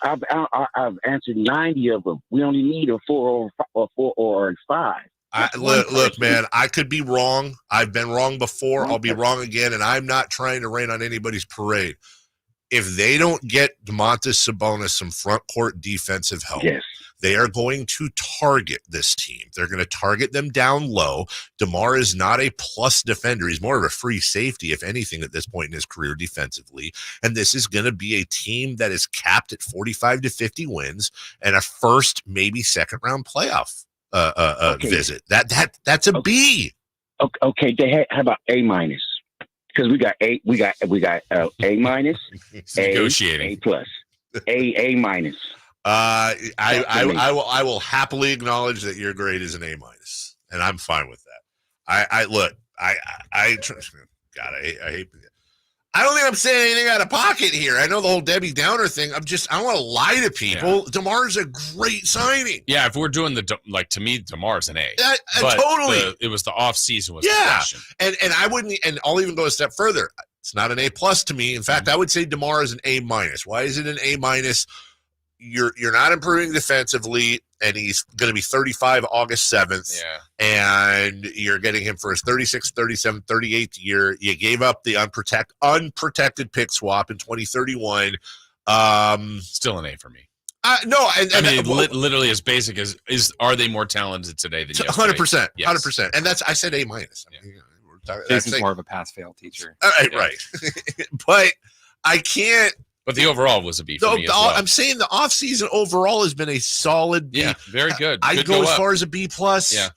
I've answered 90 of them. We only need a 4 or a 5. Look, man, I could be wrong. I've been wrong before. I'll be wrong again, and I'm not trying to rain on anybody's parade. If they don't get Domantas Sabonis some front court defensive help, they are going to target this team. They're going to target them down low. DeMar is not a plus defender. He's more of a free safety, if anything, at this point in his career defensively. And this is going to be a team that is capped at 45 to 50 wins and a first, maybe second round playoff visit. That's a B. Okay. How about A minus? Because we got A minus, negotiating. A plus, A minus. I will happily acknowledge that your grade is an A minus, and I'm fine with that. I hate. I don't think I'm saying anything out of pocket here. I know the whole Debbie Downer thing. I don't want to lie to people. Yeah. DeMar's a great signing. Yeah, if we're doing to me, DeMar's an A. Totally. It was the off season was the question. And I wouldn't, and I'll even go a step further. It's not an A plus to me. In fact, I would say DeMar is an A minus. Why is it an A minus? You're not improving defensively, and he's going to be 35 August 7th. Yeah. And you're getting him for his 36th, 37th, 38th year. You gave up the unprotected pick swap in 2031. Still an A for me. No, literally as basic as are they more talented today than yesterday? 100%. Yes. 100%. And I said A minus. Jason's more of a pass-fail teacher. Right. But I can't. But the overall was a B for me as well. I'm saying the offseason overall has been a solid B. Yeah, very good. I'd go as far as a B plus. Yeah.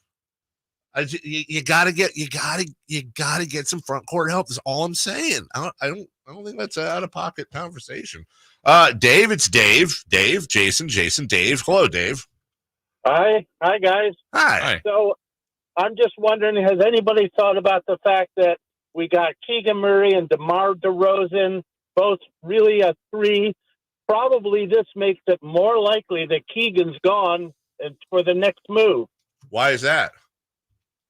You gotta get some front court help. That's all I'm saying. I don't think that's an out of pocket conversation. Dave, it's Dave. Jason, Dave. Hello, Dave. Hi guys. Hi. So I'm just wondering, has anybody thought about the fact that we got Keegan Murray and DeMar DeRozan, both really a 3. Probably this makes it more likely that Keegan's gone and for the next move. Why is that?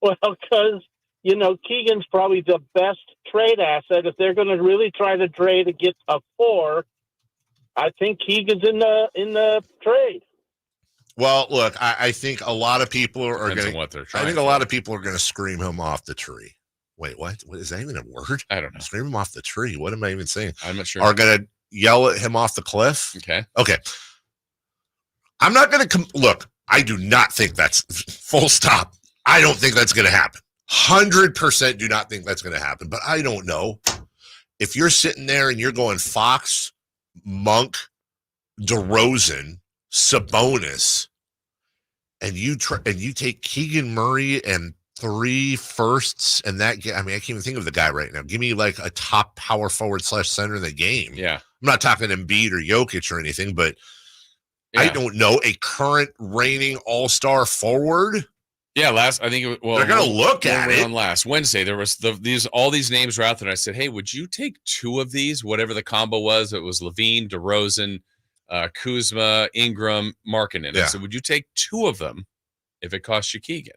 Well, because, Keegan's probably the best trade asset. If they're going to really try to trade to get a 4, I think Keegan's in the trade. Well, look, I think a lot of people are going to. I think a lot of people are going to scream him off the tree. Wait, what? Is that even a word? I don't know. Scream him off the tree. What am I even saying? I'm not sure. Are going to yell at him off the cliff? Okay. I'm not going to look. I do not think that's full stop. I don't think that's going to happen. 100% do not think that's going to happen. But I don't know. If you're sitting there and you're going Fox, Monk, DeRozan, Sabonis, and you take Keegan Murray and 3 firsts, and that, I can't even think of the guy right now. Give me like a top power forward / center in the game. Yeah. I'm not talking Embiid or Jokic or anything, but I don't know, a current reigning all-star forward. Yeah, they're going to look at it on last Wednesday. There was all these names were out there. And I said, hey, would you take 2 of these? Whatever the combo was, it was Levine, DeRozan, Kuzma, Ingram, Markkanen. Yeah. I said, would you take 2 of them if it cost you Keegan?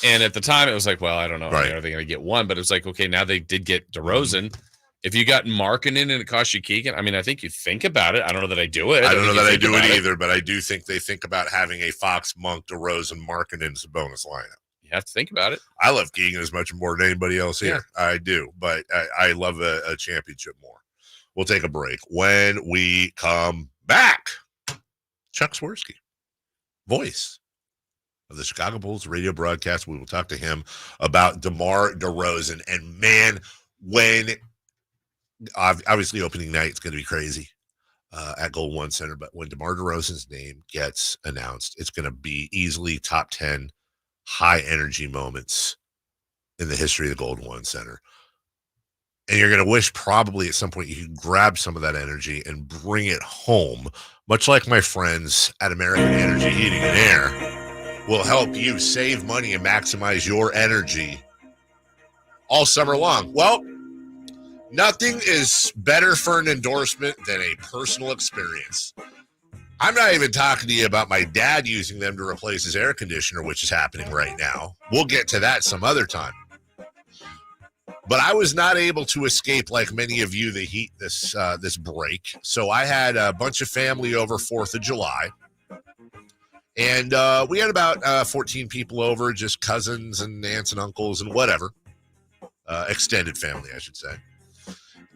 And at the time, it was like, well, I don't know. Right. Are they going to get 1? But it was like, okay, now they did get DeRozan. If you got Markkanen and it cost you Keegan, I think you think about it. I don't know that I do it. I don't know that I do it either, but I do think they think about having a Fox, Monk, DeRozan, Markkanen Sabonis lineup. You have to think about it. I love Keegan as much more than anybody else here. Yeah. I do, but I love a championship more. We'll take a break. When we come back, Chuck Swirsky, voice of the Chicago Bulls radio broadcast. We will talk to him about DeMar DeRozan. And man, when obviously opening night is going to be crazy at Golden One Center, but when DeMar DeRozan's name gets announced, it's going to be easily top 10 high energy moments in the history of the Golden One Center. And you're going to wish probably at some point you could grab some of that energy and bring it home, much like my friends at American Energy Heating and Air will help you save money and maximize your energy all summer long. Well, nothing is better for an endorsement than a personal experience. I'm not even talking to you about my dad using them to replace his air conditioner, which is happening right now. We'll get to that some other time. But I was not able to escape, like many of you, the heat this break. So I had a bunch of family over 4th of July. And we had about 14 people over, just cousins and aunts and uncles and whatever. Extended family, I should say.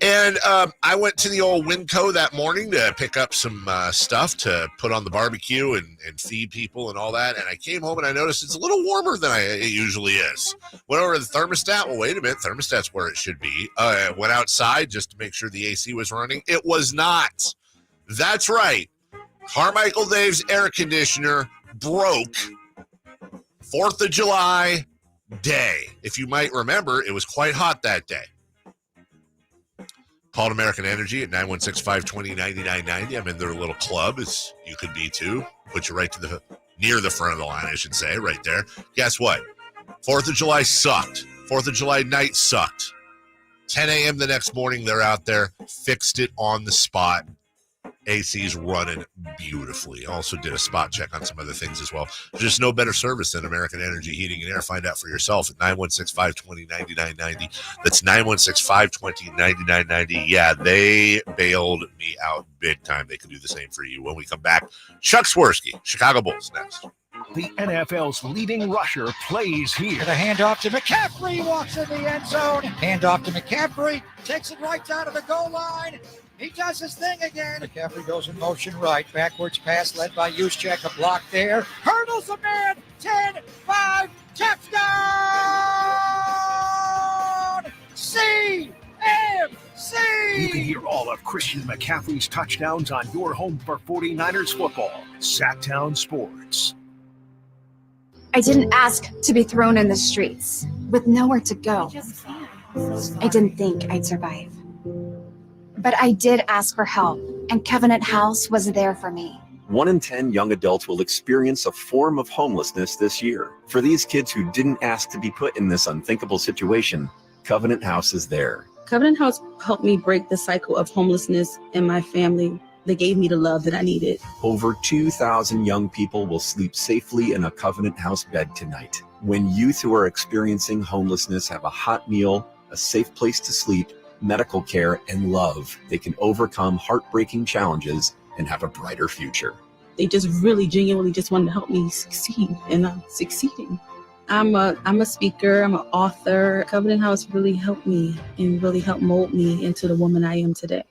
And I went to the old Winco that morning to pick up some stuff to put on the barbecue and feed people and all that. And I came home and I noticed it's a little warmer than it usually is. Went over to the thermostat. Well, wait a minute. Thermostat's where it should be. Went outside just to make sure the AC was running. It was not. That's right. Carmichael Dave's air conditioner broke 4th of July day. If you might remember, it was quite hot that day. Called American Energy at 916-520-9990. I'm in their little club, as you could be too. Put you right to near the front of the line, I should say, right there. Guess what? 4th of July sucked. 4th of July night sucked. 10 a.m. the next morning, they're out there, fixed it on the spot. AC's running beautifully. Also did a spot check on some other things as well. There's just no better service than American Energy Heating and Air. Find out for yourself at 916-520-9990. That's 916-520-9990. Yeah, they bailed me out big time. They can do the same for you. When we come back, Chuck Swirsky, Chicago Bulls next. The NFL's leading rusher plays here. The handoff to McCaffrey, walks in the end zone. Handoff to McCaffrey, takes it right down to the goal line. He does his thing again. McCaffrey goes in motion right. Backwards pass led by Juszczyk. A block there. Hurdles a man. 10-5. Touchdown! CMC! You can hear all of Christian McCaffrey's touchdowns on your home for 49ers football. Sacktown Sports. I didn't ask to be thrown in the streets with nowhere to go. I didn't think I'd survive. But I did ask for help, and Covenant House was there for me. 1 in 10 young adults will experience a form of homelessness this year. For these kids who didn't ask to be put in this unthinkable situation, Covenant House is there. Covenant House helped me break the cycle of homelessness in my family. They gave me the love that I needed. Over 2,000 young people will sleep safely in a Covenant House bed tonight. When youth who are experiencing homelessness have a hot meal, a safe place to sleep, medical care, and love, they can overcome heartbreaking challenges and have a brighter future. They just really genuinely just wanted to help me succeed, and I'm succeeding. I'm a speaker, I'm an author. Covenant House really helped me and really helped mold me into the woman I am today.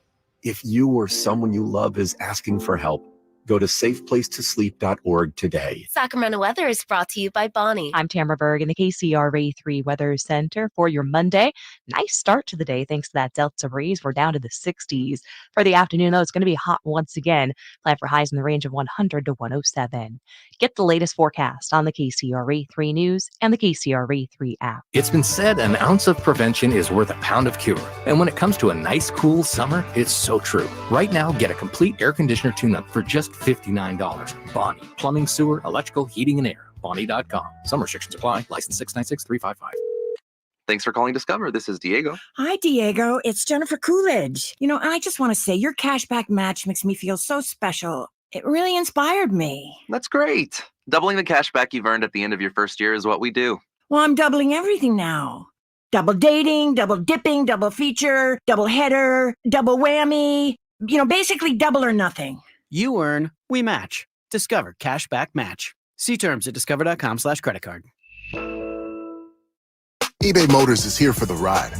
If you or someone you love is asking for help, go to safeplacetosleep.org today. Sacramento weather is brought to you by Bonnie. I'm Tamara Berg in the KCRA 3 Weather Center for your Monday. Nice start to the day thanks to that Delta breeze. We're down to the 60s. For the afternoon, though, it's going to be hot once again. Plan for highs in the range of 100 to 107. Get the latest forecast on the KCRA 3 News and the KCRA 3 app. It's been said an ounce of prevention is worth a pound of cure. And when it comes to a nice, cool summer, it's so true. Right now, get a complete air conditioner tune-up for just $59. Bonnie, plumbing, sewer, electrical, heating, and air. Bonnie.com. Some restrictions apply. License 696355. Thanks for calling Discover. This is Diego. Hi, Diego. It's Jennifer Coolidge. I just want to say your cashback match makes me feel so special. It really inspired me. That's great. Doubling the cashback you've earned at the end of your first year is what we do. Well, I'm doubling everything now. Double dating, double dipping, double feature, double header, double whammy. Basically double or nothing. You earn, we match. Discover Cashback Match. See terms at discover.com/creditcard. eBay Motors is here for the ride.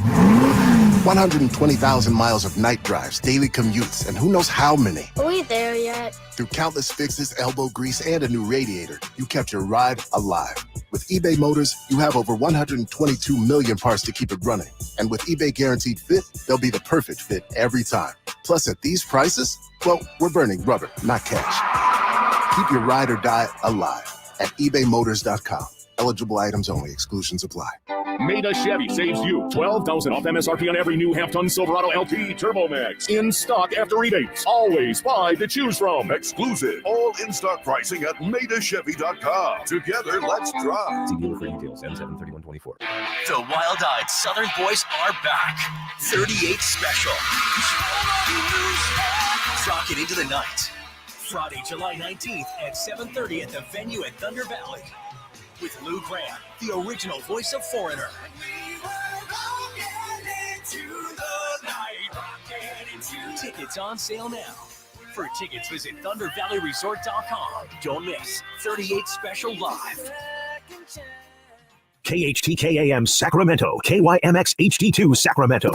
120,000 miles of night drives, daily commutes, and who knows how many. Are we there yet? Through countless fixes, elbow grease, and a new radiator, you kept your ride alive. With eBay Motors, you have over 122 million parts to keep it running. And with eBay Guaranteed Fit, they'll be the perfect fit every time. Plus, at these prices, well, we're burning rubber, not cash. Keep your ride or die alive at ebaymotors.com. Eligible items only. Exclusions apply. Maida Chevy saves you $12,000 off MSRP on every new half-ton Silverado LT Turbo Max. In stock after rebates. Always 5 to choose from. Exclusive. All in-stock pricing at MaidaChevy.com. Together, let's drive. See dealer for details. M73124. The wild-eyed Southern boys are back. 38 special. Rock it into the night. Friday, July 19th at 7:30 at the venue at Thunder Valley. With Lou Grant, the original voice of Foreigner. Tickets on sale now. For tickets, visit ThunderValleyResort.com. Don't miss 38 Special Live. KHTKAM Sacramento, KYMX HD2 Sacramento.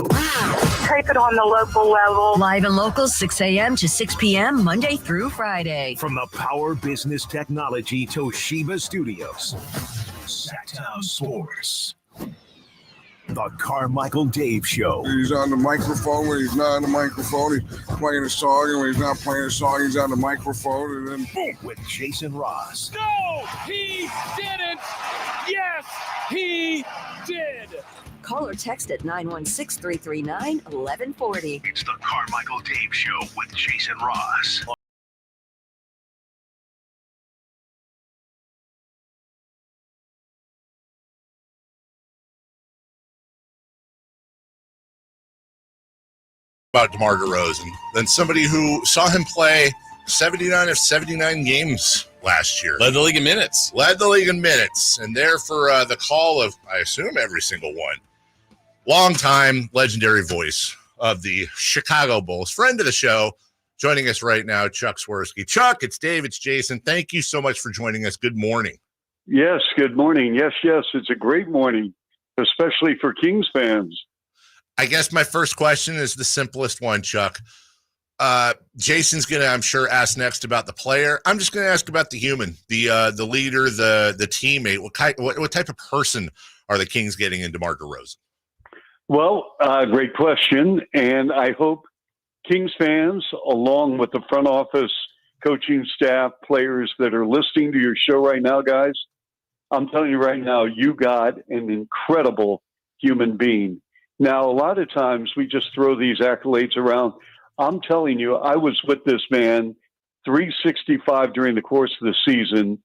Take it on the local level. Live and local, 6 a.m. to 6 p.m., Monday through Friday. From the Power Business Technology Toshiba Studios, Sacktown Sports. The Carmichael Dave Show. He's on the microphone when he's not on the microphone. He's playing a song, and when he's not playing a song, he's on the microphone. And then boom, with Jason Ross. No, he didn't. Yes, he did. Call or text at 916-339-1140. It's the Carmichael Dave Show with Jason Ross. About DeMar DeRozan than somebody who saw him play 79 of 79 games last year. Led the league in minutes. And there for the call of, I assume, every single one. Longtime legendary voice of the Chicago Bulls. Friend of the show, joining us right now, Chuck Swirsky. Chuck, it's Dave, it's Jason. Thank you so much for joining us. Good morning. Yes, good morning. Yes, it's a great morning, especially for Kings fans. I guess my first question is the simplest one, Chuck. Jason's going to, I'm sure, ask next about the player. I'm just going to ask about the human, the leader, the teammate. What type of person are the Kings getting in DeMar DeRozan? Well, great question. And I hope Kings fans, along with the front office, coaching staff, players that are listening to your show right now, guys, I'm telling you right now, you got an incredible human being. Now, a lot of times we just throw these accolades around. I'm telling you, I was with this man 365 during the course of the season,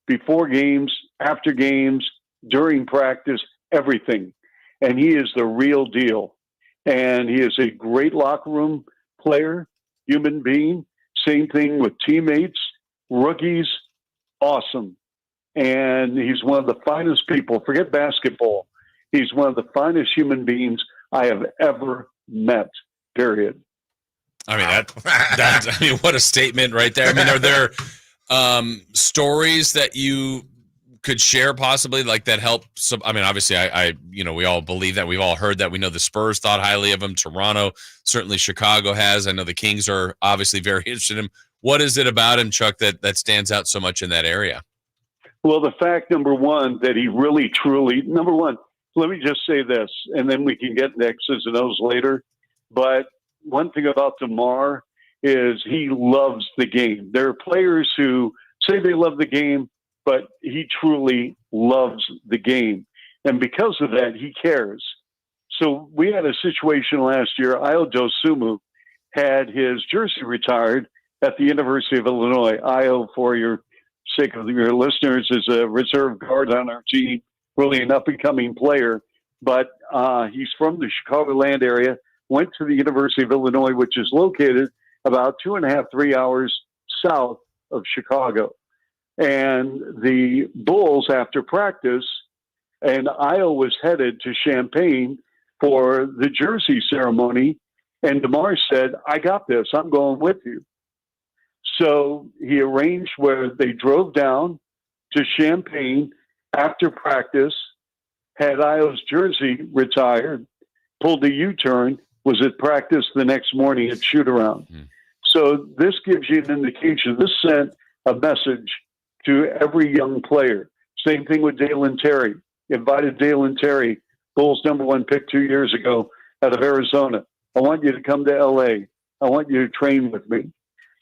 before games, after games, during practice, everything. And he is the real deal. And he is a great locker room player. human being. Same thing with teammates, rookies, awesome. And he's one of the finest people. Forget basketball. He's one of the finest human beings I have ever met, period. I mean, what a statement right there. I mean, are there stories that you could share possibly like that help? I mean, obviously we all believe that. We've all heard that. We know the Spurs thought highly of him. Toronto, certainly Chicago has. I know the Kings are obviously very interested in him. What is it about him, Chuck, that stands out so much in that area? Well, the fact, number one, that he really, truly, number one, let me just say this, and then we can get into X's and O's later. But one thing about DeMar is he loves the game. There are players who say they love the game, but he truly loves the game. And because of that, he cares. So we had a situation last year. Ayo Dosunmu had his jersey retired at the University of Illinois. Ayo, for your sake of your listeners, is a reserve guard on our team, really an up-and-coming player. But he's from the Chicagoland area, went to the University of Illinois, which is located about 2.5, 3 hours south of Chicago. And the Bulls, after practice, and Ayo was headed to Champaign for the jersey ceremony, and DeMar said, I got this. I'm going with you. So he arranged where they drove down to Champaign after practice, had Ayo's jersey retired, pulled a U-turn, was at practice the next morning at shoot-around. So this gives you an indication. This sent a message to every young player. Same thing with Dalen Terry. Invited Dalen Terry, Bulls #1 pick 2 years ago, out of Arizona. I want you to come to L.A. I want you to train with me.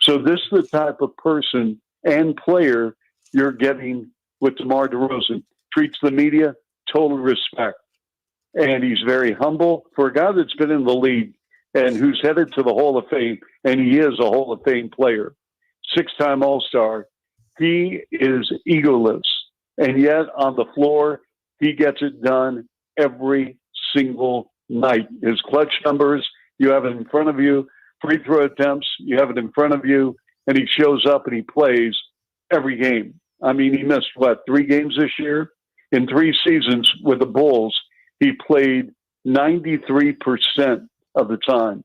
So this is the type of person and player you're getting with DeMar DeRozan. Treats the media, total respect. And he's very humble. For a guy that's been in the league and who's headed to the Hall of Fame, and he is a Hall of Fame player, 6-time All-Star, he is egoless. And yet on the floor, he gets it done every single night. His clutch numbers, you have it in front of you. Free throw attempts, you have it in front of you. And he shows up and he plays every game. I mean, he missed, 3 games this year? In 3 seasons with the Bulls, he played 93% of the time.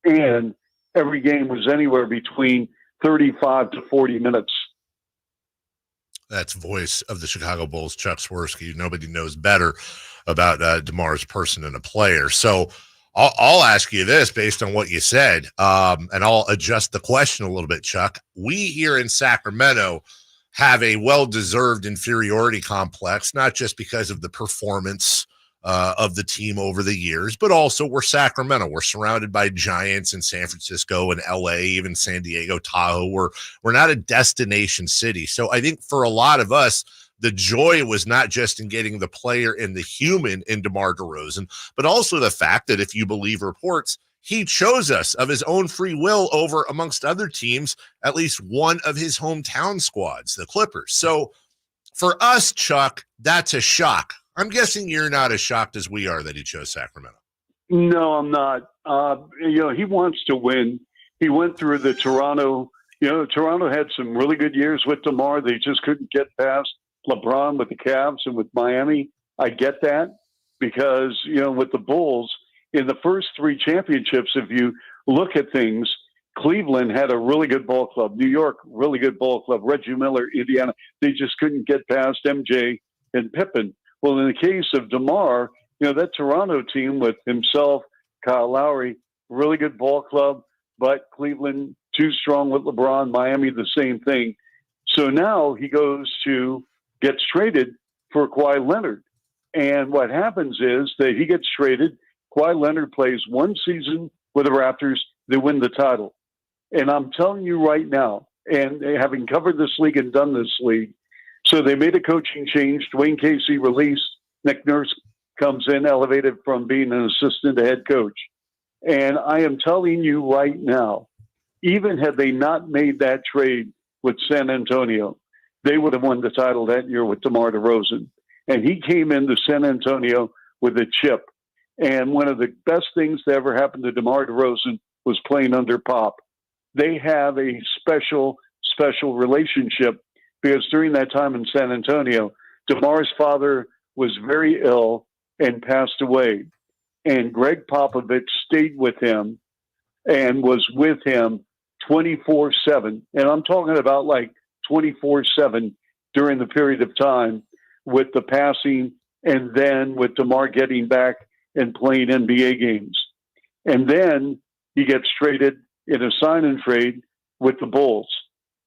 And every game was anywhere between 35 to 40 minutes. That's voice of the Chicago Bulls, Chuck Swirsky. Nobody knows better about DeMar's person and a player. So I'll ask you this based on what you said, and I'll adjust the question a little bit, Chuck. We here in Sacramento have a well-deserved inferiority complex, not just because of the performance of the team over the years, but also we're Sacramento. We're surrounded by giants in San Francisco and LA, even San Diego, Tahoe. We're not a destination city. So I think for a lot of us, the joy was not just in getting the player and the human in DeMar DeRozan, but also the fact that if you believe reports, he chose us of his own free will over, amongst other teams, at least one of his hometown squads, the Clippers. So for us, Chuck, that's a shock. I'm guessing you're not as shocked as we are that he chose Sacramento. No, I'm not. He wants to win. He went through the Toronto. Toronto had some really good years with DeMar. They just couldn't get past LeBron with the Cavs and with Miami. I get that because, with the Bulls, in the first 3 championships, if you look at things, Cleveland had a really good ball club. New York, really good ball club. Reggie Miller, Indiana, they just couldn't get past MJ and Pippen. Well, in the case of DeMar, that Toronto team with himself, Kyle Lowry, really good ball club, but Cleveland too strong with LeBron, Miami the same thing. So now he gets traded for Kawhi Leonard. And what happens is that he gets traded. Kawhi Leonard plays 1 season with the Raptors. They win the title. And I'm telling you right now, and having covered this league and done this league, so they made a coaching change. Dwayne Casey released. Nick Nurse comes in, elevated from being an assistant to head coach. And I am telling you right now, even had they not made that trade with San Antonio, they would have won the title that year with DeMar DeRozan. And he came into San Antonio with a chip. And one of the best things that ever happened to DeMar DeRozan was playing under Pop. they have a special relationship because during that time in San Antonio, DeMar's father was very ill and passed away. And Greg Popovich stayed with him and was with him 24/7. And I'm talking about like 24/7 during the period of time with the passing and then with DeMar getting back and playing NBA games. And then he gets traded in a sign and trade with the Bulls.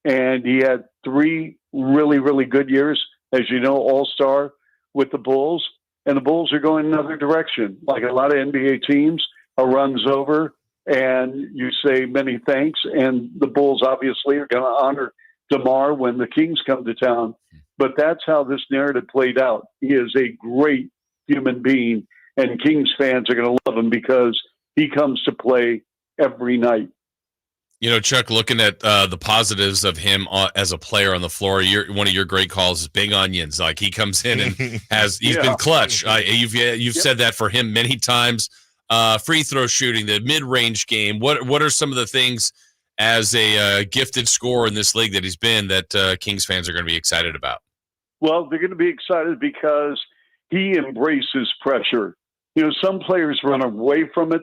And he had 3 really, really good years, as you know, all-star with the Bulls. And the Bulls are going another direction. Like a lot of NBA teams, a run's over and you say many thanks. And the Bulls obviously are going to honor DeMar when the Kings come to town. But that's how this narrative played out. He is a great human being, and Kings fans are going to love him because he comes to play every night. You know, Chuck, looking at the positives of him as a player on the floor, one of your great calls is Big Onions. Like he comes in and he's been clutch. You've said that for him many times. Free throw shooting, the mid-range game. What are some of the things as a gifted scorer in this league that he's been that Kings fans are going to be excited about? Well, they're going to be excited because he embraces pressure. You know, some players run away from it.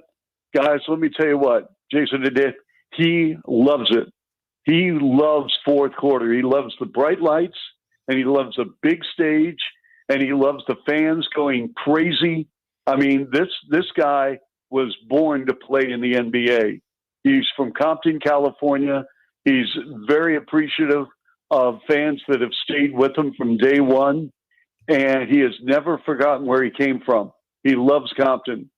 Guys, let me tell you what, Jason did. He loves it. He loves fourth quarter. He loves the bright lights, and he loves the big stage, and he loves the fans going crazy. I mean, this guy was born to play in the NBA. He's from Compton, California. He's very appreciative of fans that have stayed with him from day one, and he has never forgotten where he came from. He loves Compton.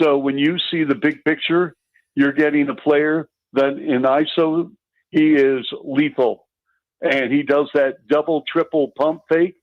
So when you see the big picture, you're getting a player that in ISO, he is lethal. And he does that double, triple pump fake.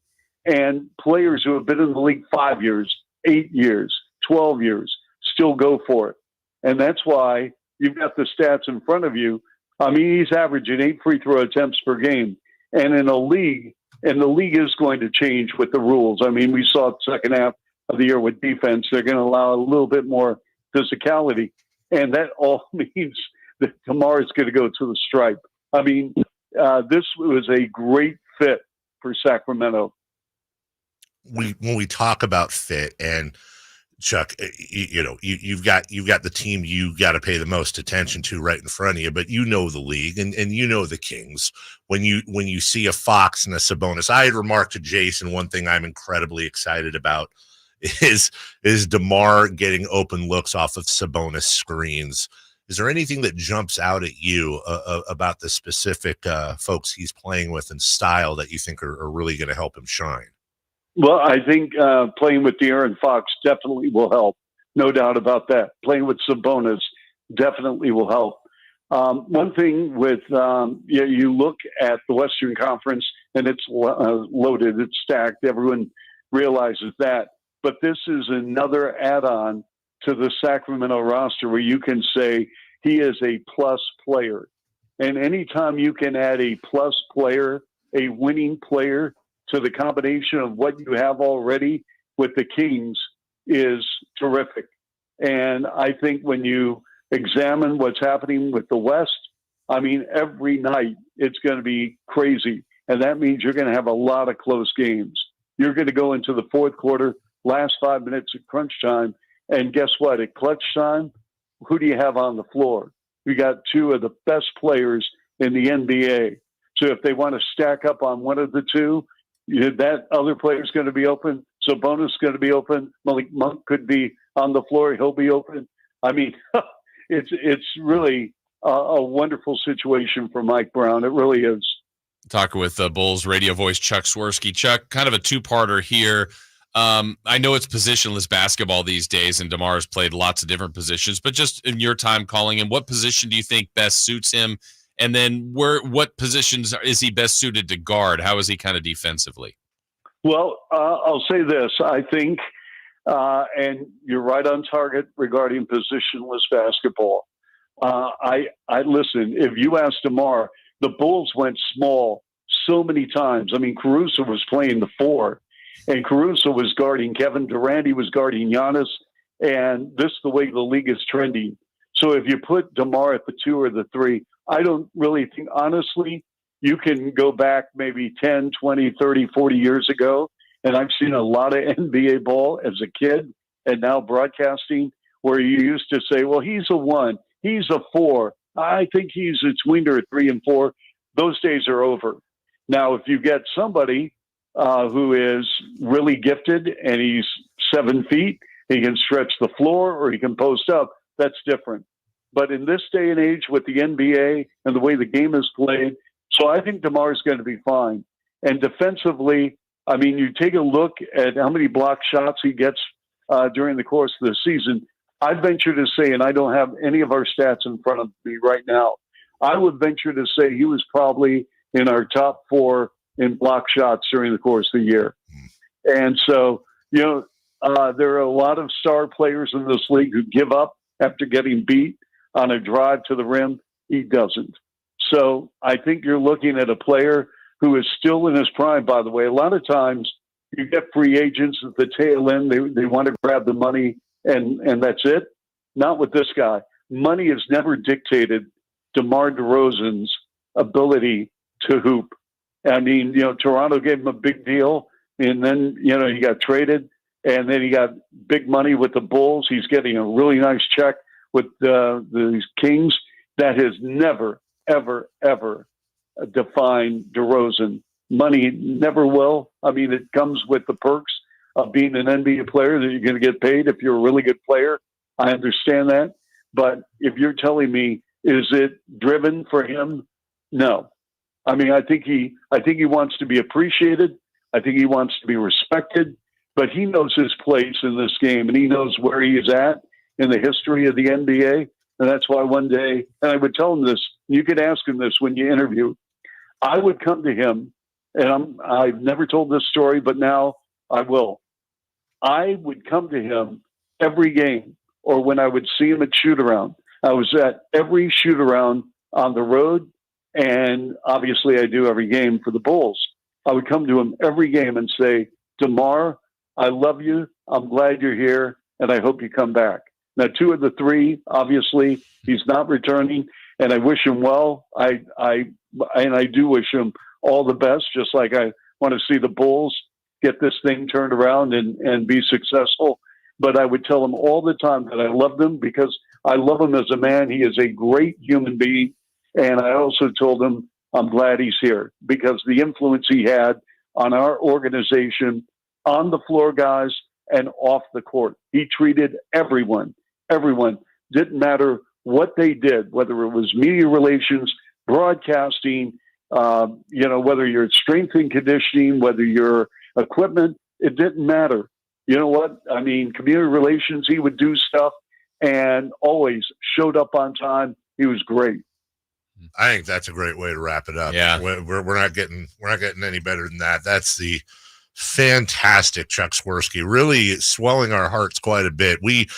And players who have been in the league 5 years, 8 years, 12 years, still go for it. And that's why you've got the stats in front of you. I mean, he's averaging 8 free throw attempts per game. And in a league, and the league is going to change with the rules. I mean, we saw the second half of the year with defense. They're going to allow a little bit more physicality. And that all means that DeMar is going to go to the stripe. I mean, this was a great fit for Sacramento. When we talk about fit, and Chuck, you've got the team you got to pay the most attention to right in front of you, but you know the league and you know the Kings. When you see a Fox and a Sabonis, I had remarked to Jason, one thing I'm incredibly excited about is DeMar getting open looks off of Sabonis screens. Is there anything that jumps out at you about the specific folks he's playing with and style that you think are really going to help him shine? Well, I think playing with De'Aaron Fox definitely will help. No doubt about that. Playing with Sabonis definitely will help. One thing with you look at the Western Conference, and it's loaded, it's stacked. Everyone realizes that. But this is another add-on to the Sacramento roster where you can say he is a plus player. And anytime you can add a plus player, a winning player, to the combination of what you have already with the Kings is terrific. And I think when you examine what's happening with the West, I mean, every night it's going to be crazy. And that means you're going to have a lot of close games. You're going to go into the fourth quarter, last 5 minutes of crunch time. And guess what? At clutch time, who do you have on the floor? We got 2 of the best players in the NBA. So if they want to stack up on one of the 2, that other player is going to be open. Sabonis is going to be open. Malik Monk could be on the floor. He'll be open. I mean, it's really a wonderful situation for Mike Brown. It really is. Talking with Bulls radio voice Chuck Swirsky. Chuck, kind of a two-parter here. I know it's positionless basketball these days, and DeMar has played lots of different positions, but just in your time calling him, what position do you think best suits him? And then what positions is he best suited to guard? How is he kind of defensively? Well, I'll say this. I think, and you're right on target regarding positionless basketball. I listen, if you ask DeMar, the Bulls went small so many times. I mean, Caruso was playing the 4, and Caruso was guarding Kevin Durant. He was guarding Giannis, and this is the way the league is trending. So if you put DeMar at the 2 or the 3, I don't really think, honestly, you can go back maybe 10, 20, 30, 40 years ago, and I've seen a lot of NBA ball as a kid and now broadcasting where you used to say, well, he's a 1, he's a 4. I think he's a tweener at 3 and 4. Those days are over. Now, if you get somebody who is really gifted and he's 7 feet, he can stretch the floor or he can post up, that's different. But in this day and age with the NBA and the way the game is played, so I think DeMar is going to be fine. And defensively, I mean, you take a look at how many block shots he gets during the course of the season. I'd venture to say, and I don't have any of our stats in front of me right now, I would venture to say he was probably in our top 4 in block shots during the course of the year. And so, there are a lot of star players in this league who give up after getting beat on a drive to the rim. He doesn't. So I think you're looking at a player who is still in his prime, by the way. A lot of times you get free agents at the tail end. They want to grab the money and that's it. Not with this guy. Money has never dictated DeMar DeRozan's ability to hoop. I mean, Toronto gave him a big deal, and then, he got traded, and then he got big money with the Bulls. He's getting a really nice check with the Kings. That has never, ever, ever defined DeRozan. Money never will. I mean, it comes with the perks of being an NBA player that you're going to get paid if you're a really good player. I understand that. But if you're telling me, is it driven for him? No. I mean, I think he wants to be appreciated. I think he wants to be respected, but he knows his place in this game and he knows where he is at in the history of the NBA. And that's why one day, and I would tell him this, you could ask him this when you interview, I would come to him, and I've never told this story, but now I will. I would come to him every game, or when I would see him at shoot-around. I was at every shoot-around on the road, and obviously I do every game for the Bulls. I would come to him every game and say, DeMar, I love you. I'm glad you're here, and I hope you come back. Now, 2 of the 3, obviously, he's not returning, and I wish him well. I do wish him all the best, just like I want to see the Bulls get this thing turned around and be successful. But I would tell him all the time that I loved him because I love him as a man. He is a great human being. And I also told him I'm glad he's here because the influence he had on our organization, on the floor guys, and off the court. He treated everyone, didn't matter what they did, whether it was media relations, broadcasting, whether you're strength and conditioning, whether you're equipment, it didn't matter. You know what? I mean, community relations, he would do stuff and always showed up on time. He was great. I think that's a great way to wrap it up. Yeah. We're not getting any better than that. That's the fantastic Chuck Swirsky, really swelling our hearts quite a bit. We'd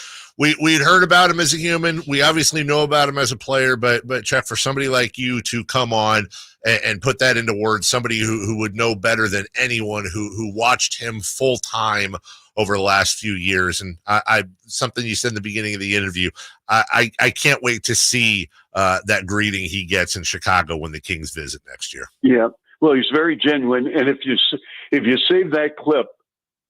heard about him as a human. We obviously know about him as a player, but Chuck, for somebody like you to come on and put that into words, somebody who would know better than anyone who watched him full time over the last few years. And I something you said in the beginning of the interview, I can't wait to see that greeting he gets in Chicago when the Kings visit next year. Yeah. Well, he's very genuine. And if you save that clip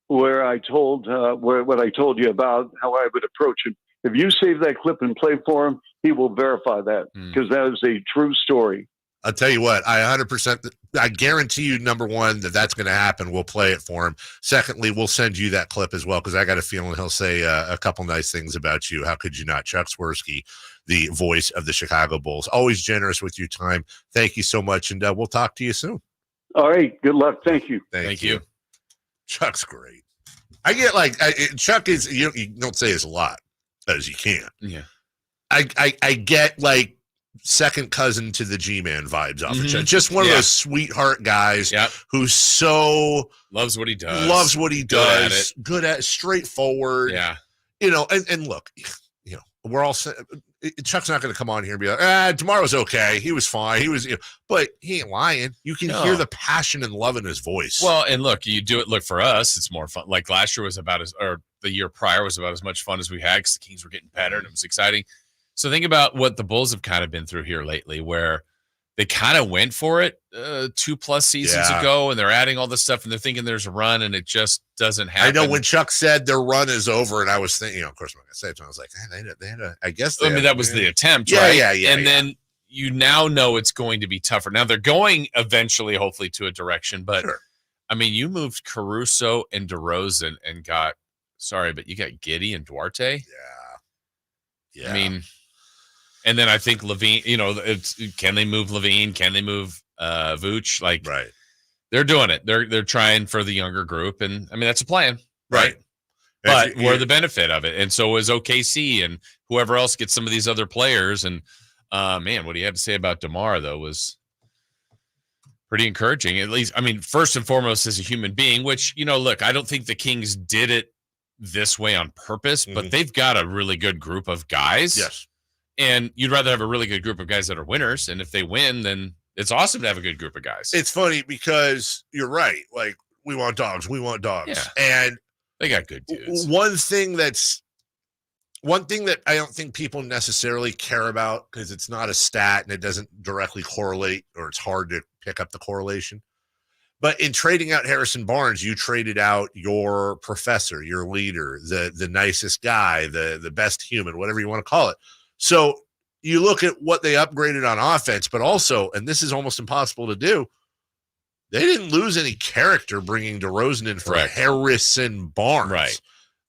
where I told what I told you about how I would approach him, if you save that clip and play for him, he will verify that because that is a true story. I'll tell you what, I 100%, I guarantee you, number one, that's going to happen. We'll play it for him. Secondly, we'll send you that clip as well, because I got a feeling he'll say a couple nice things about you. How could you not? Chuck Swirsky, the voice of the Chicago Bulls. Always generous with your time. Thank you so much, and we'll talk to you soon. All right. Good luck. Thank you. Thank you. Chuck's great. I get Chuck is, you don't say as a lot as you can. Yeah. I get second cousin to the G-Man vibes off of Chuck. Just one of those sweetheart guys who so loves what he does. Good at straightforward. Yeah. And look, we're all Chuck's not going to come on here and be like, tomorrow's okay. He was fine. He was, but he ain't lying. You can hear the passion and love in his voice. Well, and look, you do it. Look, for us, it's more fun. Like last year was or the year prior was about as much fun as we had because the Kings were getting better and it was exciting. So think about what the Bulls have kind of been through here lately, where they kind of went for it 2+ seasons ago, and they're adding all this stuff, and they're thinking there's a run, and it just doesn't happen. I know when Chuck said their run is over, and I was thinking, of course, I'm not going to say it, I was like, they had a, I guess. That was the attempt, yeah, right? Yeah. And then you now know it's going to be tougher. Now they're going eventually, hopefully, to a direction, but sure. I mean, you moved Caruso and DeRozan and got, but you got Giddey and Duarte. Yeah. I mean, and then I think Levine, can they move Levine? Can they move Vooch? Like, right. They're doing it. They're trying for the younger group. And I mean, that's a plan. Right. But we're the benefit of it. And so is OKC and whoever else gets some of these other players. And man, what he had to say about DeMar, though, was pretty encouraging. At least, I mean, first and foremost, as a human being, which, look, I don't think the Kings did it this way on purpose, but they've got a really good group of guys. Yes. And you'd rather have a really good group of guys that are winners. And if they win, then it's awesome to have a good group of guys. It's funny because you're right. Like, we want dogs. Yeah. And they got good dudes. One thing that I don't think people necessarily care about, because it's not a stat and it doesn't directly correlate, or it's hard to pick up the correlation. But in trading out Harrison Barnes, you traded out your professor, your leader, the nicest guy, the best human, whatever you want to call it. So you look at what they upgraded on offense, but also, and this is almost impossible to do, they didn't lose any character bringing DeRozan in for Harrison Barnes. Right.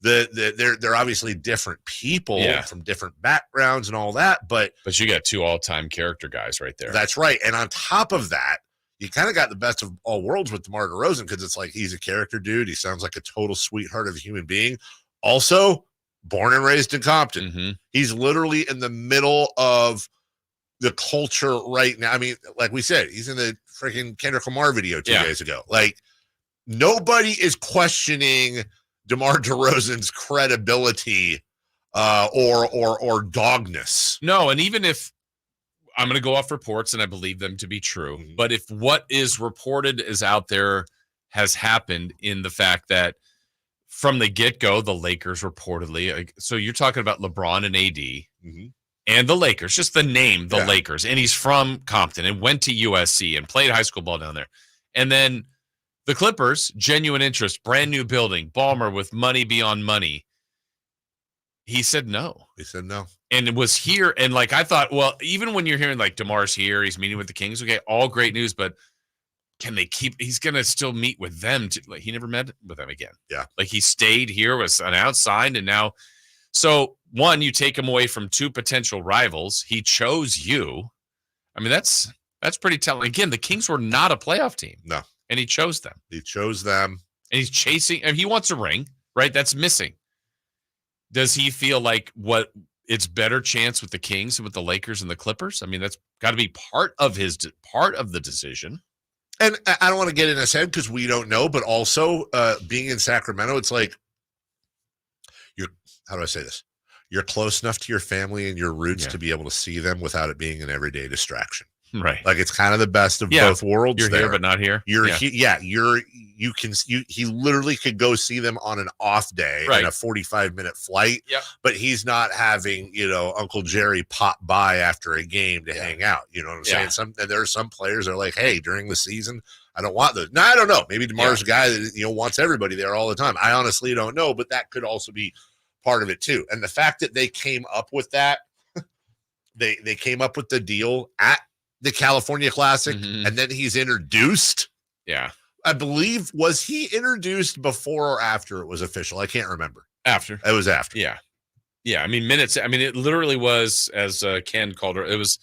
They're obviously different people from different backgrounds and all that, but you got two all-time character guys right there. That's right. And on top of that, you kind of got the best of all worlds with DeMar DeRozan, because it's like he's a character dude. He sounds like a total sweetheart of a human being. Also, born and raised in Compton. Mm-hmm. He's literally in the middle of the culture right now. I mean, like we said, he's in the freaking Kendrick Lamar video 2 days ago. Like, nobody is questioning DeMar DeRozan's credibility or dogness. No, and even if I'm going to go off reports and I believe them to be true, but if what is reported is out there has happened, in the fact that from the get-go, the Lakers reportedly, so you're talking about LeBron and AD and the Lakers, just the name, the Lakers, and he's from Compton and went to USC and played high school ball down there. And then the Clippers, genuine interest, brand new building, Ballmer with money beyond money. He said no. And it was here. And like, I thought, well, even when you're hearing like DeMar's here, he's meeting with the Kings. Okay, all great news, but can they he's going to still meet with them. Like, he never met with them again. Yeah. Like, he stayed here, was announced, signed, and now. So one, you take him away from two potential rivals. He chose you. I mean, that's pretty telling. Again, the Kings were not a playoff team. No. And he chose them. He chose them. And he's chasing, and he wants a ring, right? That's missing. Does he feel like it's better chance with the Kings and with the Lakers and the Clippers? I mean, that's got to be part of the decision. And I don't want to get in his head because we don't know, but also being in Sacramento, it's like how do I say this? You're close enough to your family and your roots to be able to see them without it being an everyday distraction. Right. Like, it's kind of the best of both worlds. You're here, but not here. He literally could go see them on an off day in a 45-minute flight. Yep. But he's not having, Uncle Jerry pop by after a game to hang out. You know what I'm saying? There are some players that are like, hey, during the season, I don't want those. Now, I don't know. Maybe DeMar's a guy that, wants everybody there all the time. I honestly don't know, but that could also be part of it too. And the fact that they came up with that, they came up with the deal at the California Classic, and then he's introduced. Yeah. I believe, was he introduced before or after it was official? I can't remember. After. It was after. Yeah. Yeah. I mean, minutes. I mean, it literally was, as Ken called it was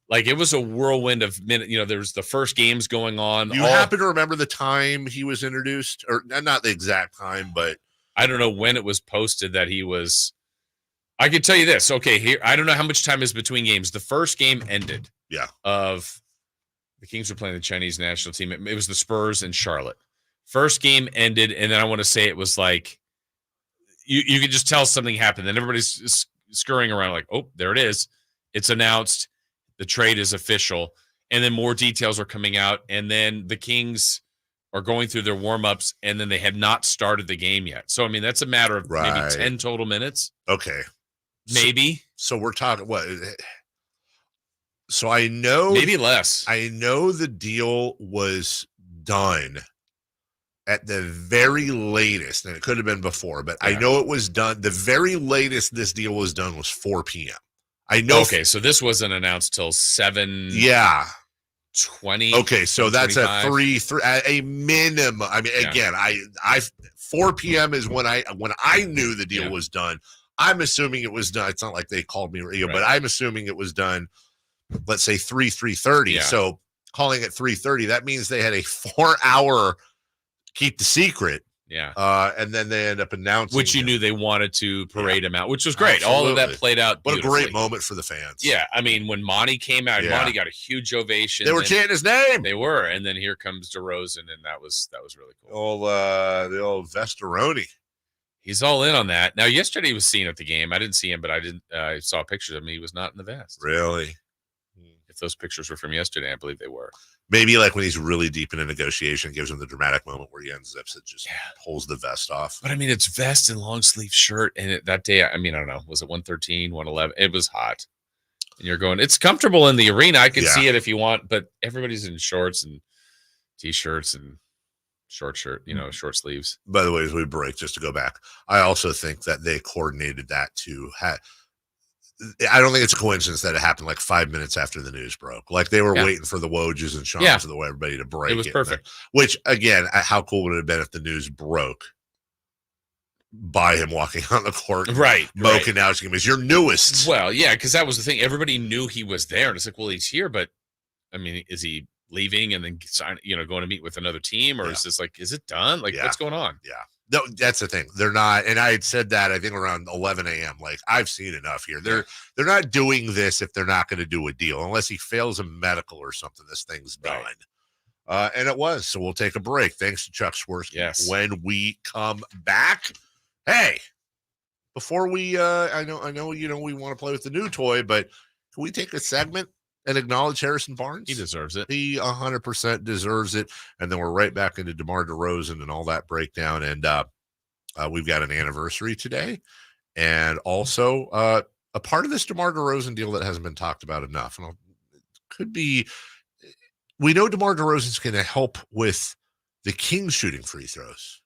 like, it was a whirlwind of minutes. There was the first games going on. You happen to remember the time he was introduced, or not the exact time, but I don't know when it was posted that he was. I can tell you this. Okay, here, I don't know how much time is between games. The first game ended. Yeah. Of the Kings were playing the Chinese national team. It was the Spurs and Charlotte. First game ended, and then I want to say it was like you could just tell something happened. Then everybody's scurrying around like, oh, there it is. It's announced. The trade is official. And then more details are coming out. And then the Kings are going through their warm-ups, and then they had not started the game yet. So, I mean, that's a matter of maybe 10 total minutes. Okay. maybe. So we're talking what? So I know maybe less. I know the deal was done at the very latest, and it could have been before, but I know it was done. The very latest this deal was done was 4 p.m. I know. Okay, so this wasn't announced till 7. Yeah. 20. Okay, so that's 25. a minimum. I mean, again, I 4 p.m. is when I knew the deal was done. I'm assuming it was done. It's not like they called me, but I'm assuming it was done. Let's say 3:30. Yeah. So calling it 3:30, that means they had a 4-hour keep the secret. Yeah. And then they end up announcing, which you knew they wanted to parade him out, which was great. Absolutely. All of that played out What a beautifully. great moment for the fans. Yeah, I mean, when Monty came out, Monty got a huge ovation. They were chanting his name. They were, and then here comes DeRozan, and that was really cool. The old Vestaroni. He's all in on that. Now, yesterday he was seen at the game. I didn't see him, but I saw pictures of him. He was not in the vest. Really? If those pictures were from yesterday, I believe they were. Maybe like when he's really deep in a negotiation, gives him the dramatic moment where he unzips it, just pulls the vest off. But I mean, it's vest and long sleeve shirt. And that day, I mean, I don't know, was it 113, 111? It was hot. And you're going, it's comfortable in the arena. I can see it if you want, but everybody's in shorts and T-shirts and short sleeves. By the way, as we break, just to go back, I also think that they coordinated that to I don't think it's a coincidence that it happened like 5 minutes after the news broke. Like they were waiting for the Wojs and Shams and everybody to break. It was perfect. Which, again, how cool would it have been if the news broke by him walking on the court? Right. Announcing him as your newest. Well, yeah, because that was the thing. Everybody knew he was there. And it's like, well, he's here, but I mean, is he leaving and then going to meet with another team? Or is this like, is it done? Like, what's going on? Yeah. No, that's the thing. They're not, and I had said that I think around 11 a.m. Like I've seen enough here. They're not doing this if they're not going to do a deal unless he fails a medical or something. This thing's done, and it was. So we'll take a break. Thanks to Chuck Swirsky. Yes. When we come back, hey, before we, I know, we want to play with the new toy, but can we take a segment and acknowledge Harrison Barnes? He deserves it. He 100% deserves it. And then we're right back into DeMar DeRozan and all that breakdown. And we've got an anniversary today. And also a part of this DeMar DeRozan deal that hasn't been talked about enough. And it could be, we know DeMar DeRozan's going to help with the Kings shooting free throws.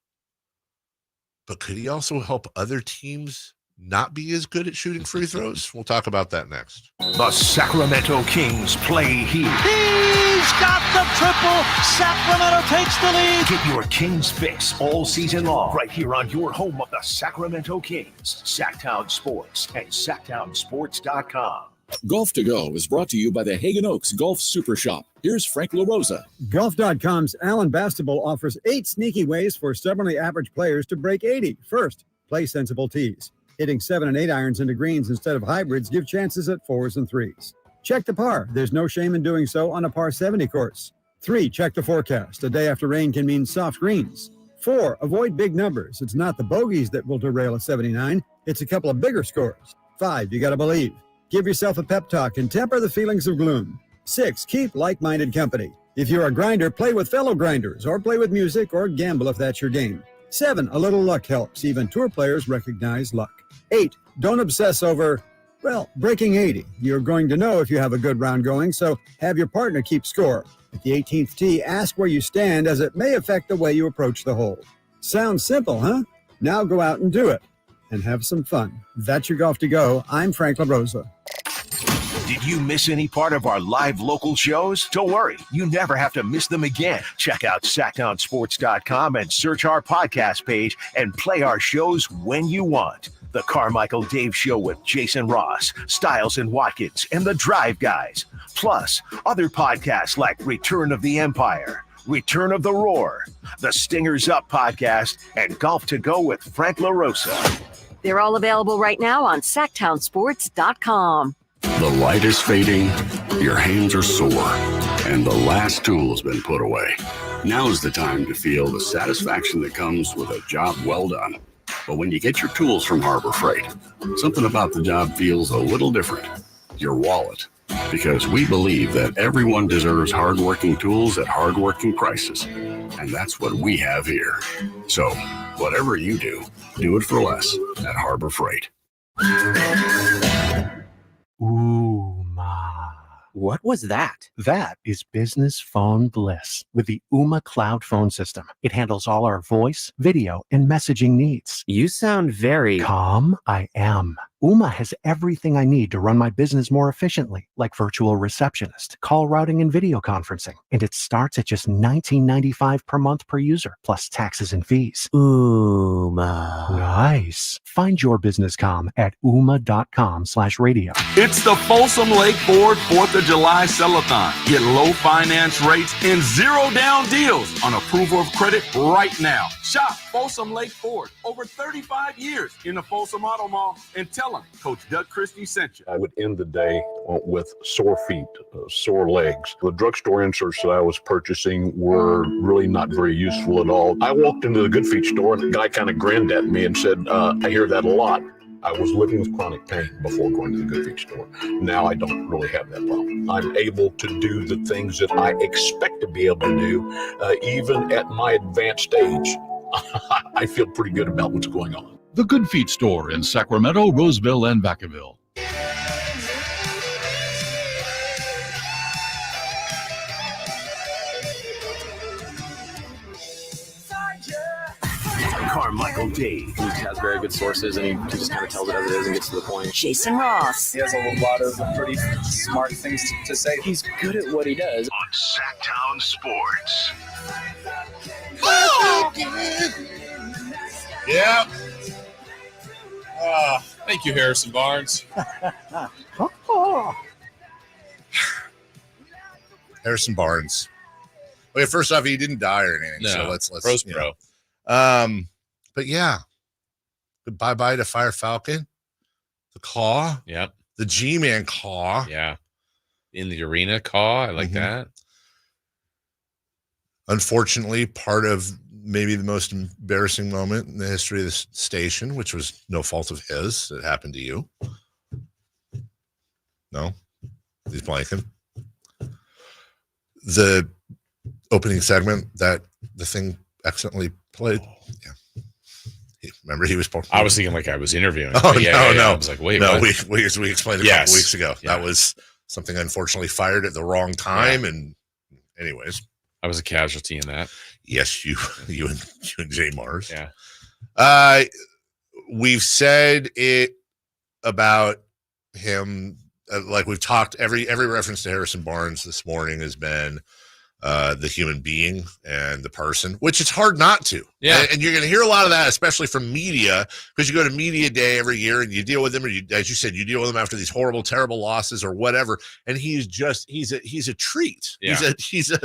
But could he also help other teams not be as good at shooting free throws? We'll talk about that next. The Sacramento Kings play here. He's got the triple. Sacramento takes the lead. Get your Kings fix all season long right here on your home of the Sacramento Kings, Sacktown Sports and SacktownSports.com. Golf to Go is brought to you by the Hagen Oaks Golf Super Shop. Here's Frank LaRosa. Golf.com's Alan Bastable offers 8 sneaky ways for stubbornly average players to break 80. First, play sensible tees. Hitting 7 and 8 irons into greens instead of hybrids give chances at 4s and 3s. Check the par. There's no shame in doing so on a par 70 course. 3, check the forecast. A day after rain can mean soft greens. 4, avoid big numbers. It's not the bogeys that will derail a 79. It's a couple of bigger scores. 5, you got to believe. Give yourself a pep talk and temper the feelings of gloom. 6, keep like-minded company. If you're a grinder, play with fellow grinders, or play with music, or gamble if that's your game. 7, a little luck helps. Even tour players recognize luck. 8, don't obsess over, breaking 80. You're going to know if you have a good round going, so have your partner keep score. At the 18th tee, ask where you stand, as it may affect the way you approach the hole. Sounds simple, huh? Now go out and do it. And have some fun. That's your Golf to Go. I'm Frank LaRosa. Did you miss any part of our live local shows? Don't worry, you never have to miss them again. Check out SacktownSports.com and search our podcast page and play our shows when you want. The Carmichael Dave Show with Jason Ross, Stiles and Watkins, and the Drive Guys. Plus, other podcasts like Return of the Empire, Return of the Roar, the Stingers Up podcast, and Golf to Go with Frank LaRosa. They're all available right now on SacktownSports.com. The light is fading, your hands are sore, and the last tool has been put away. Now's the time to feel the satisfaction that comes with a job well done. But when you get your tools from Harbor Freight, something about the job feels a little different. Your wallet. Because we believe that everyone deserves hardworking tools at hardworking prices. And that's what we have here. So, whatever you do, do it for less at Harbor Freight. Ooma. What was that? That is business phone bliss with the Ooma Cloud Phone System. It handles all our voice, video, and messaging needs. You sound very calm. I am. Ooma has everything I need to run my business more efficiently, like virtual receptionist, call routing, and video conferencing. And it starts at just $19.95 per month per user, plus taxes and fees. Ooma. Nice. Find your business calm at ooma.com/radio. It's the Folsom Lake Ford 4th of July Sell-a-thon. Get low finance rates and zero down deals on approval of credit right now. Shop Folsom Lake Ford over 35 years in the Folsom Auto Mall and tell them Coach Doug Christie sent you. I would end the day with sore feet, sore legs. The drugstore inserts that I was purchasing were really not very useful at all. I walked into the Good Feet store and the guy kind of grinned at me and said, I hear that a lot. I was living with chronic pain before going to the Good Feet store. Now I don't really have that problem. I'm able to do the things that I expect to be able to do, even at my advanced age. I feel pretty good about what's going on. The Good Feet store in Sacramento, Roseville, and Vacaville. Carmichael Dave. He has very good sources, and he just kind of tells it as it is and gets to the point. Jason Ross. He has a lot of pretty smart things to say. He's good at what he does. On Sacktown Sports. Yeah. Thank you, Harrison Barnes. Harrison Barnes. Okay, first off, he didn't die or anything. No, so let's Prost, bro. But yeah, bye to Fire Falcon, the Claw, yep, the G-Man Claw, yeah, in the arena Claw. I like that. Unfortunately, part of maybe the most embarrassing moment in the history of this station, which was no fault of his. It happened to you. No, he's blanking. The opening segment that the thing accidentally played. Yeah. Remember, he was. I was thinking like I was interviewing. Oh, yeah, no. I was like, wait, no, what? we explained a couple weeks ago. Yeah. That was something unfortunately fired at the wrong time. Yeah. And anyways, I was a casualty in that. Yes, you and Jay Mars. Yeah. We've said it about him. Like we've talked, every reference to Harrison Barnes this morning has been the human being and the person, which it's hard not to. Yeah. And you're going to hear a lot of that, especially from media, because you go to media day every year and you deal with them, or as you said, you deal with them after these horrible, terrible losses or whatever. And he's a treat. Yeah. He's a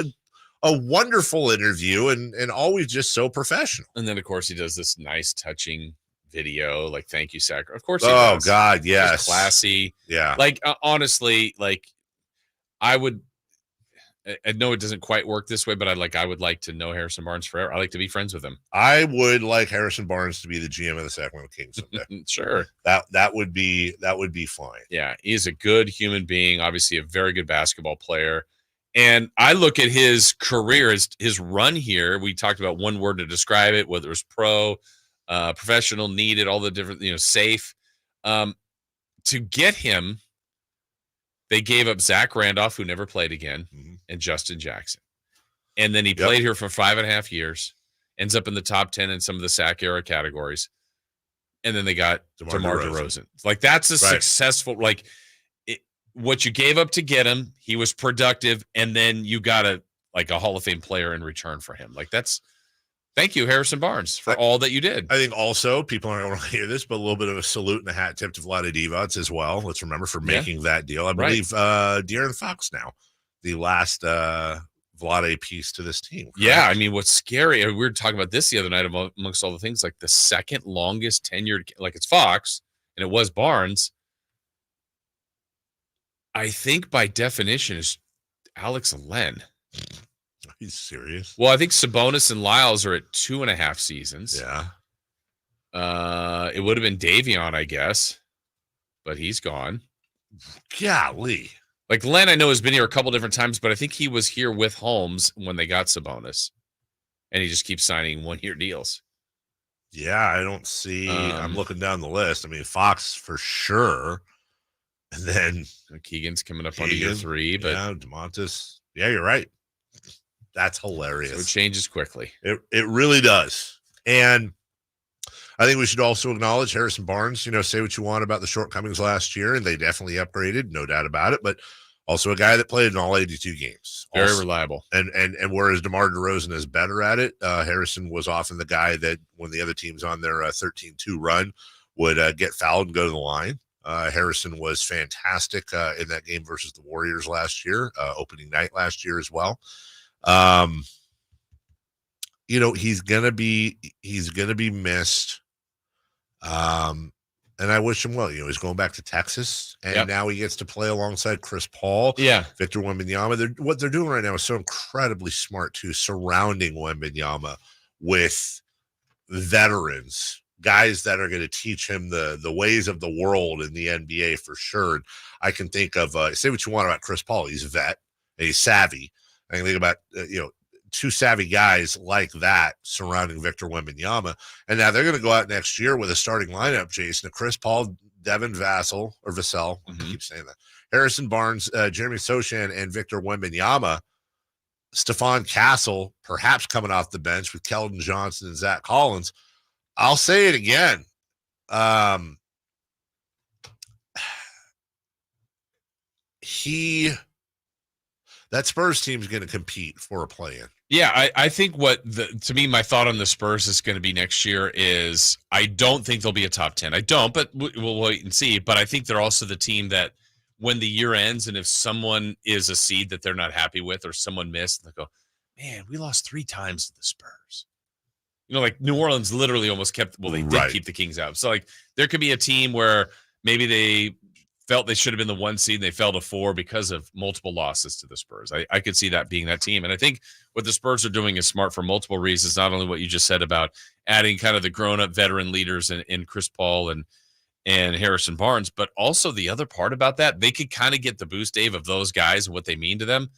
wonderful interview and always just so professional. And then of course he does this nice touching video, like thank you, Sac. Of course he does. God, yes. He's classy. Yeah. Like honestly, like I know it doesn't quite work this way, but I would like to know Harrison Barnes forever. I like to be friends with him. I would like Harrison Barnes to be the GM of the Sacramento Kings someday. Sure. That would be fine. Yeah, he's a good human being, obviously a very good basketball player. And I look at his career, his run here. We talked about one word to describe it, whether it was pro, professional, needed, all the different, safe. To get him, they gave up Zach Randolph, who never played again, and Justin Jackson. And then he played here for 5.5 years, ends up in the top 10 in some of the Sac era categories. And then they got DeMar DeRozan. Like that's a successful, what you gave up to get him, he was productive, and then you got a Hall of Fame player in return for him. Thank you, Harrison Barnes, for all that you did. I think also people aren't going to hear this, but a little bit of a salute and a hat tip to Vlade Divac as well. Let's remember for making that deal. I believe De'Aaron Fox now, the last Vlade piece to this team. Correct? Yeah, I mean, what's scary, we were talking about this the other night amongst all the things, like the second longest tenured, it's Fox, and it was Barnes. I think by definition is Alex Len. He's serious. Well, I think Sabonis and Lyles are at 2.5 seasons. Yeah. It would have been Davion, I guess, but he's gone. Golly. Len, I know, has been here a couple different times, but I think he was here with Holmes when they got Sabonis, and he just keeps signing 1-year deals. Yeah, I don't see. I'm looking down the list. I mean, Fox for sure. And then Keegan's coming up on year 3. But yeah, DeMontis. Yeah, you're right. That's hilarious. So it changes quickly. It really does. And I think we should also acknowledge Harrison Barnes. Say what you want about the shortcomings last year, and they definitely upgraded, no doubt about it. But also a guy that played in all 82 games. Very reliable. And whereas DeMar DeRozan is better at it, Harrison was often the guy that when the other team's on their 13-2 run would get fouled and go to the line. Harrison was fantastic in that game versus the Warriors last year, opening night last year as well. He's gonna be missed. And I wish him well. He's going back to Texas, and now he gets to play alongside Chris Paul. Yeah, Victor Wembanyama. What they're doing right now is so incredibly smart too, surrounding Wembanyama with veterans, guys that are going to teach him the ways of the world in the NBA for sure. And I can think of say what you want about Chris Paul. He's a vet and he's savvy. I can think about two savvy guys like that surrounding Victor Wembanyama. And now they're going to go out next year with a starting lineup, Jason, Chris Paul, Devin Vassell, I keep saying that, Harrison Barnes, Jeremy Sochan, and Victor Wembanyama. Stephon Castle, perhaps coming off the bench with Keldon Johnson and Zach Collins. I'll say it again. That Spurs team is going to compete for a play-in. Yeah, I think to me, my thought on the Spurs is going to be next year is I don't think they'll be a top 10. I don't, but we'll wait and see. But I think they're also the team that when the year ends and if someone is a seed that they're not happy with or someone missed, they'll go, man, we lost 3 times to the Spurs. Like New Orleans literally almost kept, they did keep the Kings out. So like there could be a team where maybe they felt they should have been the 1 seed and they fell to 4 because of multiple losses to the Spurs. I could see that being that team. And I think what the Spurs are doing is smart for multiple reasons, not only what you just said about adding kind of the grown-up veteran leaders in Chris Paul and Harrison Barnes, but also the other part about that, they could kind of get the boost, Dave, of those guys and what they mean to them.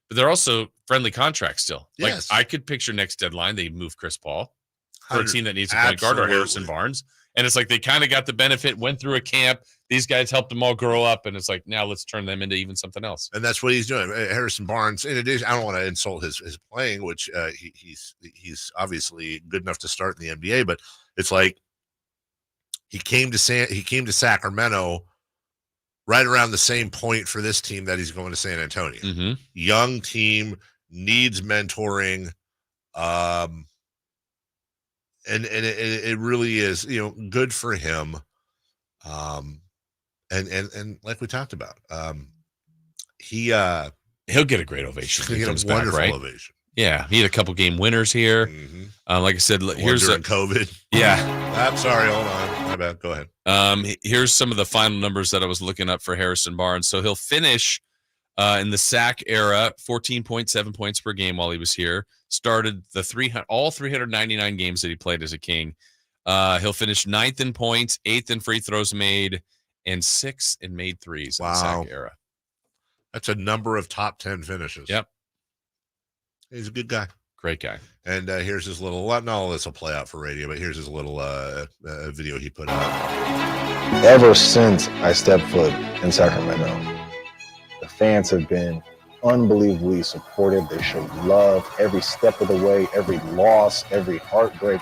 But they're also friendly contracts still. Yes. Like I could picture next deadline, they move Chris Paul for a team that needs a point guard or Harrison Barnes. And it's like they kind of got the benefit, went through a camp. These guys helped them all grow up. And it's like, now let's turn them into even something else. And that's what he's doing. Harrison Barnes, in addition, I don't want to insult his playing, which he's obviously good enough to start in the NBA, but it's like he came to Sacramento right around the same point for this team that he's going to San Antonio. Mm-hmm. Young team, needs mentoring. And it really is, good for him. And like we talked about, he'll get a great ovation. He'll get a wonderful ovation. Yeah, he had a couple game winners here. Mm-hmm. Like I said, here's COVID. Yeah, I'm sorry. Hold on, my bad. Go ahead. Here's some of the final numbers that I was looking up for Harrison Barnes. So he'll finish in the SAC era, 14.7 points per game while he was here. Started all 399 games that he played as a King. He'll finish 9th in points, 8th in free throws made, and 6th in made threes in the SAC era. That's a number of top 10 finishes. Yep. He's a good guy. Great guy. And here's his little, not all this will play out for radio, but here's his little video he put out. Ever since I stepped foot in Sacramento, the fans have been unbelievably supportive. They showed love every step of the way, every loss, every heartbreak.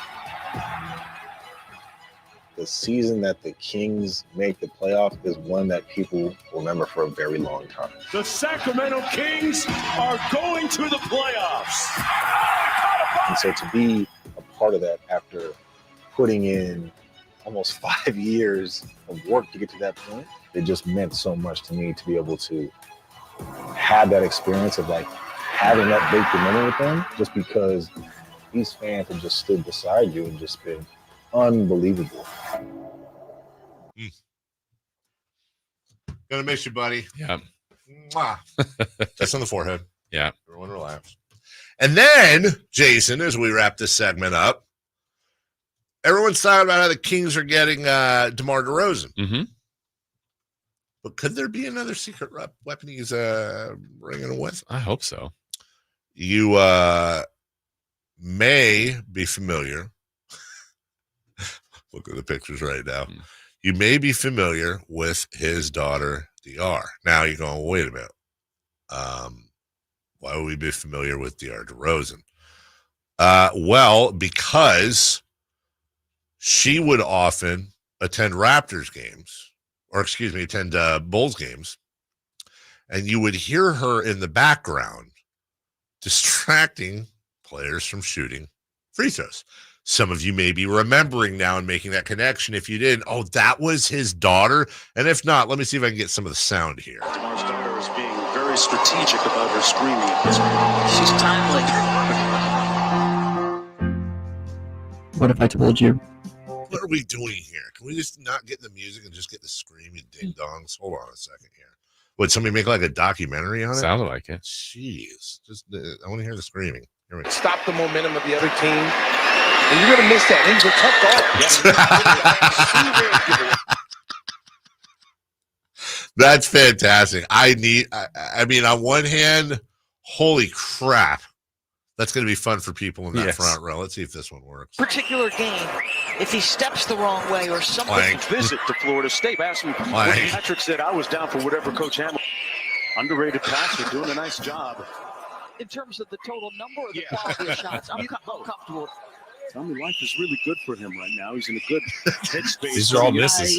The season that the Kings make the playoff is one that people will remember for a very long time. The Sacramento Kings are going to the playoffs. And so to be a part of that after putting in almost 5 years of work to get to that point, it just meant so much to me to be able to have that experience of like having that baked in with them, just because these fans have just stood beside you and just been unbelievable. Gonna miss you, buddy. Yeah. Just on the forehead. Yeah. Everyone relax. And then, Jason, as we wrap this segment up, everyone's talking about how the Kings are getting DeMar DeRozan. Mm-hmm. But could there be another secret weapon he's bringing with? I hope so. You may be familiar Look at the pictures right now. You may be familiar with his daughter, DR. Now you're going, wait a minute. Why would we be familiar with DeMar DeRozan? Well, because she would often attend Raptors games, attend Bulls games, and you would hear her in the background distracting players from shooting free throws. Some of you may be remembering now and making that connection. If you didn't, oh, that was his daughter. And if not, let me see if I can get some of the sound here. DeMar's daughter is being very strategic about her screaming. She's timely. What if I told you? What are we doing here? Can we just not get the music and just get the screaming ding dongs? Hold on a second here. Would somebody make like a documentary on it? Sounded like it. Jeez. Just I want to hear the screaming. Here we go. Stop the momentum of the other team. And you're going to miss that. He's a tough guard. That's fantastic. I mean, on one hand, holy crap. That's going to be fun for people in that front row. Let's see if this one works. Particular game, if he steps the wrong way or something. Visit to Florida State. Asked me, Patrick said I was down for whatever Coach Hamilton. Underrated passer, doing a nice job. In terms of the total number of the quality of shots, I'm comfortable. Tell me life is really good for him right now. He's in a good headspace. These are all misses.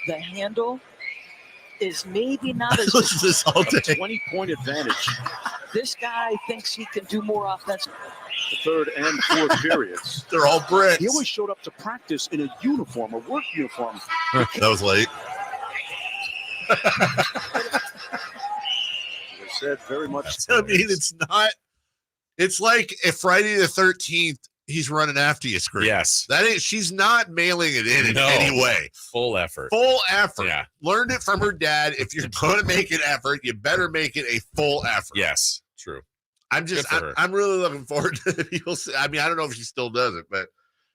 The handle is maybe not as this all day. 20-point advantage. This guy thinks he can do more offense. The third and fourth periods. They're all bricks. He always showed up to practice in a uniform, a work uniform. That was late. They said very much. I mean, it's not. It's like if Friday the 13th, he's running after you screen. Yes. She's not mailing it in any way. Full effort. Full effort. Yeah. Learned it from her dad. If you're going to make an effort, you better make it a full effort. Yes. True. I'm really looking forward to people. I mean, I don't know if she still does it, but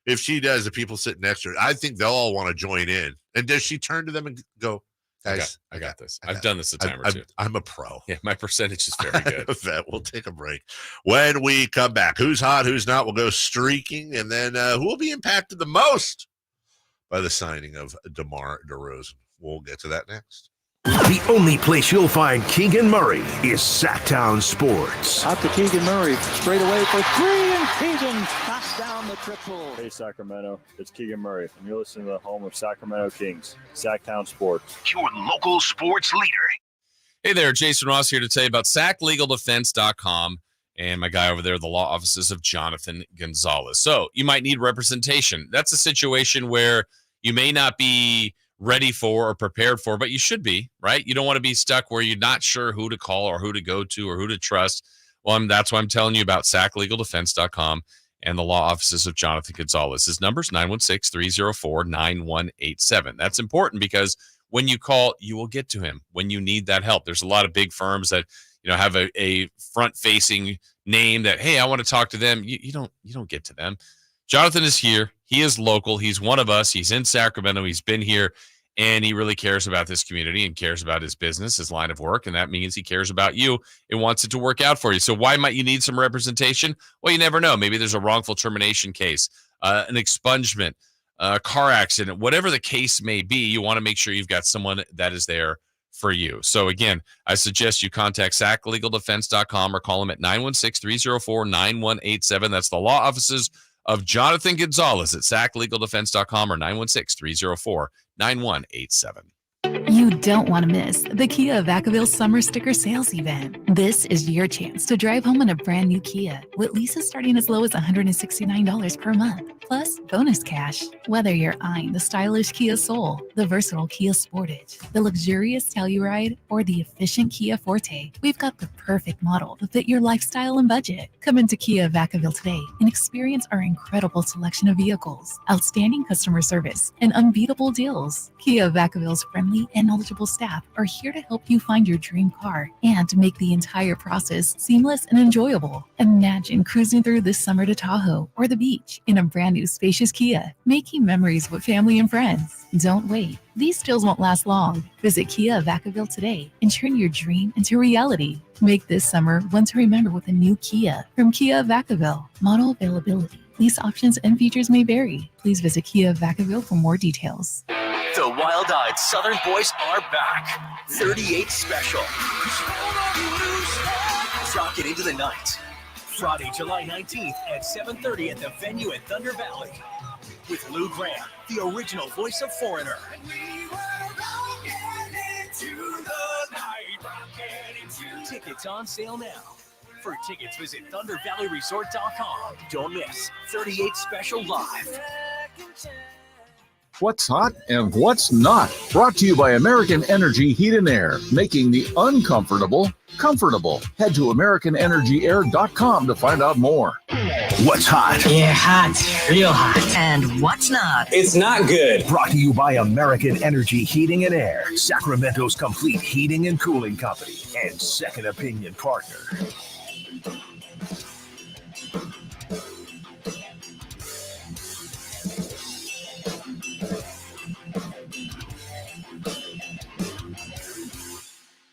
if she does, the people sitting next to her, I think they'll all want to join in. And does she turn to them and go, guys, I got this. I've done this a time or two. I'm a pro. Yeah, my percentage is very good. We'll take a break. When we come back, who's hot, who's not, we'll go streaking, and then who will be impacted the most by the signing of DeMar DeRozan. We'll get to that next. The only place you'll find Keegan Murray is Sacktown Sports. Out to Keegan Murray, straight away for three, and Keegan knocks down the triple. Hey, Sacramento, it's Keegan Murray, and you're listening to the home of Sacramento Kings, Sacktown Sports. Your local sports leader. Hey there, Jason Ross here to tell you about SackLegalDefense.com and my guy over there, the law offices of Jonathan Gonzalez. So you might need representation. That's a situation where you may not be ready for or prepared for, but you should be, right? You don't want to be stuck where you're not sure who to call or who to go to or who to trust. Well, that's why I'm telling you about SackLegalDefense.com and the law offices of Jonathan Gonzalez. His number is 916-304-9187. That's important because when you call, you will get to him when you need that help. There's a lot of big firms that have a front-facing name that, hey, I want to talk to them. You don't get to them. Jonathan is here. He is local. He's one of us. He's in Sacramento. He's been here, and he really cares about this community and cares about his business, his line of work, and that means he cares about you and wants it to work out for you. So why might you need some representation? Well, you never know. Maybe there's a wrongful termination case, an expungement, a car accident, whatever the case may be. You want to make sure you've got someone that is there for you. So again, I suggest you contact SackLegalDefense.com or call them at 916-304-9187. That's the law offices of Jonathan Gonzalez at SackLegalDefense.com or 916-304-9187. You don't want to miss the Kia Vacaville Summer Sticker Sales Event. This is your chance to drive home in a brand new Kia with leases starting as low as $169 per month, plus bonus cash. Whether you're eyeing the stylish Kia Soul, the versatile Kia Sportage, the luxurious Telluride, or the efficient Kia Forte, we've got the perfect model to fit your lifestyle and budget. Come into Kia Vacaville today and experience our incredible selection of vehicles, outstanding customer service, and unbeatable deals. Kia Vacaville's friendly and knowledgeable staff are here to help you find your dream car and to make the entire process seamless and enjoyable. Imagine cruising through this summer to Tahoe or the beach in a brand new spacious Kia, making memories with family and friends. Don't wait. These deals won't last long. Visit Kia Vacaville today and turn your dream into reality. Make this summer one to remember with a new Kia from Kia Vacaville. Model availability Lease options and features may vary. Please visit Kia of Vacaville for more details. The wild-eyed Southern boys are back. 38 special. Rock it into the night. Friday, July 19th at 7:30 at the venue at Thunder Valley. With Lou Graham, the original voice of Foreigner. Tickets on sale now. For tickets, visit ThunderValleyResort.com. Don't miss 38 Special Live. What's hot and what's not. Brought to you by American Energy Heat and Air, making the uncomfortable comfortable. Head to AmericanEnergyAir.com to find out more. What's hot? Yeah, hot. Real hot. And what's not? It's not good. Brought to you by American Energy Heating and Air, Sacramento's complete heating and cooling company, and second opinion partner.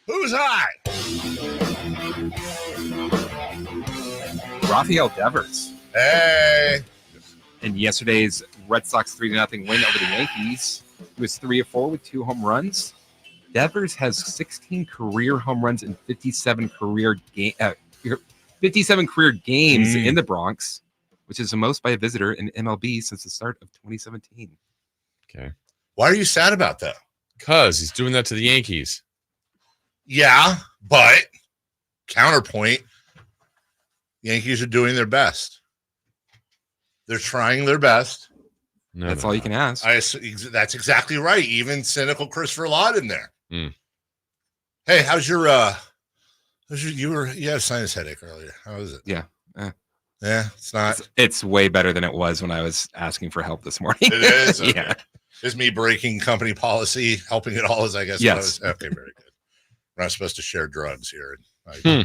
Who's hot? Rafael Devers. Hey. And yesterday's Red Sox 3-0 win over the Yankees. He was 3 of 4 with 2 home runs. Devers has 16 career home runs and 57 career games in the Bronx, which is the most by a visitor in MLB since the start of 2017. Okay. Why are you sad about that? Because he's doing that to the Yankees. Yeah, but counterpoint, Yankees are doing their best. They're trying their best. No, that's all you can ask. That's exactly right. Even cynical Christopher Lott in there. Mm. Hey, how's your you had a sinus headache earlier. How is it? Yeah. Yeah, it's not. It's way better than it was when I was asking for help this morning. It is. Okay. Yeah. Is me breaking company policy helping at all? I guess. Yes. Okay, very good. We're not supposed to share drugs here. I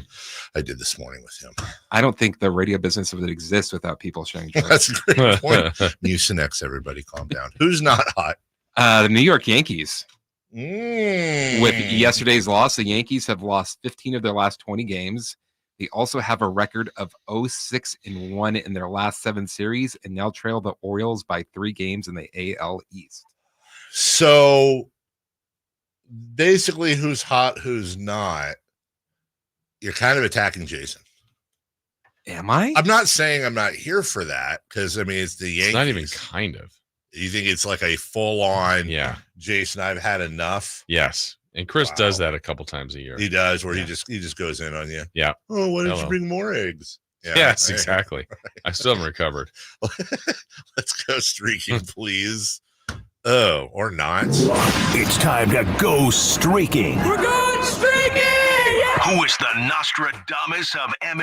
did this morning with him. I don't think the radio business would exist without people sharing drugs. That's a great point. Mucinex, everybody calm down. Who's not hot? The New York Yankees. Mm. With yesterday's loss, the Yankees have lost 15 of their last 20 games. They also have a record of 0-6-1 in their last 7 series and now trail the Orioles by 3 games in the AL East. So basically, who's hot, who's not? You're kind of attacking Jason. Am I? I'm not saying I'm not here for that because, I mean, it's the Yankees. It's not even kind of. You think it's like a full-on, yeah, Jason, I've had enough? Yes. And Chris does that a couple times a year. He does, where he just goes in on you. Yeah. Oh, why didn't you bring more eggs? Yeah, yes, exactly. I still haven't recovered. Let's go streaking, please. Oh, or not. It's time to go streaking. We're going streaking! Yeah! Who is the Nostradamus of M?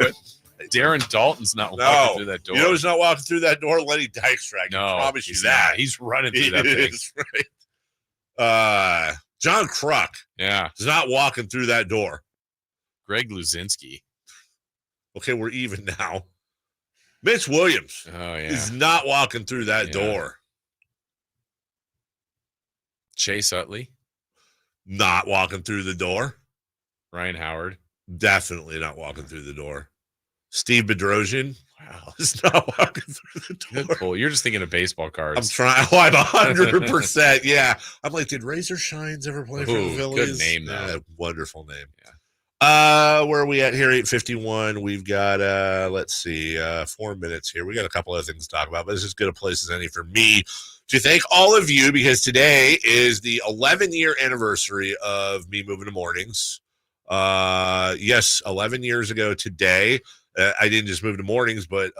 But Darren Dalton's not walking through that door. You know who's not walking through that door? Lenny Dykstra. I can promise you that. He's running through that thing. Right. John Kruk. Yeah. Is not walking through that door. Greg Luzinski. Okay, we're even now. Mitch Williams is not walking through that door. Chase Utley. Not walking through the door. Ryan Howard. Definitely not walking through the door. Steve Bedrosian. Wow. Is not walking through the door. Good pull. You're just thinking of baseball cards. I'm trying. Oh, I'm 100%. Yeah. I'm like, did Razor Shines ever play for the Phillies? Good name, though. Wonderful name. Yeah. Where are we at here? 8:51. We've got, let's see, 4 minutes here. We got a couple of things to talk about, but it's as good a place as any for me to thank all of you because today is the 11-year anniversary of me moving to mornings. Yes, 11 years ago today. I didn't just move to mornings, but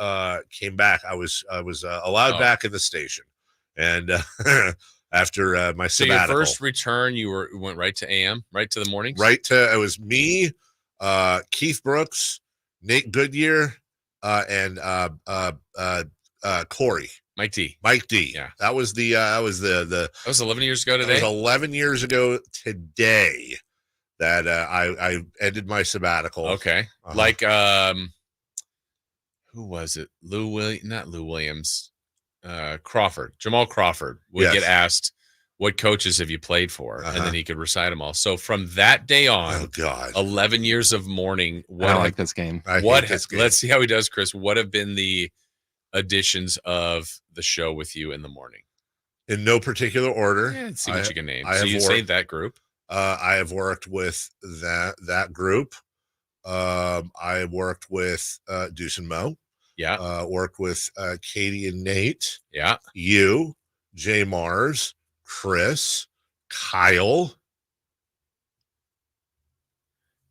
came back. I was allowed back in the station, and after my sabbatical. So your first return, you went right to AM, right to the mornings. It was me, Keith Brooks, Nate Goodyear, and Corey. Mike D. Yeah, that was that was 11 years ago today. That was 11 years ago today that I ended my sabbatical. Okay, like who was it? Not Lou Williams. Crawford. Jamal Crawford would get asked, "What coaches have you played for?" And then he could recite them all. So from that day on, 11 years of morning. I like this game. Let's see how he does, Chris. What have been the additions of the show with you in the morning? In no particular order. Yeah, let's see what you can name. So you say that group. I have worked with that group. I have worked with Deuce and Mo. Yeah. Worked with Katie and Nate. Yeah. You, Jay Mars, Chris, Kyle.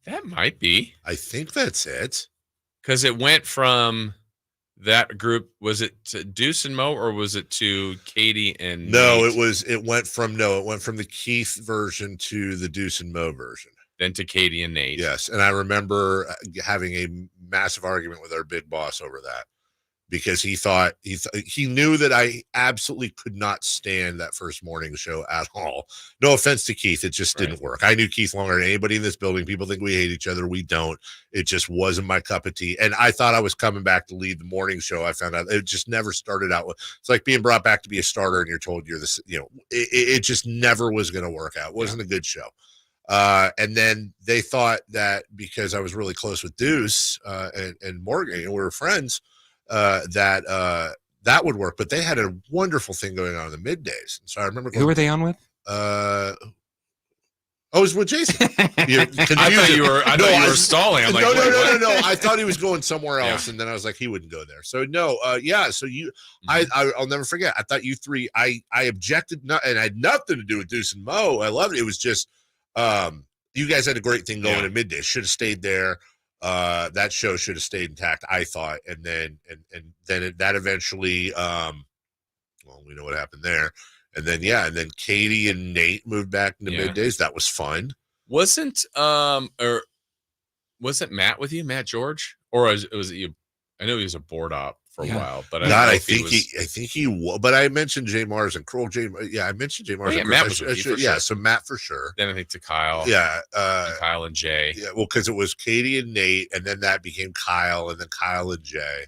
That might be. I think that's it. Because it went from that group. Was it to Deuce and Mo, or was it to Katie and No, Nate? It went from the Keith version to the Deuce and Mo version. Then to Katie and Nate. Yes, and I remember having a massive argument with our big boss over that because he thought he knew that I absolutely could not stand that first morning show at all. No offense to Keith, it just didn't work. I knew Keith longer than anybody in this building. People think we hate each other. We don't. It just wasn't my cup of tea. And I thought I was coming back to lead the morning show. I found out it just never started out with. It's like being brought back to be a starter and you're told you're this. It just never was going to work out. It wasn't a good show. And then they thought that because I was really close with Deuce and Morgan, and we were friends, that would work. But they had a wonderful thing going on in the middays. So I remember. Who were they on with? It was with Jason. I thought you were stalling. I'm like, no. I thought he was going somewhere else, and then I was like, he wouldn't go there. So no, So you, I'll never forget. I thought you three. I objected, and I had nothing to do with Deuce and Mo. I loved it. It was just. You guys had a great thing going at midday. Should have stayed there. That show should have stayed intact, I thought. And then that eventually, we know what happened there. And then Katie and Nate moved back into middays. That was fun. Wasn't Matt with you, Matt George, or was it you? I know he was a board op for a while, but I think he was. But I mentioned Jay Mars and Kroll. I mentioned Jay Mars. Matt was with you for sure. So Matt for sure. Then I think to Kyle. Kyle and Jay. Yeah, well, because it was Katie and Nate, and then that became Kyle, and then Kyle and Jay.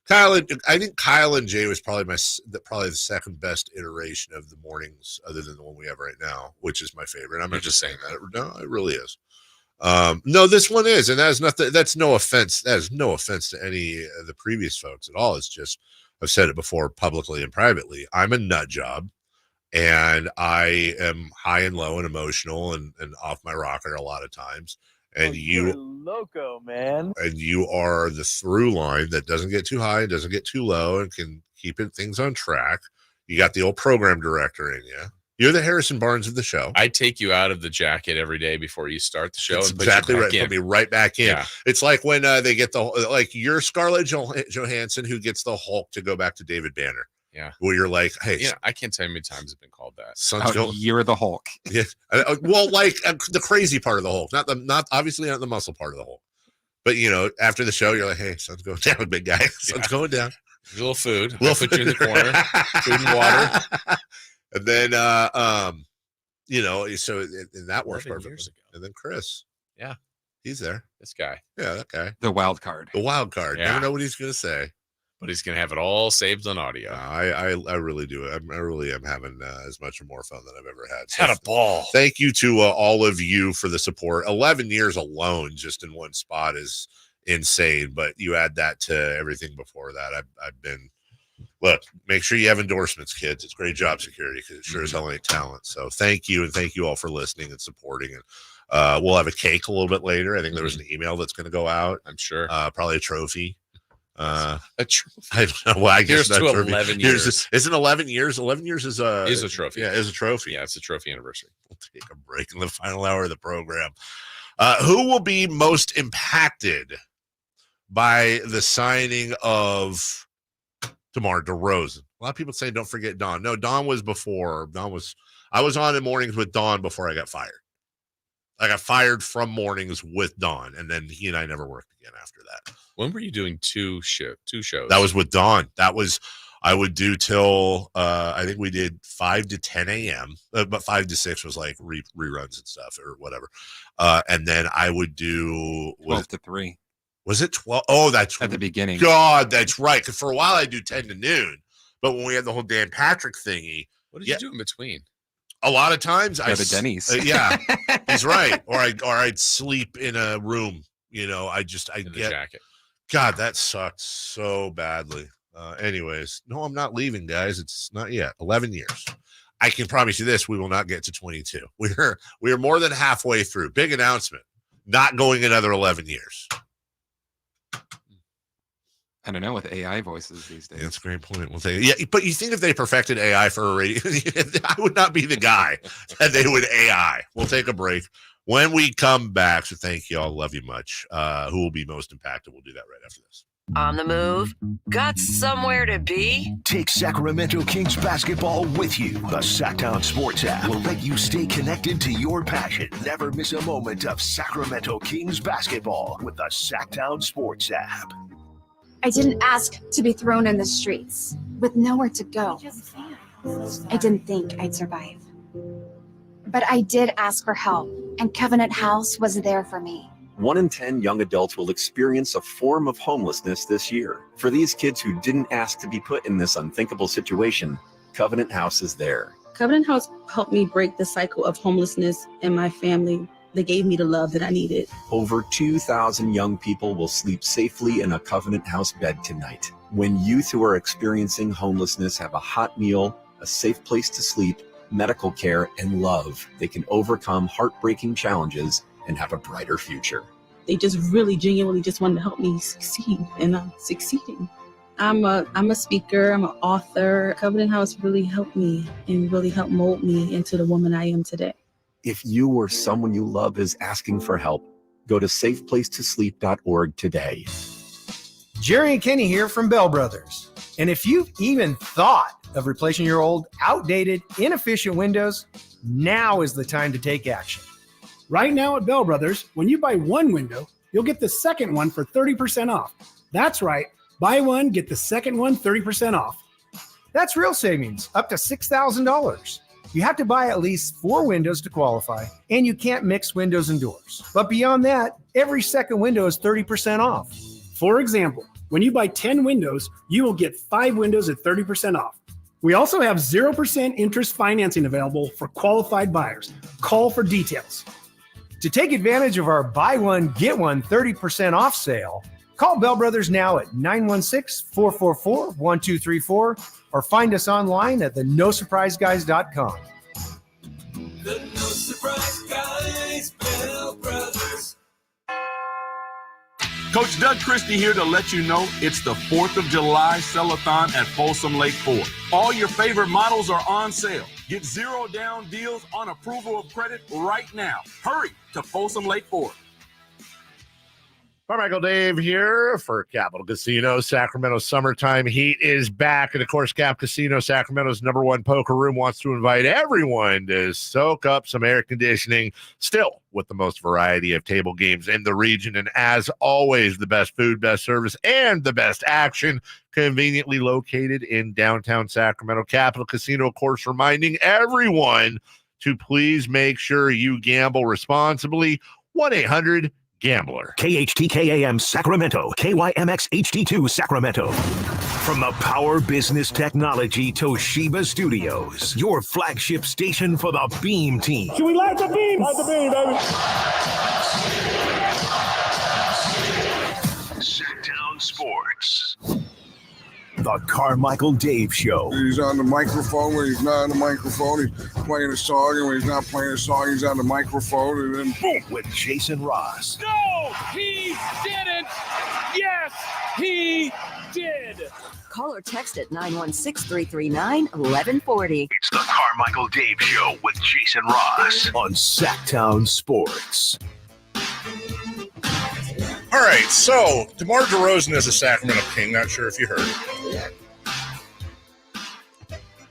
I think Kyle and Jay was probably the second best iteration of the mornings, other than the one we have right now, which is my favorite. I'm not just saying that. No, it really is. No, this one is, and that is nothing. That's no offense. That is no offense to any of the previous folks at all. It's just I've said it before publicly and privately. I'm a nut job, and I am high and low and emotional and off my rocker a lot of times. And you're loco, man. And you are the through line that doesn't get too high, doesn't get too low, and can keep things on track. You got the old program director in you. You're the Harrison Barnes of the show. I take you out of the jacket every day before you start the show. That's exactly right. Put me right back in. Yeah. It's like when they get you're Scarlett Johansson who gets the Hulk to go back to David Banner. Yeah. Where you're like, hey. I can't tell you how many times it's been called that. You're the Hulk. Yeah. Well, the crazy part of the Hulk, not obviously not the muscle part of the Hulk. But, after the show, you're like, hey, sun's going down, big guy. Sun's going down. There's a little food. We'll put you in the corner. Food and water. And then, so and that works perfectly. And then Chris. Yeah. He's there. This guy. Yeah, that guy. The wild card. The wild card. Yeah. Never know what he's going to say. But he's going to have it all saved on audio. I really do. I really am having as much or more fun than I've ever had. Had a ball. Thank you to all of you for the support. 11 years alone just in one spot is insane. But you add that to everything before that. I've been, look, make sure you have endorsements, kids. It's great job security because it sure as hell ain't talent. So thank you. And thank you all for listening and supporting. And we'll have a cake a little bit later. I think there was an email that's going to go out. I'm sure. Probably a trophy. A trophy. I don't know. Well, I guess Here's to 11 years. Isn't 11 years? 11 years is a trophy. Yeah, is a trophy. Yeah, it's a trophy anniversary. We'll take a break in the final hour of the program. Who will be most impacted by the signing of DeMar DeRozan? A lot of people say don't forget Don. No, Don was before. I was on in mornings with Don before I got fired. I got fired from mornings with Don, and then he and I never worked again after that. When were you doing two shows? That was with Don. I would do till I think we did 5 to 10 a.m. But 5 to 6 was like reruns and stuff or whatever. And then I would do 12 to 3. Was it 12? Oh, that's at the beginning. God, that's right. Because for a while I do 10 to noon, but when we had the whole Dan Patrick thingy, what did you do in between? A lot of times Go to Denny's. Yeah, he's right. Or I'd sleep in a room. I get the jacket. God, that sucked so badly. Anyways, no, I'm not leaving, guys. It's not yet. 11 years. I can promise you this: we will not get to 22. We are more than halfway through. Big announcement. Not going another 11 years. I don't know with AI voices these days. Yeah, that's a great point. We'll take it. Yeah, but you think if they perfected AI for a radio, I would not be the guy that they would AI. We'll take a break. When we come back, so thank you all. Love you much. Who will be most impacted? We'll do that right after this. On the move? Got somewhere to be? Take Sacramento Kings basketball with you. The Sacktown Sports app will let you stay connected to your passion. Never miss a moment of Sacramento Kings basketball with the Sacktown Sports app. I didn't ask to be thrown in the streets with nowhere to go. I didn't think I'd survive. But I did ask for help, and Covenant House was there for me. 1 in 10 young adults will experience a form of homelessness this year. For these kids who didn't ask to be put in this unthinkable situation, Covenant House is there. Covenant House helped me break the cycle of homelessness in my family. They gave me the love that I needed. Over 2,000 young people will sleep safely in a Covenant House bed tonight. When youth who are experiencing homelessness have a hot meal, a safe place to sleep, medical care, and love, they can overcome heartbreaking challenges and have a brighter future. They just really genuinely just wanted to help me succeed, and I'm succeeding. I'm a speaker, I'm an author. Covenant House really helped me and really helped mold me into the woman I am today. If you or someone you love is asking for help, go to safeplacetosleep.org today. Jerry and Kenny here from Bell Brothers. And if you've even thought of replacing your old, outdated, inefficient windows, now is the time to take action. Right now at Bell Brothers, when you buy one window, you'll get the second one for 30% off. That's right. Buy one, get the second one 30% off. That's real savings, up to $6,000. You have to buy at least 4 windows to qualify, and you can't mix windows and doors. But beyond that, every second window is 30% off. For example, when you buy 10 windows, you will get 5 windows at 30% off. We also have 0% interest financing available for qualified buyers. Call for details. To take advantage of our buy one, get one 30% off sale, call Bell Brothers now at 916-444-1234 or find us online at theNoSurpriseGuys.com. The No Surprise Guys, Bell Brothers. Coach Doug Christie here to let you know it's the 4th of July Sell-a-thon at Folsom Lake Ford. All your favorite models are on sale. Get 0 down deals on approval of credit right now. Hurry to Folsom Lake Ford. Carmichael Dave here for Capital Casino. Sacramento summertime heat is back. And of course, Cap Casino, Sacramento's #1 poker room, wants to invite everyone to soak up some air conditioning, still with the most variety of table games in the region. And as always, the best food, best service, and the best action, conveniently located in downtown Sacramento. Capital Casino, of course, reminding everyone to please make sure you gamble responsibly. 1-800-GAMBLER. KHTKAM Sacramento, KYMX HD2 Sacramento. From the Power Business Technology Toshiba Studios, your flagship station for the Beam Team. Should we light the beam? Light the beam, baby. Sacktown Sports. The Carmichael Dave Show. He's on the microphone when he's not on the microphone. He's playing a song, and when he's not playing a song, he's on the microphone, and then boom. With Jason Ross. No, he didn't. Yes, he did. Call or text at 916-339-1140. It's the Carmichael Dave Show with Jason Ross on Sacktown Sports. All right, so DeMar DeRozan is a Sacramento King. Not sure if you heard.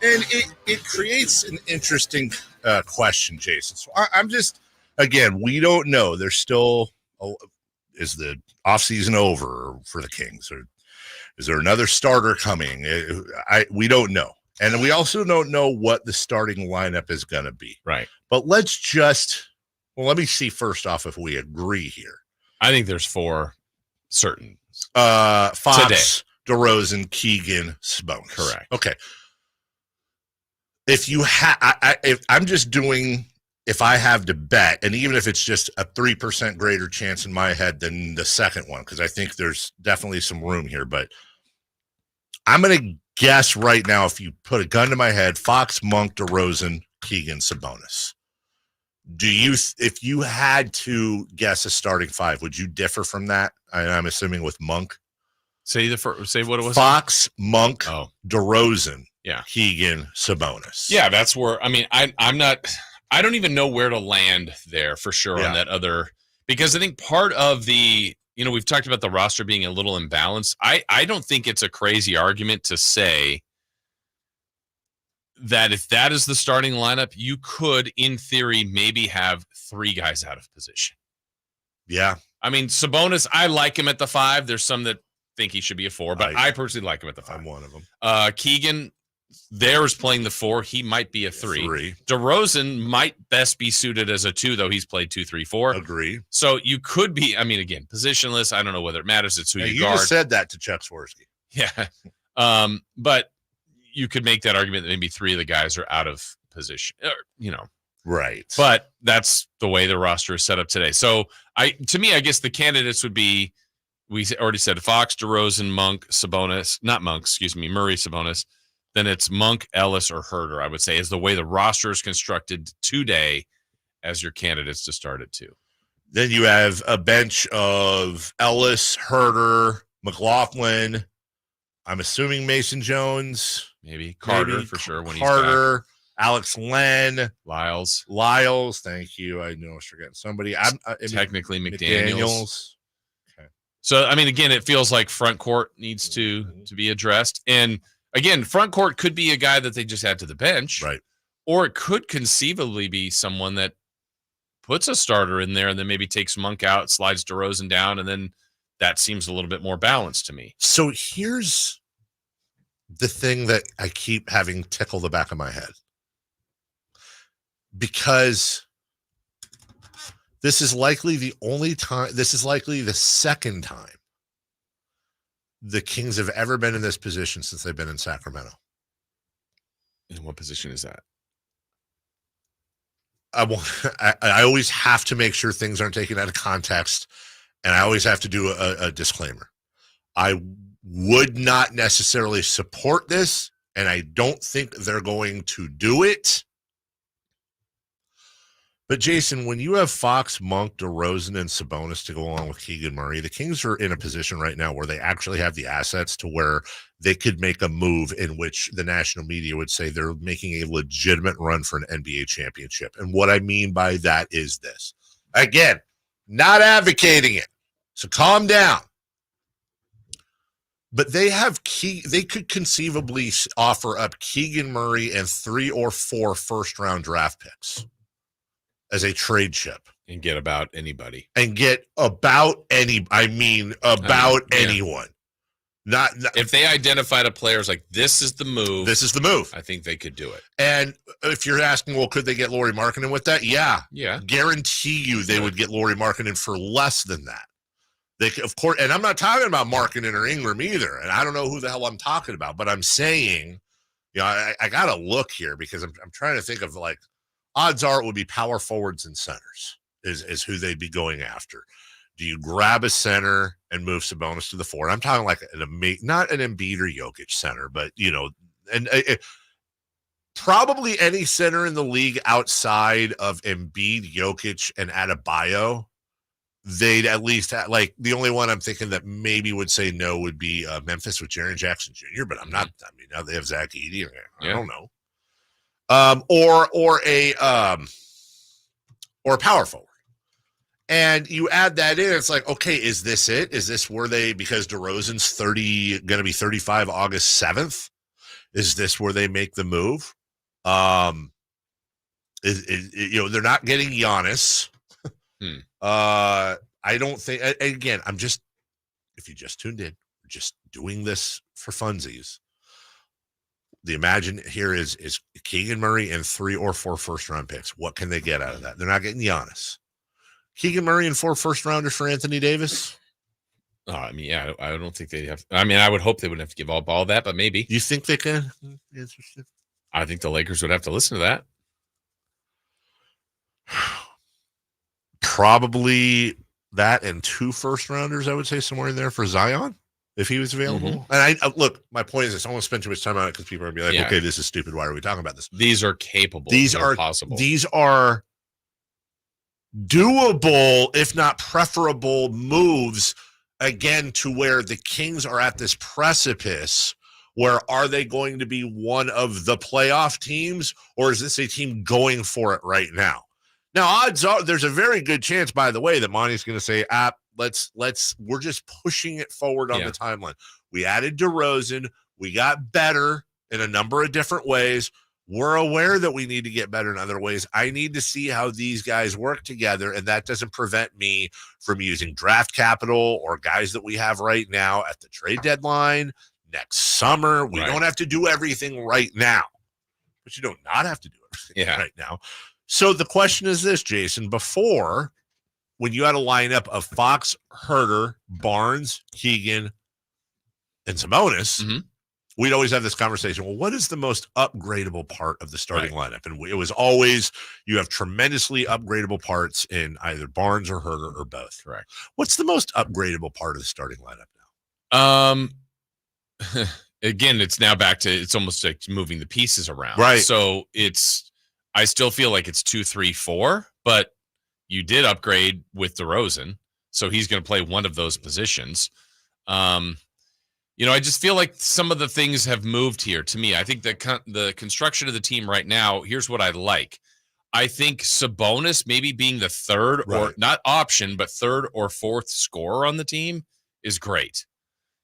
And it creates an interesting question, Jason. So I'm just, again, we don't know. There's still, is the offseason over for the Kings? Or is there another starter coming? We don't know. And we also don't know what the starting lineup is going to be. Right. But let me see first off if we agree here. I think there's 4 certain. Fox, today. DeRozan, Keegan, Sabonis. Correct. Okay. If you I'm just doing, if I have to bet, and even if it's just a 3% greater chance in my head than the second one, because I think there's definitely some room here, but I'm going to guess right now, if you put a gun to my head, Fox, Monk, DeRozan, Keegan, Sabonis. If you had to guess a starting 5, would you differ from that? I'm assuming with Monk. Say what it was. Fox, Monk, DeRozan, yeah, Keegan, Sabonis. Yeah, that's where, I mean, I don't even know where to land there for sure on that other, because I think part of the, we've talked about the roster being a little imbalanced. I don't think it's a crazy argument to say that if that is the starting lineup, you could, in theory, maybe have 3 guys out of position. Yeah. I mean, Sabonis, I like him at the 5. There's some that think he should be a 4, but I personally like him at the 5. I'm one of them. Keegan, there is playing the 4. He might be a 3. DeRozan might best be suited as a 2, though he's played 2, 3, 4. Agree. So you could be, I mean, again, positionless. I don't know whether it matters. It's who you guard. You just said that to Chuck Swirsky. Yeah. But you could make that argument that maybe 3 of the guys are out of position, Right. But that's the way the roster is set up today. So to me, I guess the candidates would be, we already said Fox, DeRozan, Monk, Sabonis, not Monk, excuse me, Murray, Sabonis. Then it's Monk, Ellis, or Herter, I would say, is the way the roster is constructed today as your candidates to start at 2. Then you have a bench of Ellis, Herter, McLaughlin. I'm assuming Mason Jones. Maybe Carter for sure. When Carter, he's back. Alex Len, Lyles. Thank you. I know I was forgetting somebody. I'm technically McDaniels. Okay. So I mean, again, it feels like front court needs to be addressed. And again, front court could be a guy that they just add to the bench, right? Or it could conceivably be someone that puts a starter in there and then maybe takes Monk out, slides DeRozan down, and then that seems a little bit more balanced to me. So here's the thing that I keep having tickle the back of my head, because this is likely the second time the Kings have ever been in this position since they've been in Sacramento. And what position is that? I always have to make sure things aren't taken out of context, and I always have to do a disclaimer. I would not necessarily support this, and I don't think they're going to do it. But Jason, when you have Fox, Monk, DeRozan, and Sabonis to go along with Keegan Murray, the Kings are in a position right now where they actually have the assets to where they could make a move in which the national media would say they're making a legitimate run for an NBA championship. And what I mean by that is this. Again, not advocating it. So calm down. But they could conceivably offer up Keegan Murray and 3 or 4 first-round draft picks as a trade chip. And get about anybody. And get about anyone. Not if they identified a player's like, this is the move. This is the move. I think they could do it. And if you're asking, well, could they get Lauri Markkanen with that? Yeah. Guarantee you they would get Lauri Markkanen for less than that. They could, of course, and I'm not talking about Markkanen or Ingram either, and I don't know who the hell I'm talking about, but I'm saying, I got to look here because I'm trying to think of, like, odds are it would be power forwards and centers is who they'd be going after. Do you grab a center and move Sabonis to the 4? I'm talking like not an Embiid or Jokic center, but, probably any center in the league outside of Embiid, Jokic, and Adebayo. They'd at least like the only one I'm thinking that maybe would say no would be Memphis with Jaren Jackson Jr. But I'm not. I mean, now they have Zach Edey. I don't know. Or a power forward, and you add that in. It's like, okay, is this it? Is this where they, because DeRozan's going to be 35 August 7th? Is this where they make the move? They're not getting Giannis. I don't think, again, if you just tuned in, we're just doing this for funsies. The imagine here is Keegan Murray and 3 or 4 first-round picks. What can they get out of that? They're not getting Giannis. Keegan Murray and 4 first-rounders for Anthony Davis? I don't think they have. I mean, I would hope they wouldn't have to give up all that, but maybe. You think they can? I think the Lakers would have to listen to that. Probably that and 2 first-rounders, I would say, somewhere in there for Zion, if he was available. Mm-hmm. And look, my point is this. I don't want to spend too much time on it because people are going to be like, okay, this is stupid. Why are we talking about this? These are capable. These are possible. These are doable, if not preferable, moves, again, to where the Kings are at this precipice where are they going to be one of the playoff teams, or is this a team going for it right now? Now, odds are there's a very good chance, by the way, that Monty's going to say, we're just pushing it forward on the timeline. We added DeRozan. We got better in a number of different ways. We're aware that we need to get better in other ways. I need to see how these guys work together, and that doesn't prevent me from using draft capital or guys that we have right now at the trade deadline next summer. We don't have to do everything right now, but you don't not have to do everything right now. So the question is this, Jason, before, when you had a lineup of Fox, Herter, Barnes, Keegan, and Sabonis, we'd always have this conversation. Well, what is the most upgradable part of the starting lineup? And it was always, you have tremendously upgradable parts in either Barnes or Herter or both. Correct. What's the most upgradable part of the starting lineup now? Again, it's now back to, it's almost like moving the pieces around. Right. So I still feel like it's 2, 3, 4, but you did upgrade with DeRozan, so he's going to play one of those positions. I just feel like some of the things have moved here to me. I think the construction of the team right now, here's what I like. I think Sabonis maybe being the third or not option, but third or fourth scorer on the team is great.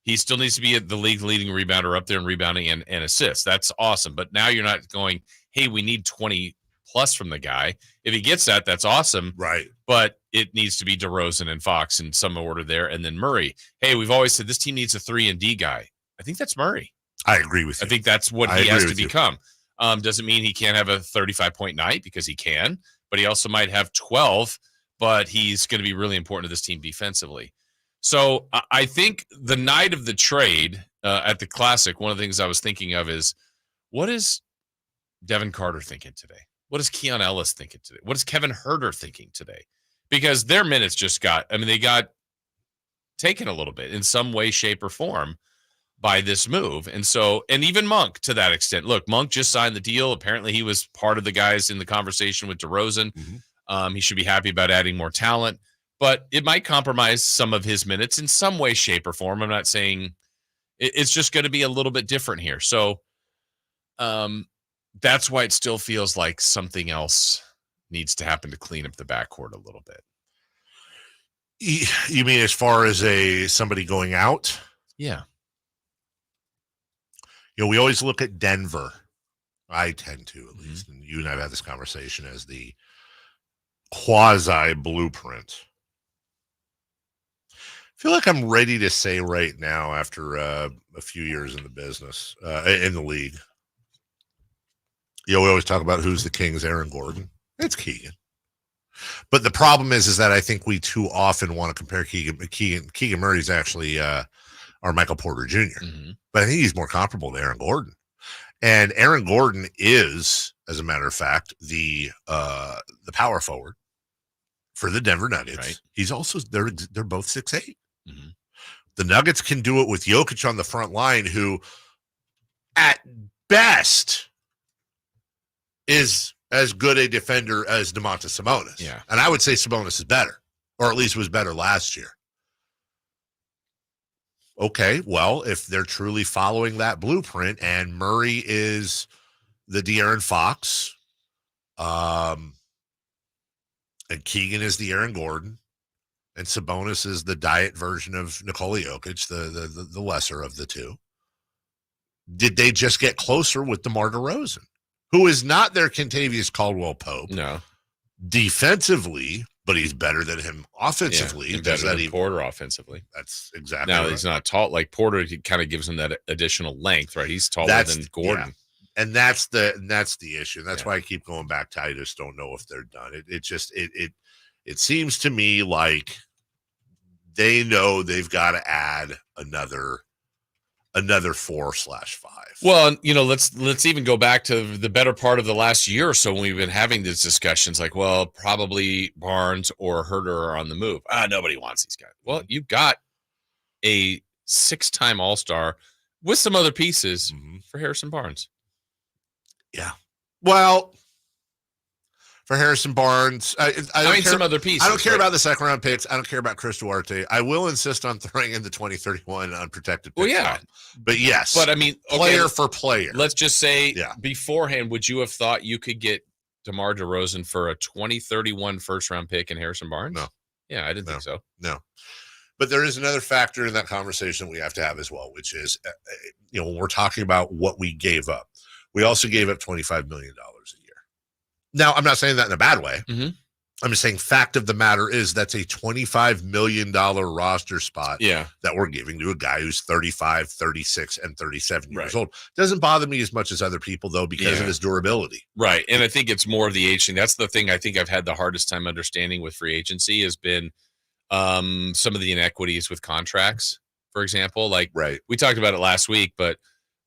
He still needs to be the league leading rebounder up there and rebounding and assists. That's awesome. But now you're not going, hey, we need 20 plus from the guy. If he gets that, that's awesome. Right. But it needs to be DeRozan and Fox in some order there. And then Murray. Hey, we've always said this team needs a 3-and-D guy. I think that's Murray. I agree with you. I think that's what he has to become. Doesn't mean he can't have a 35-point night, because he can, but he also might have 12, but he's going to be really important to this team defensively. So I think the night of the trade at the Classic, one of the things I was thinking of is, what is Devin Carter thinking today? What is Keon Ellis thinking today? What is Kevin Herter thinking today? Because their minutes they got taken a little bit in some way, shape, or form by this move. And even Monk to that extent. Look, Monk just signed the deal. Apparently he was part of the guys in the conversation with DeRozan. He should be happy about adding more talent, but it might compromise some of his minutes in some way, shape, or form. I'm not saying it's just going to be a little bit different here. So, that's why it still feels like something else needs to happen to clean up the backcourt a little bit. You mean as far as somebody going out? Yeah. We always look at Denver. I tend to, at least. And you and I have had this conversation as the quasi blueprint. I feel like I'm ready to say right now, after a few years in the business, in the league. We always talk about who's the Kings, Aaron Gordon. It's Keegan. But the problem is that I think we too often want to compare Keegan Murray's actually our Michael Porter Jr. But I think he's more comparable to Aaron Gordon. And Aaron Gordon is, as a matter of fact, the power forward for the Denver Nuggets. Right. He's also they're both 6'8". The Nuggets can do it with Jokic on the front line, who at best is as good a defender as Domantas Sabonis. Yeah. And I would say Sabonis is better, or at least was better last year. Okay, well, if they're truly following that blueprint and Murray is the De'Aaron Fox, and Keegan is the Aaron Gordon, and Sabonis is the diet version of Nikola Jokic, the lesser of the two, did they just get closer with DeMar DeRozan, who is not their Kentavious Caldwell-Pope? No. Defensively, but he's better than him offensively. Yeah, and better than Porter offensively. That's exactly now right. He's not tall like Porter. He kind of gives him that additional length, right? He's taller than Gordon. Yeah. And that's the issue. That's why I keep going back to I just don't know if they're done. It seems to me like they know they've got to add another 4/5. Well, let's even go back to the better part of the last year or so when we've been having these discussions. Like, well, probably Barnes or Herter are on the move. Nobody wants these guys. Well, you've got a 6-time All-Star with some other pieces for Harrison Barnes. Yeah. Well, for Harrison Barnes, I mean, some other pieces. I don't care about the second round picks. I don't care about Chris Duarte. I will insist on throwing in the 2031 unprotected pick. Well, yeah. But yes. But I mean, player for player. Let's just say beforehand, would you have thought you could get DeMar DeRozan for a 2031 first round pick in Harrison Barnes? No. Yeah, I didn't think so. No. But there is another factor in that conversation we have to have as well, which is, when we're talking about what we gave up, we also gave up $25 million a year. Now, I'm not saying that in a bad way. I'm just saying fact of the matter is that's a $25 million roster spot that we're giving to a guy who's 35, 36, and 37 years old. Doesn't bother me as much as other people, though, because of his durability. Right. And I think it's more of the age thing. That's the thing I think I've had the hardest time understanding with free agency has been some of the inequities with contracts, for example. Like we talked about it last week, but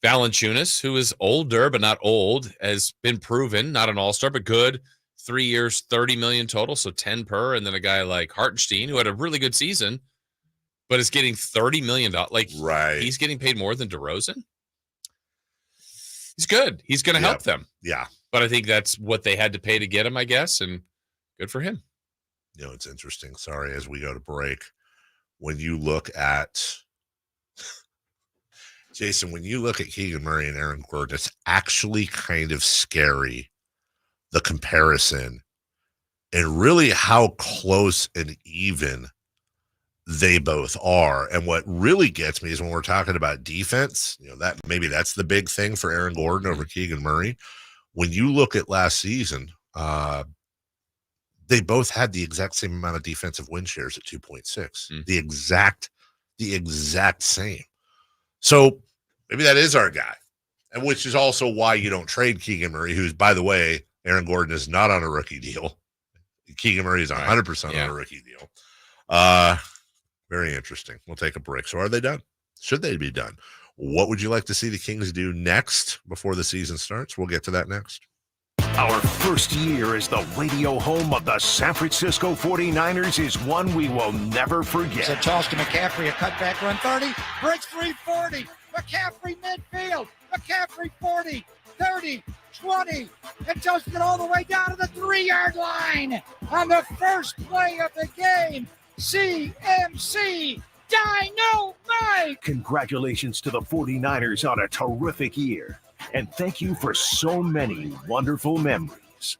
Valanciunas, who is older but not old, has been proven, not an all-star, but good. 3 years, 30 million total, so 10 per. And then a guy like Hartenstein, who had a really good season, but is getting $30 million. Like, he's getting paid more than DeRozan. He's good. He's going to help them. Yeah. But I think that's what they had to pay to get him, I guess, and good for him. It's interesting. Sorry, as we go to break, when you look at Jason, when you look at Keegan Murray and Aaron Gordon, it's actually kind of scary, the comparison, and really how close and even they both are. And what really gets me is when we're talking about defense, that maybe that's the big thing for Aaron Gordon over Keegan Murray. When you look at last season, they both had the exact same amount of defensive win shares at 2.6. The exact same. So maybe that is our guy, and which is also why you don't trade Keegan Murray, who's, by the way, Aaron Gordon is not on a rookie deal. Keegan Murray is 100% on a rookie deal. Very interesting. We'll take a break. So are they done? Should they be done? What would you like to see the Kings do next before the season starts? We'll get to that next. Our first year as the radio home of the San Francisco 49ers is one we will never forget. It's a toss to McCaffrey, a cutback run 30, breaks 340, McCaffrey midfield, McCaffrey 40, 30, 20, and toasted it all the way down to the 3-yard line on the first play of the game. CMC Dynamite! Congratulations to the 49ers on a terrific year. And thank you for so many wonderful memories.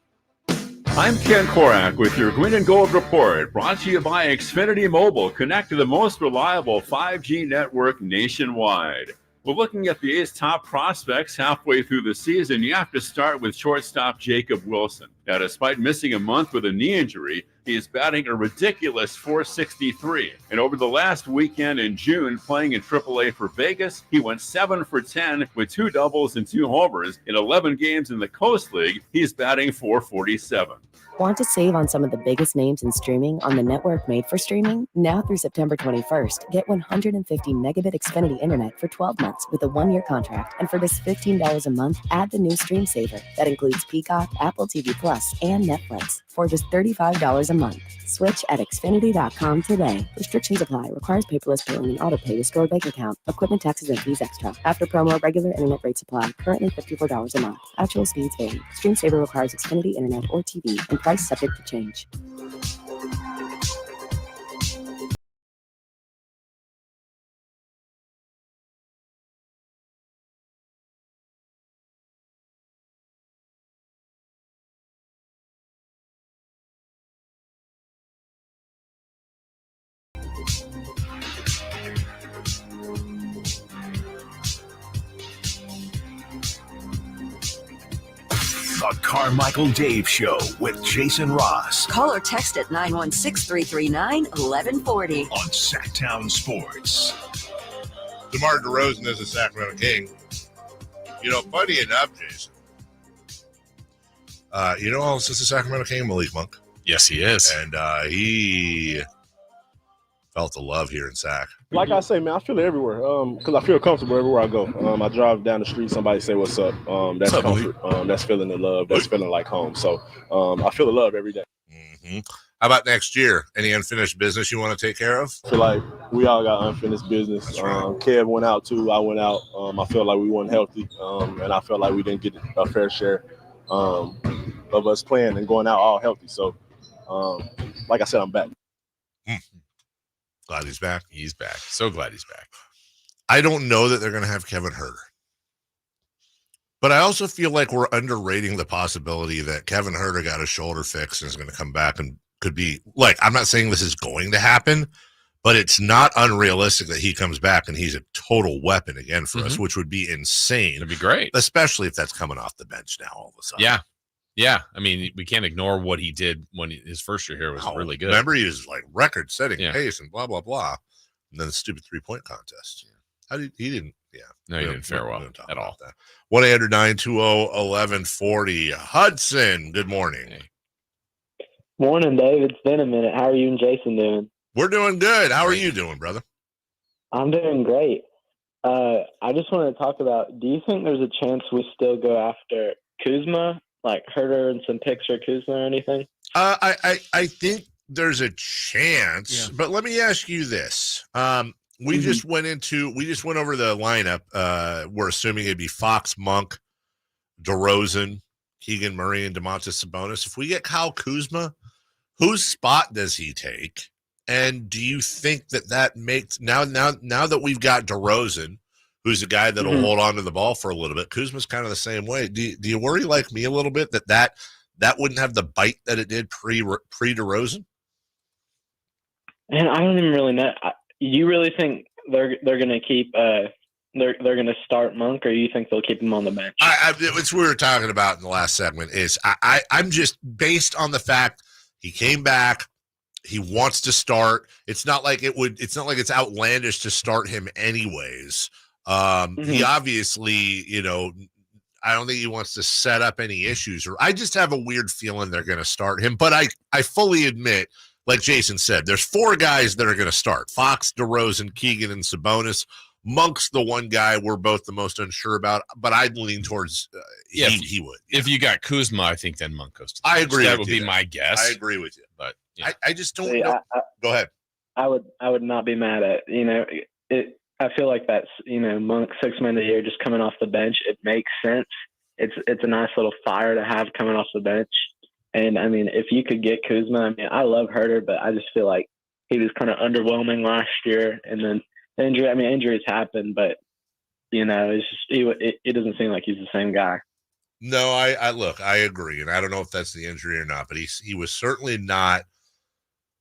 I'm Ken Korak with your Green and Gold Report, brought to you by Xfinity Mobile. Connect to the most reliable 5G network nationwide. We're looking at the A's top prospects halfway through the season. You have to start with shortstop Jacob Wilson. Now, despite missing a month with a knee injury, he is batting a ridiculous .463. And over the last weekend in June, playing in AAA for Vegas, he went 7 for 10 with 2 doubles and 2 homers. In 11 games in the Coast League, he's batting .447. Want to save on some of the biggest names in streaming on the network made for streaming? Now through September 21st, get 150 megabit Xfinity internet for 12 months with a 1-year contract. And for just $15 a month, add the new Stream Saver. That includes Peacock, Apple TV Plus, and Netflix for just $35 a month. Switch at Xfinity.com today. Restrictions apply. Requires paperless billing and auto pay to stored bank account. Equipment taxes and fees extra. After promo, regular internet rates apply. Currently $54 a month. Actual speeds vary. Stream Saver requires Xfinity internet or TV and price subject to change. The Carmichael Dave Show with Jason Ross. Call or text at 916-339-1140. On Sacktown Sports. DeMar DeRozan is a Sacramento King. You know, funny enough, Jason, you know who else is a Sacramento King? Malik Monk. Yes, he is. And he felt the love here in Sac. Like I say, man, I feel it everywhere because I feel comfortable everywhere I go. I drive down the street, somebody say, what's up? That's what's up, comfort. That's feeling the love. That's feeling like home. So I feel the love every day. Mm-hmm. How about next year? Any unfinished business you want to take care of? I feel like we all got unfinished business. Right. Kev went out too. I went out. I feel like we weren't healthy, and I felt like we didn't get a fair share of us playing and going out all healthy. So, like I said, I'm back. Glad he's back. He's back. So glad he's back. I don't know that they're going to have Kevin Huerter. But I also feel like we're underrating the possibility that Kevin Huerter got a shoulder fix and is going to come back and could be like, I'm not saying this is going to happen, but it's not unrealistic that he comes back and he's a total weapon again for us, which would be insane. It'd be great. Especially if that's coming off the bench now all of a sudden. Yeah. Yeah. I mean, we can't ignore what he did when his first year here was really good. Remember, he was like record setting pace and blah, blah, blah. And then the stupid 3-point contest. How did he didn't? Yeah. No, he didn't fare well at all. 1-800-920-1140. Hudson, good morning. Hey. Morning, Dave. It's been a minute. How are you and Jason doing? We're doing good. How are you doing, brother? I'm doing great. I just want to talk about, do you think there's a chance we still go after Kuzma, like Huerter and some picks for Kuzma or anything? I think there's a chance, but let me ask you this. We just went over the lineup. We're assuming it'd be Fox, Monk, DeRozan, Keegan Murray, and Domantas Sabonis. If we get Kyle Kuzma, whose spot does he take? And do you think that makes now that we've got DeRozan, who's a guy that'll hold on to the ball for a little bit? Kuzma's kind of the same way. Do you worry like me a little bit that wouldn't have the bite that it did pre DeRozan? And I don't even really know. You really think they're going to keep they're going to start Monk, or you think they'll keep him on the bench? It's what we were talking about in the last segment. Is I'm just based on the fact he came back. He wants to start. It's not like it's outlandish to start him anyways. He obviously, I don't think he wants to set up any issues, or I just have a weird feeling they're going to start him. But I fully admit, like Jason said, there's 4 guys that are going to start: Fox, DeRozan, Keegan, and Sabonis. Monk's the one guy we're both the most unsure about, but I'd lean towards he would. Yeah. If you got Kuzma, I think then Monk goes to the I bench. agree. That would be my guess. I agree with you, but I just don't know. Go ahead. I would not be mad at it. I feel like that's Monk 6 man a year just coming off the bench. It makes sense. It's a nice little fire to have coming off the bench. And I mean, if you could get Kuzma, I mean, I love Huerter, but I just feel like he was kind of underwhelming last year. And then injuries happen, but it's just it doesn't seem like he's the same guy. No, I look, I agree, and I don't know if that's the injury or not, but he was certainly not.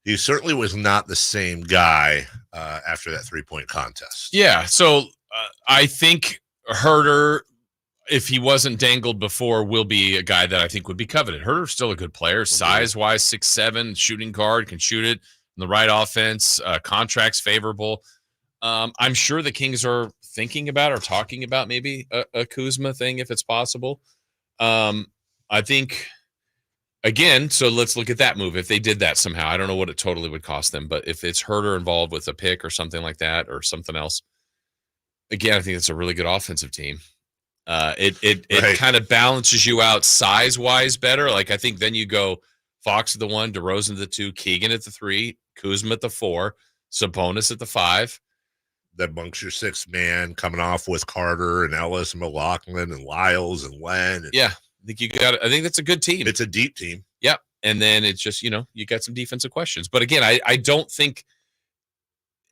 He certainly was not the same guy after that 3-point contest. Yeah, so I think Herter, if he wasn't dangled before, will be a guy that I think would be coveted. Herter's still a good player, size-wise, 6'7", shooting guard, can shoot it in the right offense, contract's favorable. I'm sure the Kings are thinking about or talking about maybe a Kuzma thing if it's possible. I think, again, so let's look at that move. If they did that somehow, I don't know what it totally would cost them, but if it's Herter involved with a pick or something like that or something else, again, I think it's a really good offensive team. It kind of balances you out size-wise better. Like, I think then you go Fox at the 1, DeRozan at the 2, Keegan at the 3, Kuzma at the 4, Sabonis at the 5. That bunks your 6th man coming off with Carter and Ellis and McLaughlin and Lyles and Len. Yeah, I think that's a good team. It's a deep team. Yep. And then it's just, you got some defensive questions. But again, I don't think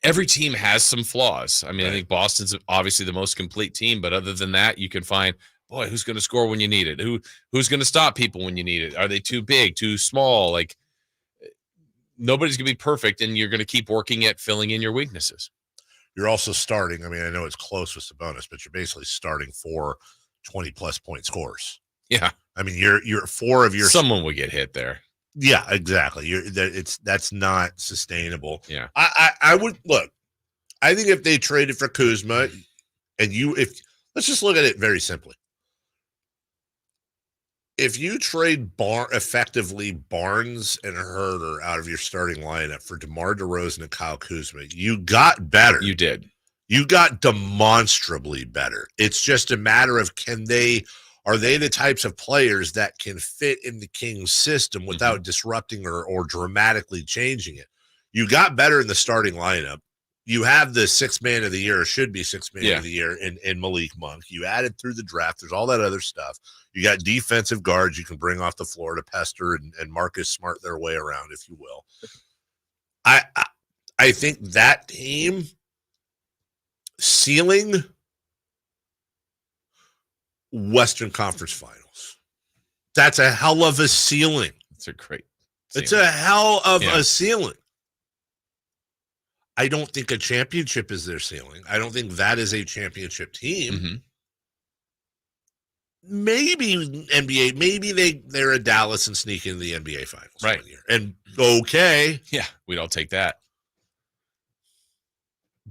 every team has some flaws. I mean, I think Boston's obviously the most complete team, but other than that, you can find, boy, who's going to score when you need it? Who's going to stop people when you need it? Are they too big, too small? Like, nobody's going to be perfect, and you're going to keep working at filling in your weaknesses. You're also starting. I mean, I know it's close with Sabonis, but you're basically starting 4 20-plus point scores. Yeah. I mean, you're 4 of your. Someone would get hit there. Yeah, exactly. That's not sustainable. Yeah. I would look. I think if they traded for Kuzma, and let's just look at it very simply. If you trade effectively Barnes and Herter out of your starting lineup for DeMar DeRozan and Kyle Kuzma, you got better. You did. You got demonstrably better. It's just a matter of are they the types of players that can fit in the Kings system without disrupting or dramatically changing it? You got better in the starting lineup. You have the 6th man of the year, or should be 6th man of the year in Malik Monk. You added through the draft. There's all that other stuff. You got defensive guards you can bring off the floor to pester and Marcus Smart their way around, if you will. I think that team ceiling Western Conference Finals. That's a hell of a ceiling. It's a great ceiling. It's a hell of a ceiling. I don't think a championship is their ceiling. I don't think that is a championship team. Mm-hmm. Maybe NBA, maybe they're a Dallas and sneak into the NBA Finals one year. And okay. Yeah, we'd all take that.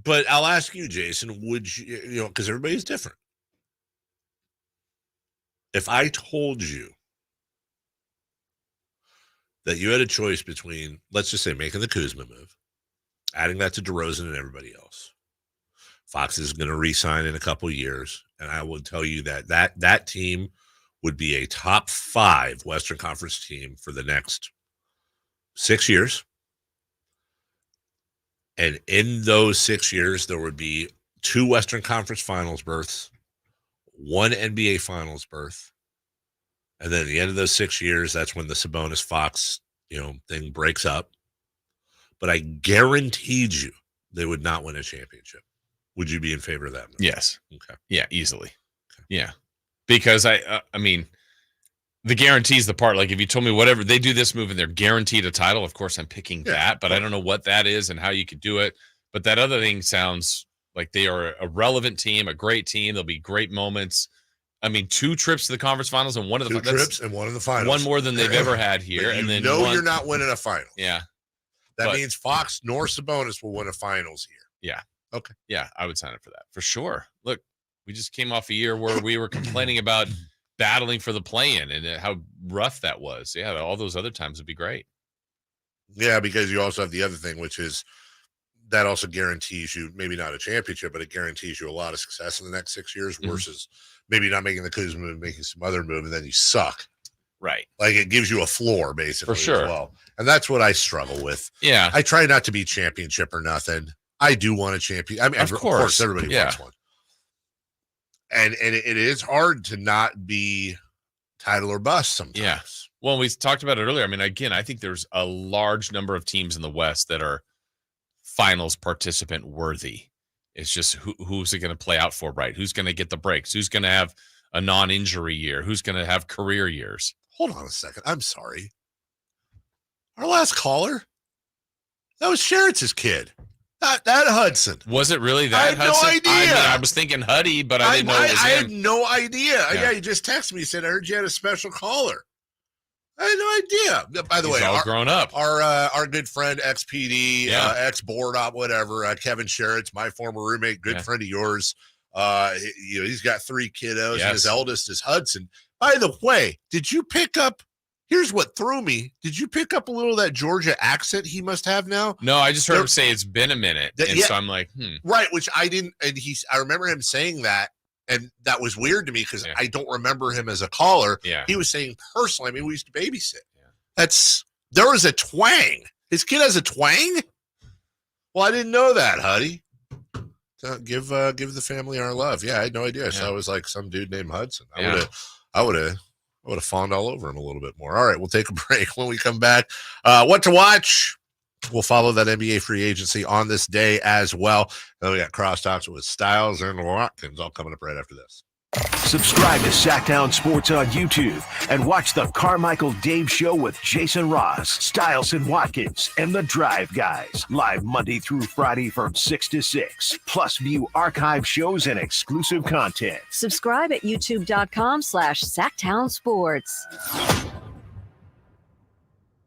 But I'll ask you, Jason, would you, because everybody's different. If I told you that you had a choice between, let's just say, making the Kuzma move, adding that to DeRozan and everybody else, Fox is going to re-sign in a couple of years, and I will tell you that team would be a top 5 Western Conference team for the next 6 years. And in those 6 years, there would be 2 Western Conference Finals berths, 1 NBA Finals berth. And then at the end of those 6 years, that's when the Sabonis Fox, thing breaks up. But I guaranteed you they would not win a championship. Would you be in favor of that move? Yes. Okay. Yeah, easily. Okay. Yeah. Because I mean, the guarantee is the part. Like, if you told me whatever they do this move and they're guaranteed a title, of course I'm picking that, but I don't know what that is and how you could do it. But that other thing sounds like they are a relevant team, a great team. There'll be great moments. I mean, 2 trips to the conference finals and 1 of the 2 trips and 1 of the finals. One more than they've ever had here. And then you're not winning a final. Yeah. That means Fox nor Sabonis will win a finals here. Yeah. Okay. Yeah, I would sign up for that for sure. Look, we just came off a year where we were complaining about battling for the play-in and how rough that was. Yeah, all those other times would be great. Yeah, because you also have the other thing, which is that also guarantees you maybe not a championship, but it guarantees you a lot of success in the next 6 years versus maybe not making the Kuzma move, making some other move, and then you suck. Right. Like, it gives you a floor, basically, for sure. As well. And that's what I struggle with. Yeah. I try not to be championship or nothing. I do want a champion. I mean, of course everybody wants one. And it is hard to not be title or bust sometimes. Yeah. Well, we talked about it earlier. I mean, again, I think there's a large number of teams in the West that are finals participant worthy. It's just who's it going to play out for, right? Who's going to get the breaks? Who's going to have a non-injury year? Who's going to have career years? Hold on a second. I'm sorry. Our last caller, that was Sheretz's kid. That Hudson. Was it really that? I had Hudson? no idea. I was thinking Huddy, but I didn't know it was I him. had no idea. Yeah. Yeah, he just texted me. He said, I heard you had a special caller. I had no idea. By the way, all grown up. Our good friend, ex-PD, ex-board op, whatever, Kevin Sheretz, my former roommate, good friend of yours. He's got 3 kiddos, and his eldest is Hudson. By the way, did you pick up? Here's what threw me. Did you pick up a little of that Georgia accent he must have now? No, I just heard him say it's been a minute. So I'm like, Right, which I didn't. And I remember him saying that. And that was weird to me because I don't remember him as a caller. Yeah. He was saying personally, I mean, we used to babysit. Yeah. There was a twang. His kid has a twang? Well, I didn't know that, Huddy. So give the family our love. Yeah, I had no idea. So I was like some dude named Hudson. I would have fawned all over him a little bit more. All right, we'll take a break. When we come back, what to watch? We'll follow that NBA free agency on this day as well. Then we got crosstalks with Styles and Watkins all coming up right after this. Subscribe to Sacktown Sports on YouTube and watch the Carmichael Dave Show with Jason Ross, Styles and Watkins, and the Drive Guys. Live Monday through Friday from 6 to 6. Plus view archive shows and exclusive content. Subscribe at youtube.com/Sacktown Sports.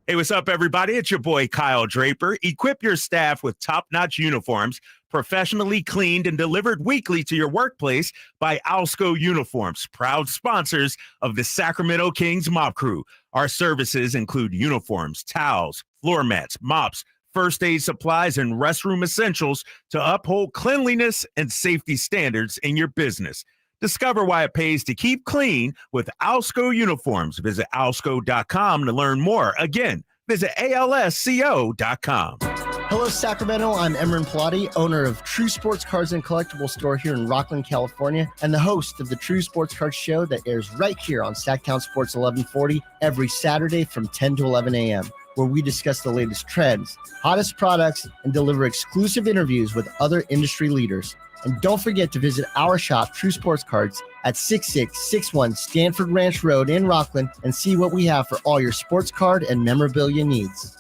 Hey, what's up, everybody? It's your boy, Kyle Draper. Equip your staff with top-notch uniforms, professionally cleaned and delivered weekly to your workplace by Alsco Uniforms, proud sponsors of the Sacramento Kings Mop Crew. Our services include uniforms, towels, floor mats, mops, first aid supplies, and restroom essentials to uphold cleanliness and safety standards in your business. Discover why it pays to keep clean with Alsco Uniforms. Visit alsco.com to learn more. Again, visit alsco.com. Hello, Sacramento. I'm Emran Pilati, owner of True Sports Cards and Collectible Store here in Rockland, California, and the host of the True Sports Cards Show that airs right here on Sacktown Sports 1140 every Saturday from 10 to 11 a.m., where we discuss the latest trends, hottest products, and deliver exclusive interviews with other industry leaders. And don't forget to visit our shop, True Sports Cards, at 6661 Stanford Ranch Road in Rockland and see what we have for all your sports card and memorabilia needs.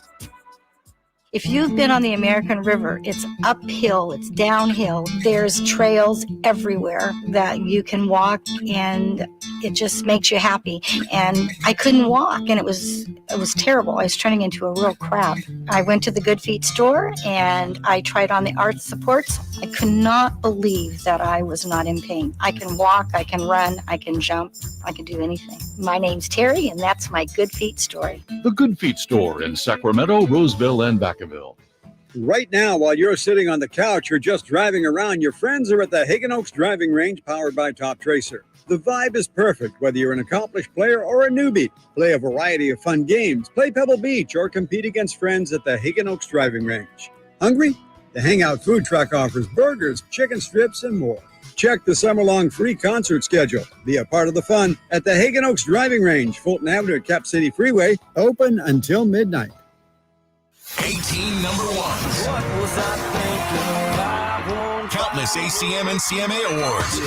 If you've been on the American River, it's uphill, it's downhill. There's trails everywhere that you can walk, and it just makes you happy. And I couldn't walk, and it was terrible. I was turning into a real crab. I went to the Good Feet store, and I tried on the arch supports. I could not believe that I was not in pain. I can walk, I can run, I can jump, I can do anything. My name's Terry, and that's my Good Feet story. The Good Feet store in Sacramento, Roseville, and Vacaville. Right now, while you're sitting on the couch or just driving around, your friends are at the Hagen Oaks Driving Range powered by Top Tracer. The vibe is perfect, whether you're an accomplished player or a newbie. Play a variety of fun games, play Pebble Beach, or compete against friends at the Hagen Oaks Driving Range. Hungry? The Hangout Food Truck offers burgers, chicken strips, and more. Check the summer-long free concert schedule. Be a part of the fun at the Hagen Oaks Driving Range, Fulton Avenue at Cap City Freeway, open until midnight. 18 number ones. What was I thinking? Countless ACM and CMA awards.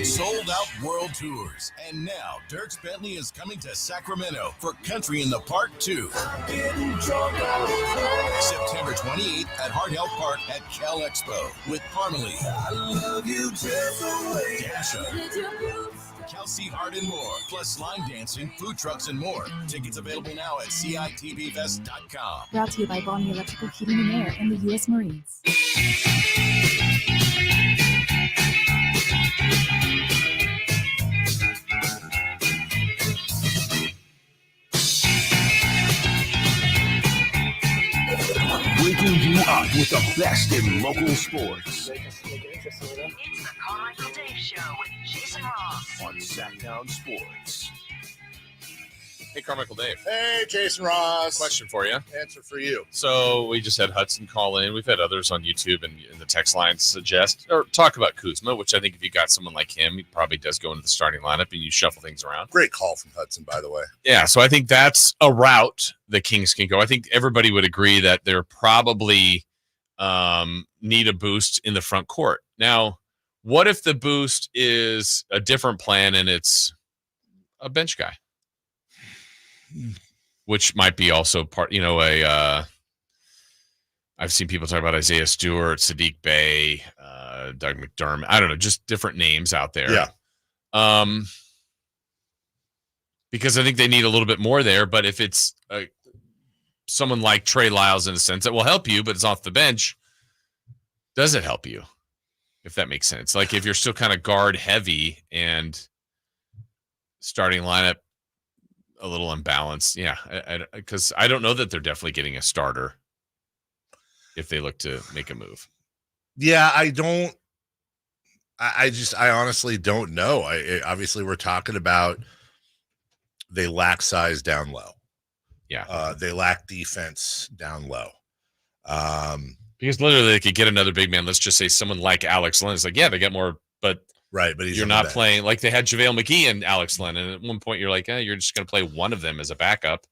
Sold out world tours. And now Dierks Bentley is coming to Sacramento for Country in the Park 2. September 28th at Hart Health Park at Cal Expo with Parmalee, Dasha, Kelsey Hart, and more, plus line dancing, food trucks, and more. Tickets available now at CITVFest.com. Brought to you by Bonnie Electrical Heating and Air and the U.S. Marines. Waking you up with the best in local sports. It's the Carmichael Dave Show with Jason Ross on Sacktown Sports. Hey, Carmichael Dave. Hey, Jason Ross. Question for you. Answer for you. So we just had Hudson call in. We've had others on YouTube and the text lines suggest or talk about Kuzma, which I think if you got someone like him, he probably does go into the starting lineup and you shuffle things around. Great call from Hudson, by the way. Yeah, so I think that's a route the Kings can go. I think everybody would agree that they're probably need a boost in the front court. Now, What if the boost is a different plan and it's a bench guy? Which might be also part, I've seen people talk about Isaiah Stewart, Sadiq Bey, Doug McDermott. I don't know, just different names out there. Yeah. Because I think they need a little bit more there. But if it's someone like Trey Lyles in a sense that will help you, but it's off the bench, does it help you? If that makes sense. Like if you're still kind of guard heavy and starting lineup a little unbalanced. Yeah. Because I don't know that they're definitely getting a starter if they look to make a move. Yeah, I honestly don't know. Obviously we're talking about they lack size down low. Yeah. They lack defense down low. Because literally they could get another big man. Let's just say someone like Alex Len. It's like, yeah, they get more, but right. But you're not playing like they had JaVale McGee and Alex Len. And at one point you're like, you're just going to play one of them as a backup.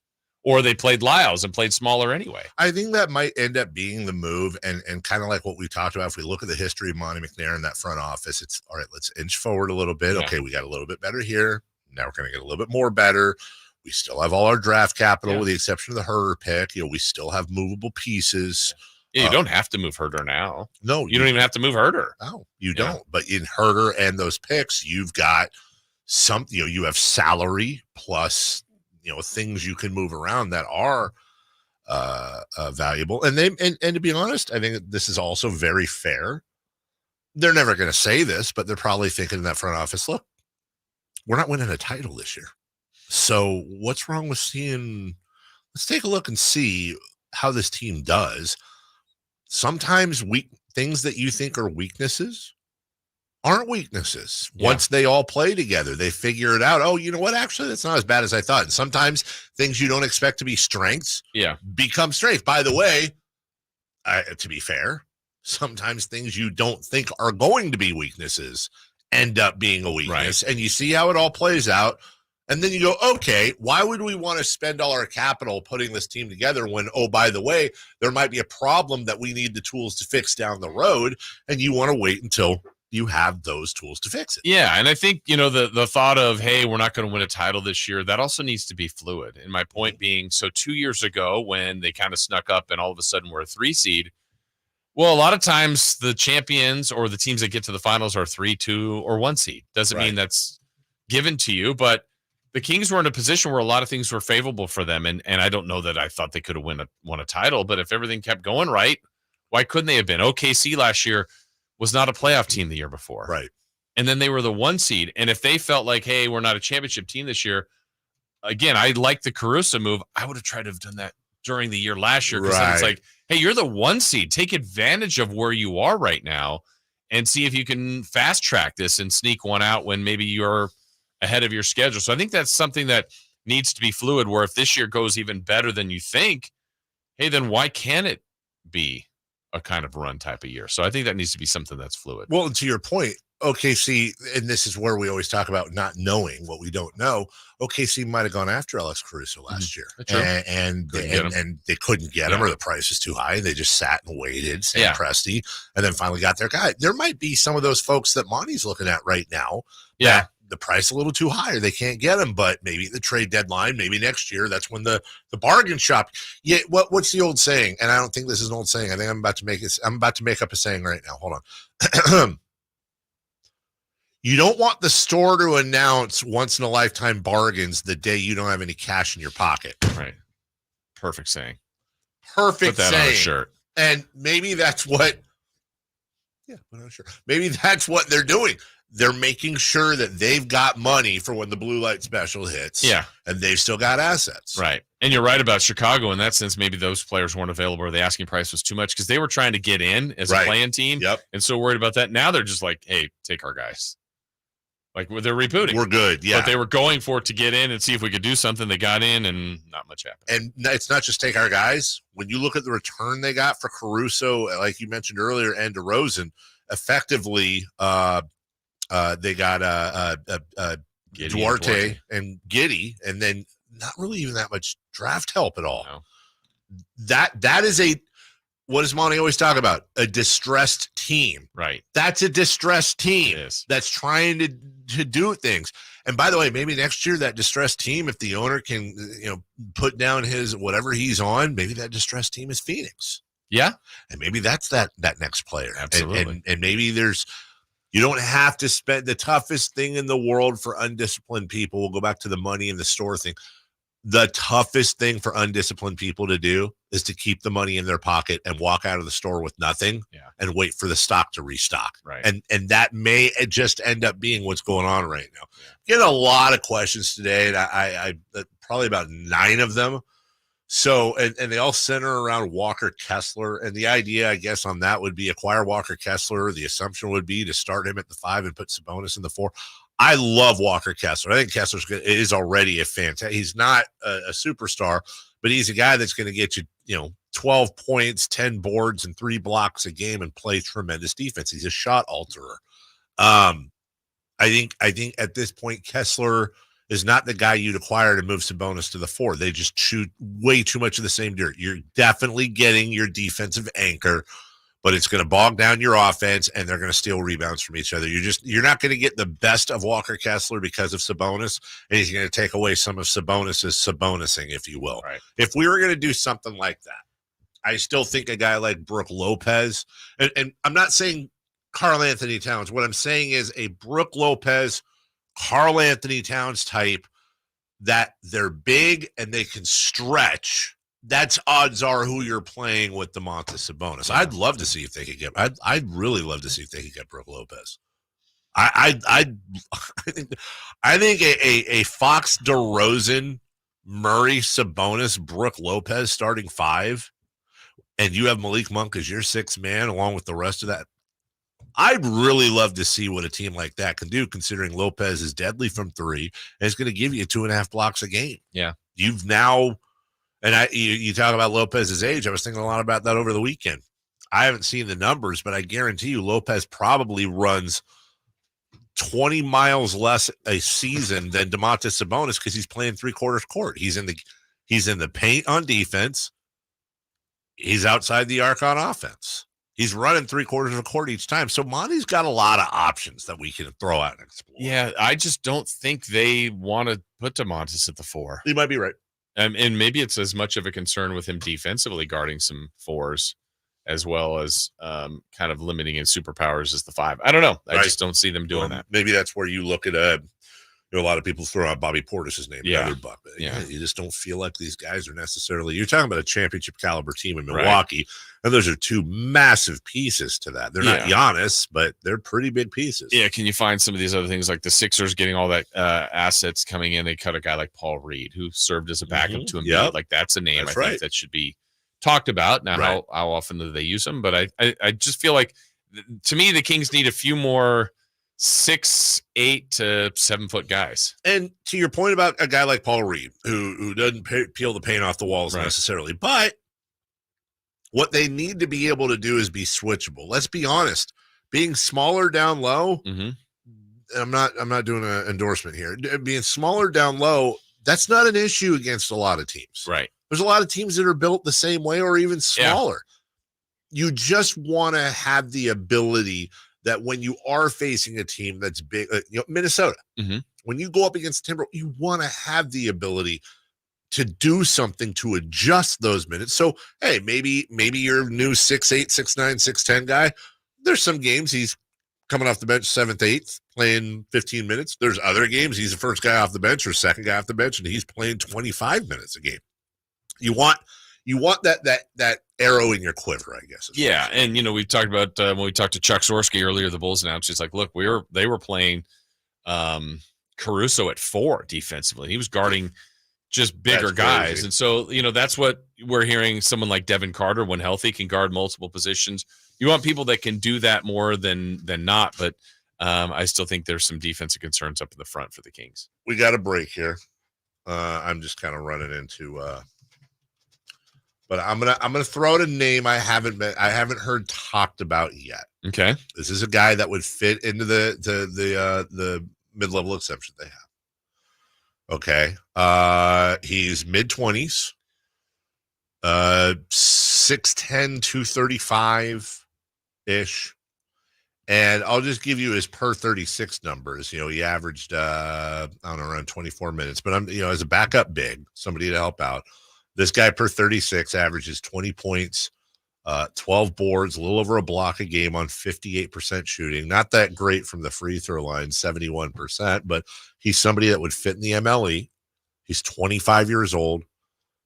Or they played Lyles and played smaller anyway. I think that might end up being the move. And kind of like what we talked about, if we look at the history of Monty McNair in that front office, it's all right, let's inch forward a little bit. Yeah. Okay, we got a little bit better here. Now we're going to get a little bit more better. We still have all our draft capital with the exception of the Herder pick. We still have movable pieces. Yeah, you don't have to move Herder now. No, you don't even have to move Herder. No, you don't. But in Herder and those picks, you've got some, you have salary plus, things you can move around that are valuable. And and to be honest, I think that this is also very fair. They're never going to say this, but they're probably thinking in that front office, look, we're not winning a title this year. So what's wrong with let's take a look and see how this team does. Sometimes things that you think are weaknesses aren't weaknesses. Yeah. Once they all play together, they figure it out. Oh, you know what? Actually, that's not as bad as I thought. And sometimes things you don't expect to be strengths become strength. By the way, to be fair, sometimes things you don't think are going to be weaknesses end up being a weakness. Right. And you see how it all plays out. And then you go, okay, why would we want to spend all our capital putting this team together when, oh, by the way, there might be a problem that we need the tools to fix down the road, and you want to wait until you have those tools to fix it. Yeah, and I think, the thought of, hey, we're not going to win a title this year, that also needs to be fluid. And my point being, so 2 years ago when they kind of snuck up and all of a sudden we're a 3 seed, well, a lot of times the champions or the teams that get to the finals are 3, 2, or 1 seed. Doesn't mean that's given to you, but the Kings were in a position where a lot of things were favorable for them, and I don't know that I thought they could have won a title, but if everything kept going right, why couldn't they have been? OKC last year was not a playoff team the year before. Right. And then they were the 1 seed, and if they felt like, hey, we're not a championship team this year, again, I like the Caruso move. I would have tried to have done that during the year last year, because it's like, hey, you're the 1 seed. Take advantage of where you are right now and see if you can fast track this and sneak one out when maybe you're ahead of your schedule. So I think that's something that needs to be fluid, where if this year goes even better than you think, hey, then why can't it be a kind of run type of year? So I think that needs to be something that's fluid. Well, and to your point, OKC, and this is where we always talk about not knowing what we don't know. OKC might have gone after Alex Caruso last year, and they couldn't get him, or the price is too high. They just sat and waited, Sam Presti, and then finally got their guy. There might be some of those folks that Monty's looking at right now. Yeah. The price a little too high, or they can't get him, but maybe at the trade deadline, maybe next year, that's when the bargain shop. Yeah, what's the old saying? And I don't think this is an old saying. I think I'm about to make up a saying right now. Hold on. You don't want the store to announce once in a lifetime bargains the day you don't have any cash in your pocket. Right. Perfect saying. Perfect Put that saying. on a shirt. And maybe that's what. Yeah, put on a shirt. Maybe that's what they're doing. They're making sure that they've got money for when the blue light special hits. Yeah. And they've still got assets. Right. And you're right about Chicago in that sense. Maybe those players weren't available, or the asking price was too much, because they were trying to get in as a playing team. Yep. And so worried about that. Now they're just like, hey, take our guys. Like, they're rebooting. We're good. Yeah. But they were going for it to get in and see if we could do something. They got in and not much happened. And it's not just take our guys. When you look at the return they got for Caruso, like you mentioned earlier, and DeRozan, effectively, they got Duarte and Giddey, and then not really even that much draft help at all. No. That is what does Monty always talk about? A distressed team. Right. That's a distressed team that's trying to do things. And by the way, maybe next year that distressed team, if the owner can, put down his whatever he's on, maybe that distressed team is Phoenix. Yeah. And maybe that's that next player. Absolutely. And maybe you don't have to spend the toughest thing in the world for undisciplined people. We'll go back to the money in the store thing. The toughest thing for undisciplined people to do is to keep the money in their pocket and walk out of the store with nothing and wait for the stock to restock. Right. And that may just end up being what's going on right now. Get a lot of questions today, and I probably about 9 of them. So, and they all center around Walker Kessler. And the idea, I guess, on that would be acquire Walker Kessler. The assumption would be to start him at the 5 and put Sabonis in the 4. I love Walker Kessler. I think Kessler is already a fantastic. He's not a superstar, but he's a guy that's going to get you, 12 points, 10 boards, and 3 blocks a game and play tremendous defense. He's a shot alterer. I think at this point, Kessler is not the guy you'd acquire to move Sabonis to the 4. They just shoot way too much of the same dirt. You're definitely getting your defensive anchor, but it's going to bog down your offense, and they're going to steal rebounds from each other. You're not going to get the best of Walker Kessler because of Sabonis, and he's going to take away some of Sabonis's Sabonising, if you will. Right. If we were going to do something like that, I still think a guy like Brook Lopez, and I'm not saying Karl Anthony Towns. What I'm saying is a Brook Lopez, Karl Anthony Towns type that they're big and they can stretch. That's odds are who you're playing with Domantas Sabonis. I'd love to see if they could get. I'd really love to see if they could get Brook Lopez. I think a Fox DeRozan, Murray, Sabonis, Brook Lopez starting 5, and you have Malik Monk as your 6th man along with the rest of that. I'd really love to see what a team like that can do, considering Lopez is deadly from 3 and is going to give you 2.5 blocks a game. Yeah, you've now. And you talk about Lopez's age. I was thinking a lot about that over the weekend. I haven't seen the numbers, but I guarantee you Lopez probably runs 20 miles less a season than Domantas Sabonis because he's playing 3/4 court. He's in the paint on defense. He's outside the arc on offense. He's running 3/4 of a court each time. So Monty's got a lot of options that we can throw out and explore. Yeah, I just don't think they want to put Domantas at the 4. You might be right. And maybe it's as much of a concern with him defensively guarding some 4s as well as kind of limiting his superpowers as the 5. I don't know. I just don't see them doing that. Maybe that's where you look at a lot of people throw out Bobby Portis's name. Yeah. Another buck. Yeah. You just don't feel like these guys are necessarily. You're talking about a championship caliber team in Milwaukee, and those are 2 massive pieces to that. They're not Giannis, but they're pretty big pieces. Yeah. Can you find some of these other things like the Sixers getting all that assets coming in? They cut a guy like Paul Reed, who served as a backup to him. Yep. Like that's a name That's I think that should be talked about. Now, how often do they use him? But I just feel like, to me, the Kings need a few more 6, 8 to 7 foot guys. And to your point about a guy like Paul Reed, who doesn't peel the paint off the walls necessarily, but what they need to be able to do is be switchable. Let's be honest, being smaller down low. I'm not doing an endorsement here. Being smaller down low, that's not an issue against a lot of teams. Right. There's a lot of teams that are built the same way or even smaller. Yeah. You just want to have the ability that when you are facing a team that's big, Minnesota, when you go up against Timberwolves, you want to have the ability to do something to adjust those minutes. So, hey, maybe your new 6'8", 6'9", 6'10" guy, there's some games he's coming off the bench 7th, 8th, playing 15 minutes. There's other games he's the first guy off the bench or second guy off the bench, and he's playing 25 minutes a game. You want that arrow in your quiver, I guess. Yeah, and we've talked about when we talked to Chuck Swirsky earlier, the Bulls announced, he's like, look, they were playing Caruso at 4 defensively. He was guarding just bigger guys. And so, that's what we're hearing. Someone like Devin Carter, when healthy, can guard multiple positions. You want people that can do that more than not, but I still think there's some defensive concerns up in the front for the Kings. We got a break here. I'm just kind of running into but I'm gonna throw out a name I haven't heard talked about yet. Okay. This is a guy that would fit into the mid-level exception they have. Okay. He's mid-20s. 6'10", 235-ish. And I'll just give you his per 36 numbers. He averaged, around 24 minutes. But as a backup big, somebody to help out, this guy per 36 averages 20 points, 12 boards, a little over a block a game on 58% shooting. Not that great from the free throw line, 71%, but he's somebody that would fit in the MLE. He's 25 years old,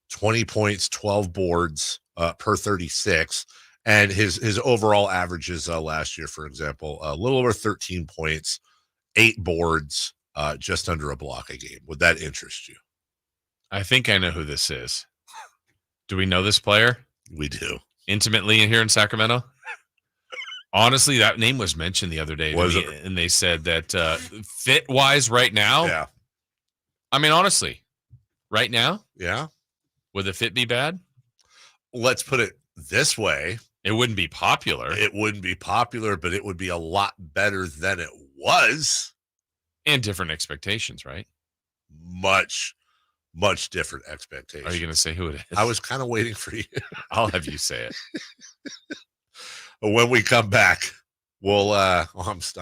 20 points, 12 boards per 36. And his overall averages last year, for example, a little over 13 points, 8 boards, just under a block a game. Would that interest you? I think I know who this is. Do we know this player? We do. Intimately here in Sacramento? Honestly, that name was mentioned the other day. Was it? And they said that fit-wise right now, yeah. I mean, honestly, right now? Yeah. Would the fit be bad? Let's put it this way. It wouldn't be popular. It wouldn't be popular, but it would be a lot better than it was. And different expectations, right? Much different expectations. Are you going to say who it is? I was kind of waiting for you. I'll have you say it. When we come back, we'll I'm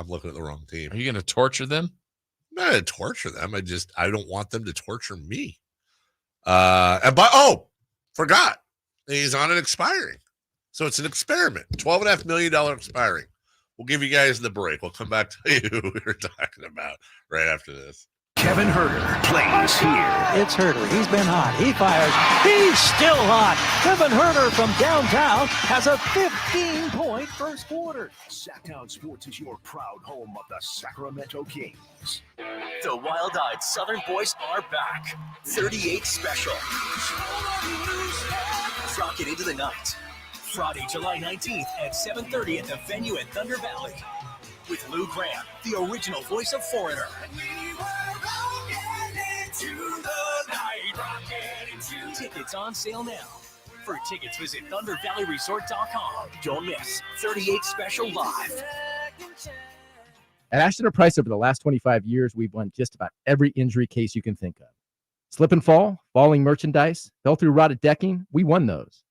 looking at the wrong team. Are you going to torture them? I'm not going to torture them. I don't want them to torture me. Forgot. He's on an expiring. So it's an experiment. $12.5 million expiring. We'll give you guys the break. We'll come back to you who we were talking about right after this. Kevin Herter plays here. It's Herter. He's been hot. He fires. He's still hot. Kevin Herter from downtown has a 15-point first quarter. Sacktown Sports is your proud home of the Sacramento Kings. The wild-eyed Southern boys are back. 38 special. Rock it into the night. Friday, July 19th at 7:30 at the venue at Thunder Valley. With Lou Graham, the original voice of Foreigner. Tickets on sale now. For tickets, visit ThunderValleyResort.com. Don't miss 38 Special Live. At Ashton & Price, over the last 25 years, we've won just about every injury case you can think of. Slip and fall, falling merchandise, fell through rotted decking, we won those.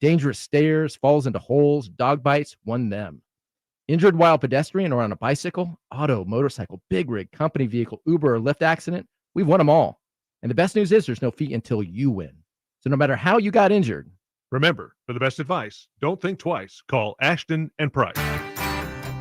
Dangerous stairs, falls into holes, dog bites, won them. Injured while pedestrian or on a bicycle, auto, motorcycle, big rig, company vehicle, Uber, or Lyft accident, we've won them all. And the best news is there's no fee until you win. So no matter how you got injured. Remember, for the best advice, don't think twice. Call Ashton & Price.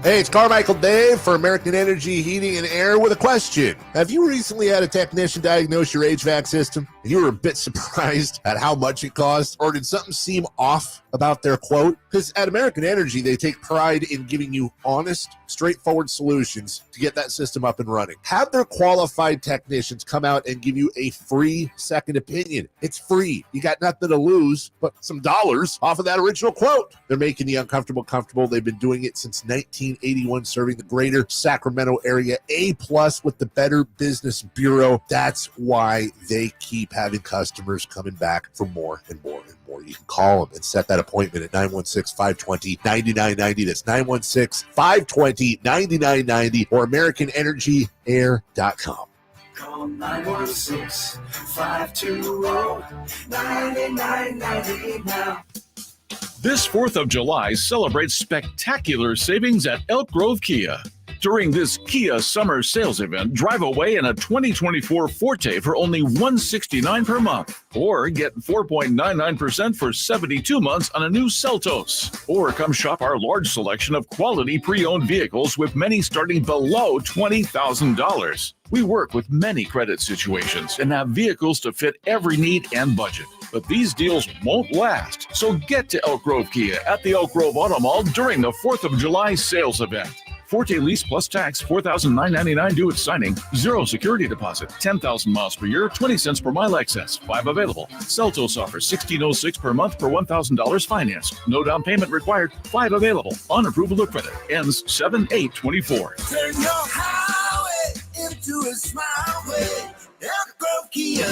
Hey, it's Carmichael Dave for American Energy Heating and Air with a question. Have you recently had a technician diagnose your HVAC system and you were a bit surprised at how much it cost? Or did something seem off about their quote? Because at American Energy, they take pride in giving you honest, straightforward solutions to get that system up and running. Have their qualified technicians come out and give you a free second opinion. It's free. You got nothing to lose but some dollars off of that original quote. They're making the uncomfortable comfortable. They've been doing it since 1981, serving the greater Sacramento area. A+ with the Better Business Bureau. That's why they keep having customers coming back for more and more and more. You can call them and set that appointment at 916-520-9990. That's 916-520-9990 or AmericanEnergyAir.com. Call 916-520-9990 now. This 4th of July celebrates spectacular savings at Elk Grove Kia. During this Kia summer sales event, drive away in a 2024 Forte for only $169 per month. Or get 4.99% for 72 months on a new Seltos. Or come shop our large selection of quality pre-owned vehicles with many starting below $20,000. We work with many credit situations and have vehicles to fit every need and budget. But these deals won't last. So get to Elk Grove Kia at the Elk Grove Auto Mall during the 4th of July sales event. Forte lease plus tax, $4,999 due at signing. 0 security deposit. 10,000 miles per year, 20 cents per mile excess. 5 available. Seltos offers $1,606 per month for $1,000 financed. No down payment required. 5 available. On approval of credit. Ends 7/8/24. Turn your highway into a smileway. Elk Grove Kia.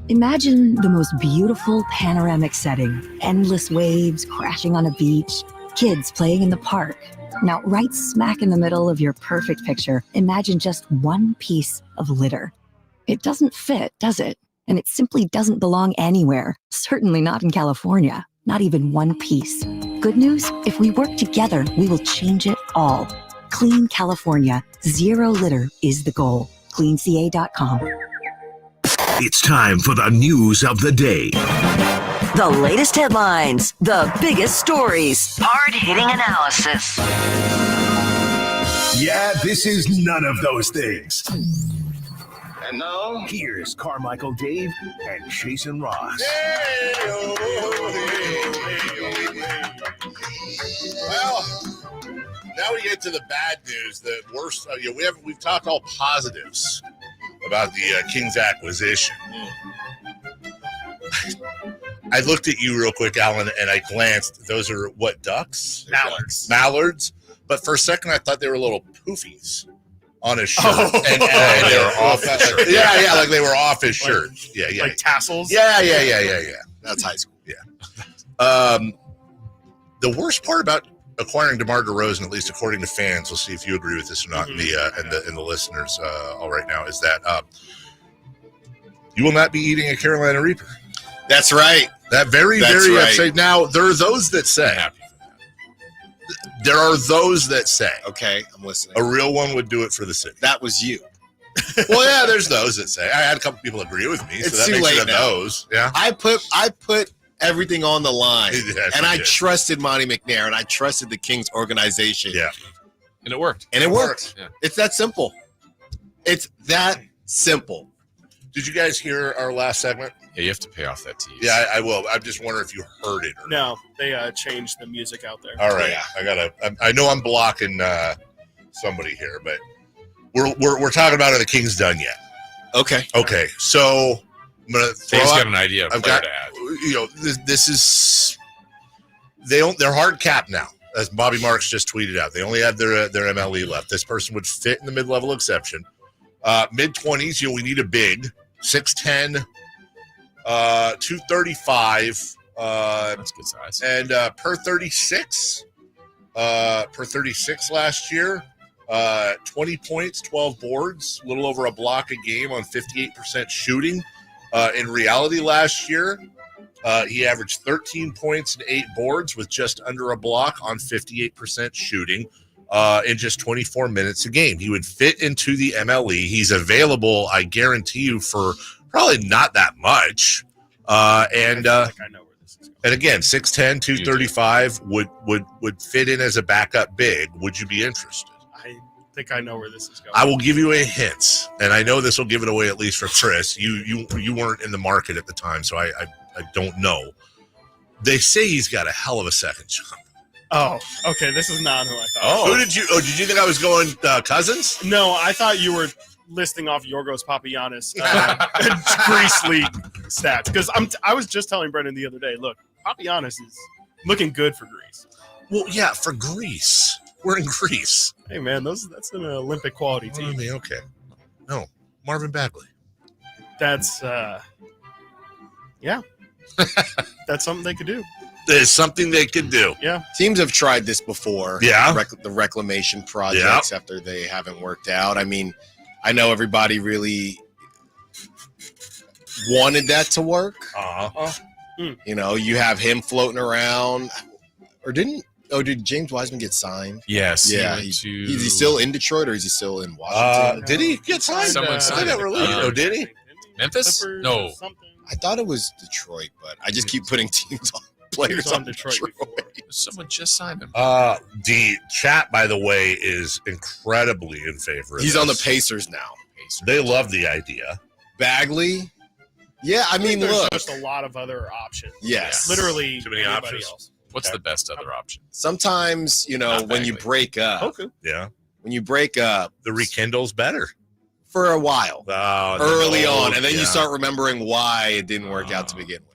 Imagine the most beautiful panoramic setting. Endless waves crashing on a beach. Kids playing in the park. Now, right smack in the middle of your perfect picture, imagine just one piece of litter. It doesn't fit, does it? and it simply doesn't belong anywhere. Certainly not in California. Not even one piece. Good news? If we work together, we will change it all. Clean California. Zero litter is the goal. CleanCA.com. It's time for the news of the day. The latest headlines, the biggest stories, hard-hitting analysis. Yeah, this is none of those things. And now, here's Carmichael, Dave, and Jason Ross. Well, now we get to the bad news. The worst. We've talked all positives about the Kings acquisition. I looked at you real quick, Alan, and I glanced. Those are what, ducks? Mallards. But for a second, I thought they were little poofies on his shirt, and they were off his shirt. Yeah, like they were off his shirt. Yeah. Like tassels? Yeah. That's high school. Yeah. The worst part about acquiring DeMar DeRozan, at least according to fans, we'll see if you agree with this or not, and the listeners all right now, is that you will not be eating a Carolina Reaper. That's right. That very upset. Now, there are those that say, okay, I'm listening. A real one would do it for the city. That was you. Well, yeah, there's those that say. I had a couple people agree with me, so that makes it those. Yeah, I put everything on the line, and I trusted Monty McNair, and I trusted the Kings organization. Yeah, and it worked. Yeah. It's that simple. It's that simple. Did you guys hear our last segment? Yeah, you have to pay off that tease. Yeah, I will. I'm just wondering if you heard it or not. No, they changed the music out there. All right, I know I'm blocking somebody here, but we're talking about are the Kings done yet? Okay. So I'm gonna throw Dave's out, got an idea. I've got, this is they're hard capped now, as Bobby Marks just tweeted out. They only have their MLE left. This person would fit in the mid-level exception. Mid-20s, we need a big 6'10", 235. That's good size. And per 36 last year, 20 points, 12 boards, a little over a block a game on 58% shooting. In reality, last year, he averaged 13 points and 8 boards with just under a block on 58% shooting in just 24 minutes a game. He would fit into the MLE. He's available, I guarantee you, for probably not that much. I know where this is going. And again, 6'10", 235 would fit in as a backup big. Would you be interested? I think I know where this is going. I will give you a hint, and I know this will give it away at least for Chris. You weren't in the market at the time, so I don't know. They say he's got a hell of a second jump. Oh, okay. This is not who I thought. Oh, who did you you think I was going Cousins? No, I thought you were listing off Yorgos Papagiannis Greece League stats, because I was just telling Brendan the other day. Look, Papagiannis is looking good for Greece. Well, yeah, for Greece. We're in Greece. Hey, man, that's an Olympic quality team. I mean, okay. No, Marvin Bagley. That's yeah. That's something they could do. There's something they could do. Yeah. Teams have tried this before. Yeah. The reclamation projects after they haven't worked out. I mean, I know everybody really wanted that to work. You have him floating around. Did James Wiseman get signed? Yes. Yeah. Is he still in Detroit or is he still in Washington? Did he get signed? Someone signed him. Did he? Memphis? No. I thought it was Detroit, but I just keep putting teams on. Players on Detroit. Someone just signed him. The chat, by the way, is incredibly in favor of He's this. on the Pacers now. They love the idea. Bagley? Yeah, I mean, there's look. just a lot of other options. Yes. Literally too many anybody options. else. What's the best other option? Sometimes, when you break up. Yeah. When you break up. The rekindle's better. For a while. Early on. And then you yeah. start remembering why it didn't work out to begin with.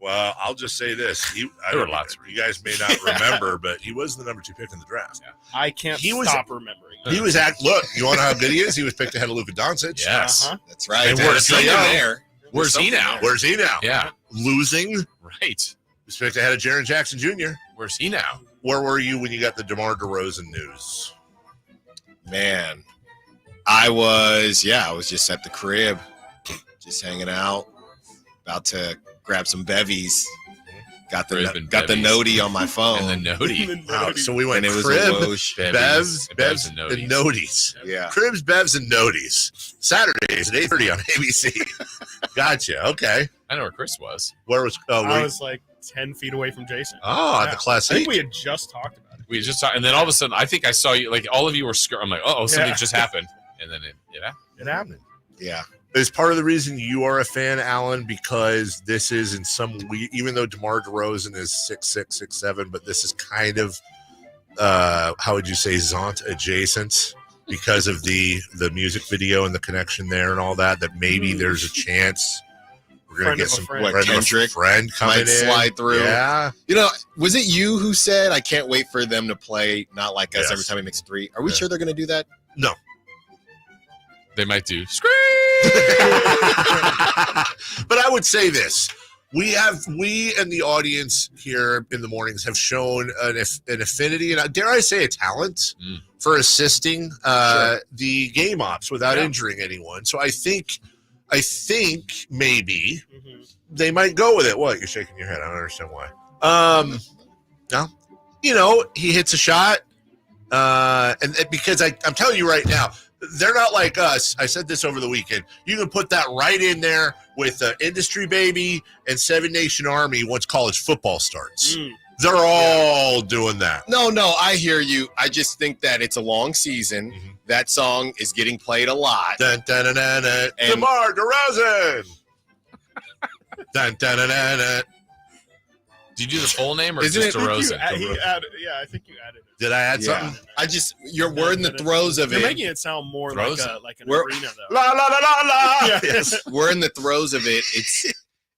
Well, I'll just say this. There were lots of you guys may not remember, but he was the number 2 pick in the draft. Yeah. I can't stop remembering. He was look, you want to know how good he is? He was picked ahead of Luka Doncic. Yes. That's right. And where's he now? Where's he now? Where's he now? Yeah. Losing. Right. He was picked ahead of Jaren Jackson Jr. Where's he now? Where were you when you got the DeMar DeRozan news? Man, I was just at the crib. Just hanging out, about to grab some bevies. Got the Crib and noti bevies. on my phone. And the noti. Wow, so we went And it was crib, a Woj. bevs, and and noties. Yeah. Cribs, bevs, and noties. Saturdays at 8:30 on ABC. Gotcha. Okay. I know where Chris was. Where was? I was like 10 feet away from Jason. Oh, at the Class I think 8. we had just talked about it. We just saw, and then all of a sudden, I think I saw you. Like all of you were. I'm like, oh, something Yeah. just happened, and then It happened. Yeah. Is part of the reason you are a fan, Alan, because this is in some way, even though DeMar DeRozan is 6'6", 6'7", but this is kind of, how would you say, Zont adjacent because of the music video and the connection there and all that, that maybe there's a chance we're going to get some friend. friend of a Kendrick friend coming might in. slide through. Yeah. You know, was it you who said, I can't wait for them to play Not Like Us Yes. every time he makes a three? Are we Yeah. sure they're going to do that? No. they might do. But I would say this. We and the audience here in the mornings have shown an affinity and dare I say a talent for assisting the game ops without injuring anyone. So I think maybe they might go with it. What? You're shaking your head. I don't understand why. No. You know, he hits a shot. And because I'm telling you right now, they're not like us. I said this over the weekend. You can put that right in there with Industry Baby and Seven Nation Army once college football starts. They're all doing that. No, I hear you. I just think that it's a long season. That song is getting played a lot. Dun, dun, dun, dun, dun. DeMar DeRozan. Dun, dun, dun, dun, dun. Did you do the full name or Isn't just it- DeRozan? I think you added it. Did I add something? You're wording the throes of You're it. making it sound more like an We're- arena, though. La la la la la. Yeah. Yes. We're in the throes of it.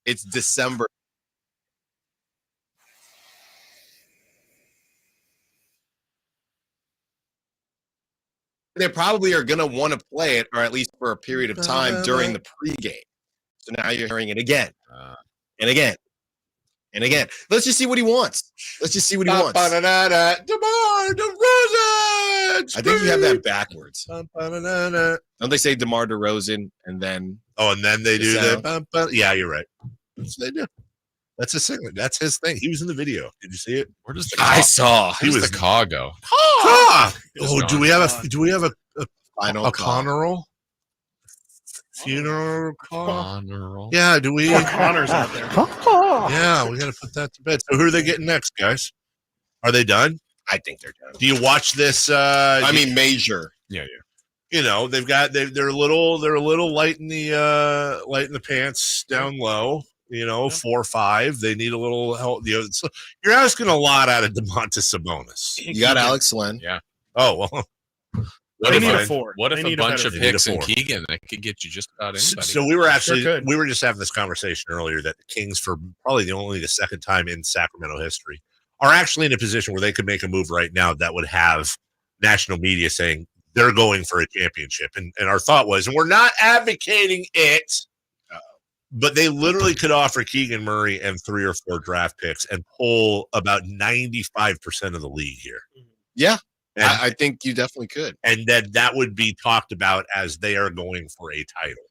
It's December. They probably are going to want to play it, or at least for a period of time during the pregame. So now you're hearing it again and again and again. Let's just see what he wants. DeMar DeRozan. I think you have that backwards. Don't they say DeMar DeRozan and then? Oh, and then they the do sound? that. Yeah, you're right. That's what they do. That's his thing. That's his thing. He was in the video. Did you see it? Where does the I saw. He was the caw go. Oh, It's do we have a final funeral? Funeral call? Funeral. Yeah, do we? Poor Connor's out there. Yeah, we got to put that to bed. So who are they getting next, guys? Are they done? I think they're done. Do you watch this? Major. Yeah. You know, they're a little light in the pants down low. You know, 4-5. They need a little help. So you're asking a lot out of DeMontis Sabonis. You got Alex Len. Yeah. Oh well. They need a 4. What if They a need bunch of better- picks They need and a 4. Keegan that could get you just about anybody? So we were Sure we were just having this conversation earlier that the Kings, for probably the second time in Sacramento history, are actually in a position where they could make a move right now that would have national media saying they're going for a championship. And our thought was, and we're not advocating it, but they literally could offer Keegan Murray and 3 or 4 draft picks and pull about 95% of the league here. Yeah. And, I think you definitely could. and then that would be talked about as they are going for a title.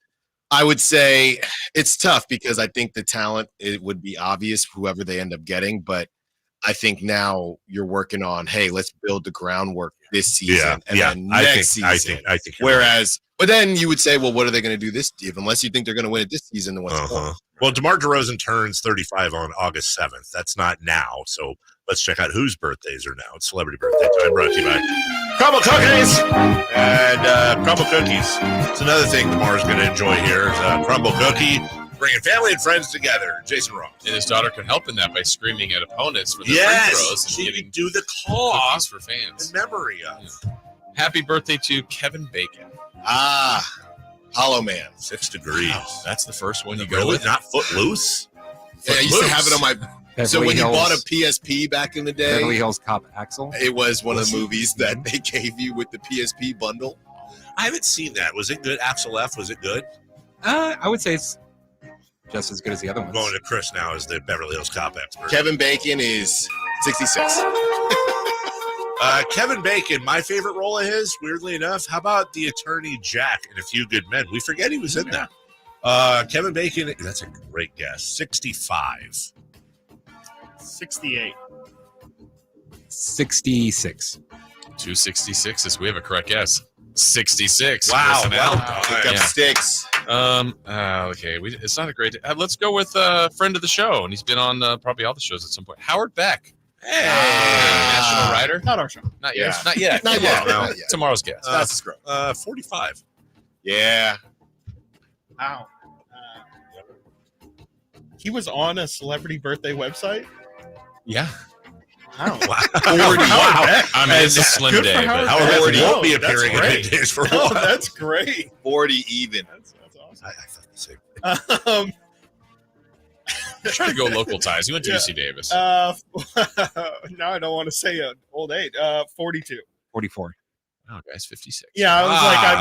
I would say it's tough because I think the talent, it would be obvious whoever they end up getting, but I think now you're working on, hey, let's build the groundwork this season and then next season. I think you're Whereas, but then you would say, well, what are they going to do this year? Unless you think they're going to win it this season, then what's the point? Well, DeMar DeRozan turns 35 on August 7th. That's not now. So let's check out whose birthdays are now. It's celebrity birthday time, brought to you by Crumble Cookies. And Crumble Cookies. It's another thing DeMar's going to enjoy here is Crumble Cookie, bringing family and friends together. Jason Ross. And his daughter can help in that by screaming at opponents for the free throws and she getting can do the claw cookies for fans. in memory of. Happy birthday to Kevin Bacon. Hollow Man. 6 degrees. That's the first one you go Really? with. Not Footloose? Yeah, I used to have it on my. So Beverly when you Hills- bought a PSP back in the day, Beverly Hills Cop Axel. it was one of the movies that they gave you with the PSP bundle. I haven't seen that. Was it good? Axel F, was it good? I would say it's just as good as the other I'm ones. going to Chris now as the Beverly Hills Cop expert. Kevin Bacon is 66. Kevin Bacon, my favorite role of his, weirdly enough, how about the attorney Jack in A Few Good Men? We forget he was in that. Kevin Bacon, that's a great guess. 65. 68. 66. 266 we have a correct guess. 66. Wow. Pick up sticks. Okay. It's not a great. Let's go with a friend of the show, and he's been on probably all the shows at some point. Howard Beck. Hey, national writer. Not our show. Not yet. Yeah. Not yet. Not yet. No. Not yet. Tomorrow's guest. That's gross. 45. Yeah. Wow. He was on a celebrity birthday website. Yeah. Wow. 40. Wow. I mean, it's a slim Good day, for Howard but Beck. Howard Beck won't be That's appearing in great. 8 days for Oh, one. that's great. 40 even. That's awesome. I thought the same. try to go local ties. He went to UC Davis. Now I don't want to say an old age. 42. 44. Oh, guys, 56. Yeah, I was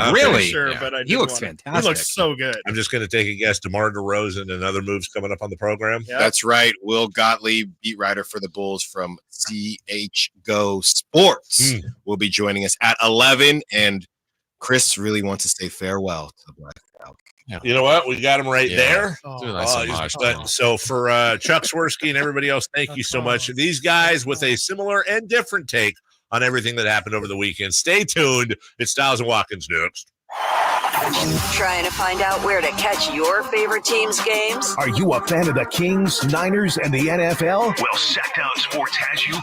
I'm really? pretty sure, Yeah. but I He didn't looks wanna- fantastic. He looks so good. I'm just going to take a guess. DeMar DeRozan and other moves coming up on the program. Yeah. That's right. Will Gottlieb, beat writer for the Bulls from CH Go Sports, will be joining us at 11. And Chris really wants to say farewell to the Black Falcon. You know what? We got him right Yeah. there. Do a nice Oh, homage. so for Chuck Swirsky and everybody else, thank you so much. These guys with a similar and different take on everything that happened over the weekend. Stay tuned. It's Styles and Watkins next. Trying to find out where to catch your favorite team's games? Are you a fan of the Kings, Niners, and the NFL? Well, Sacktown Sports has you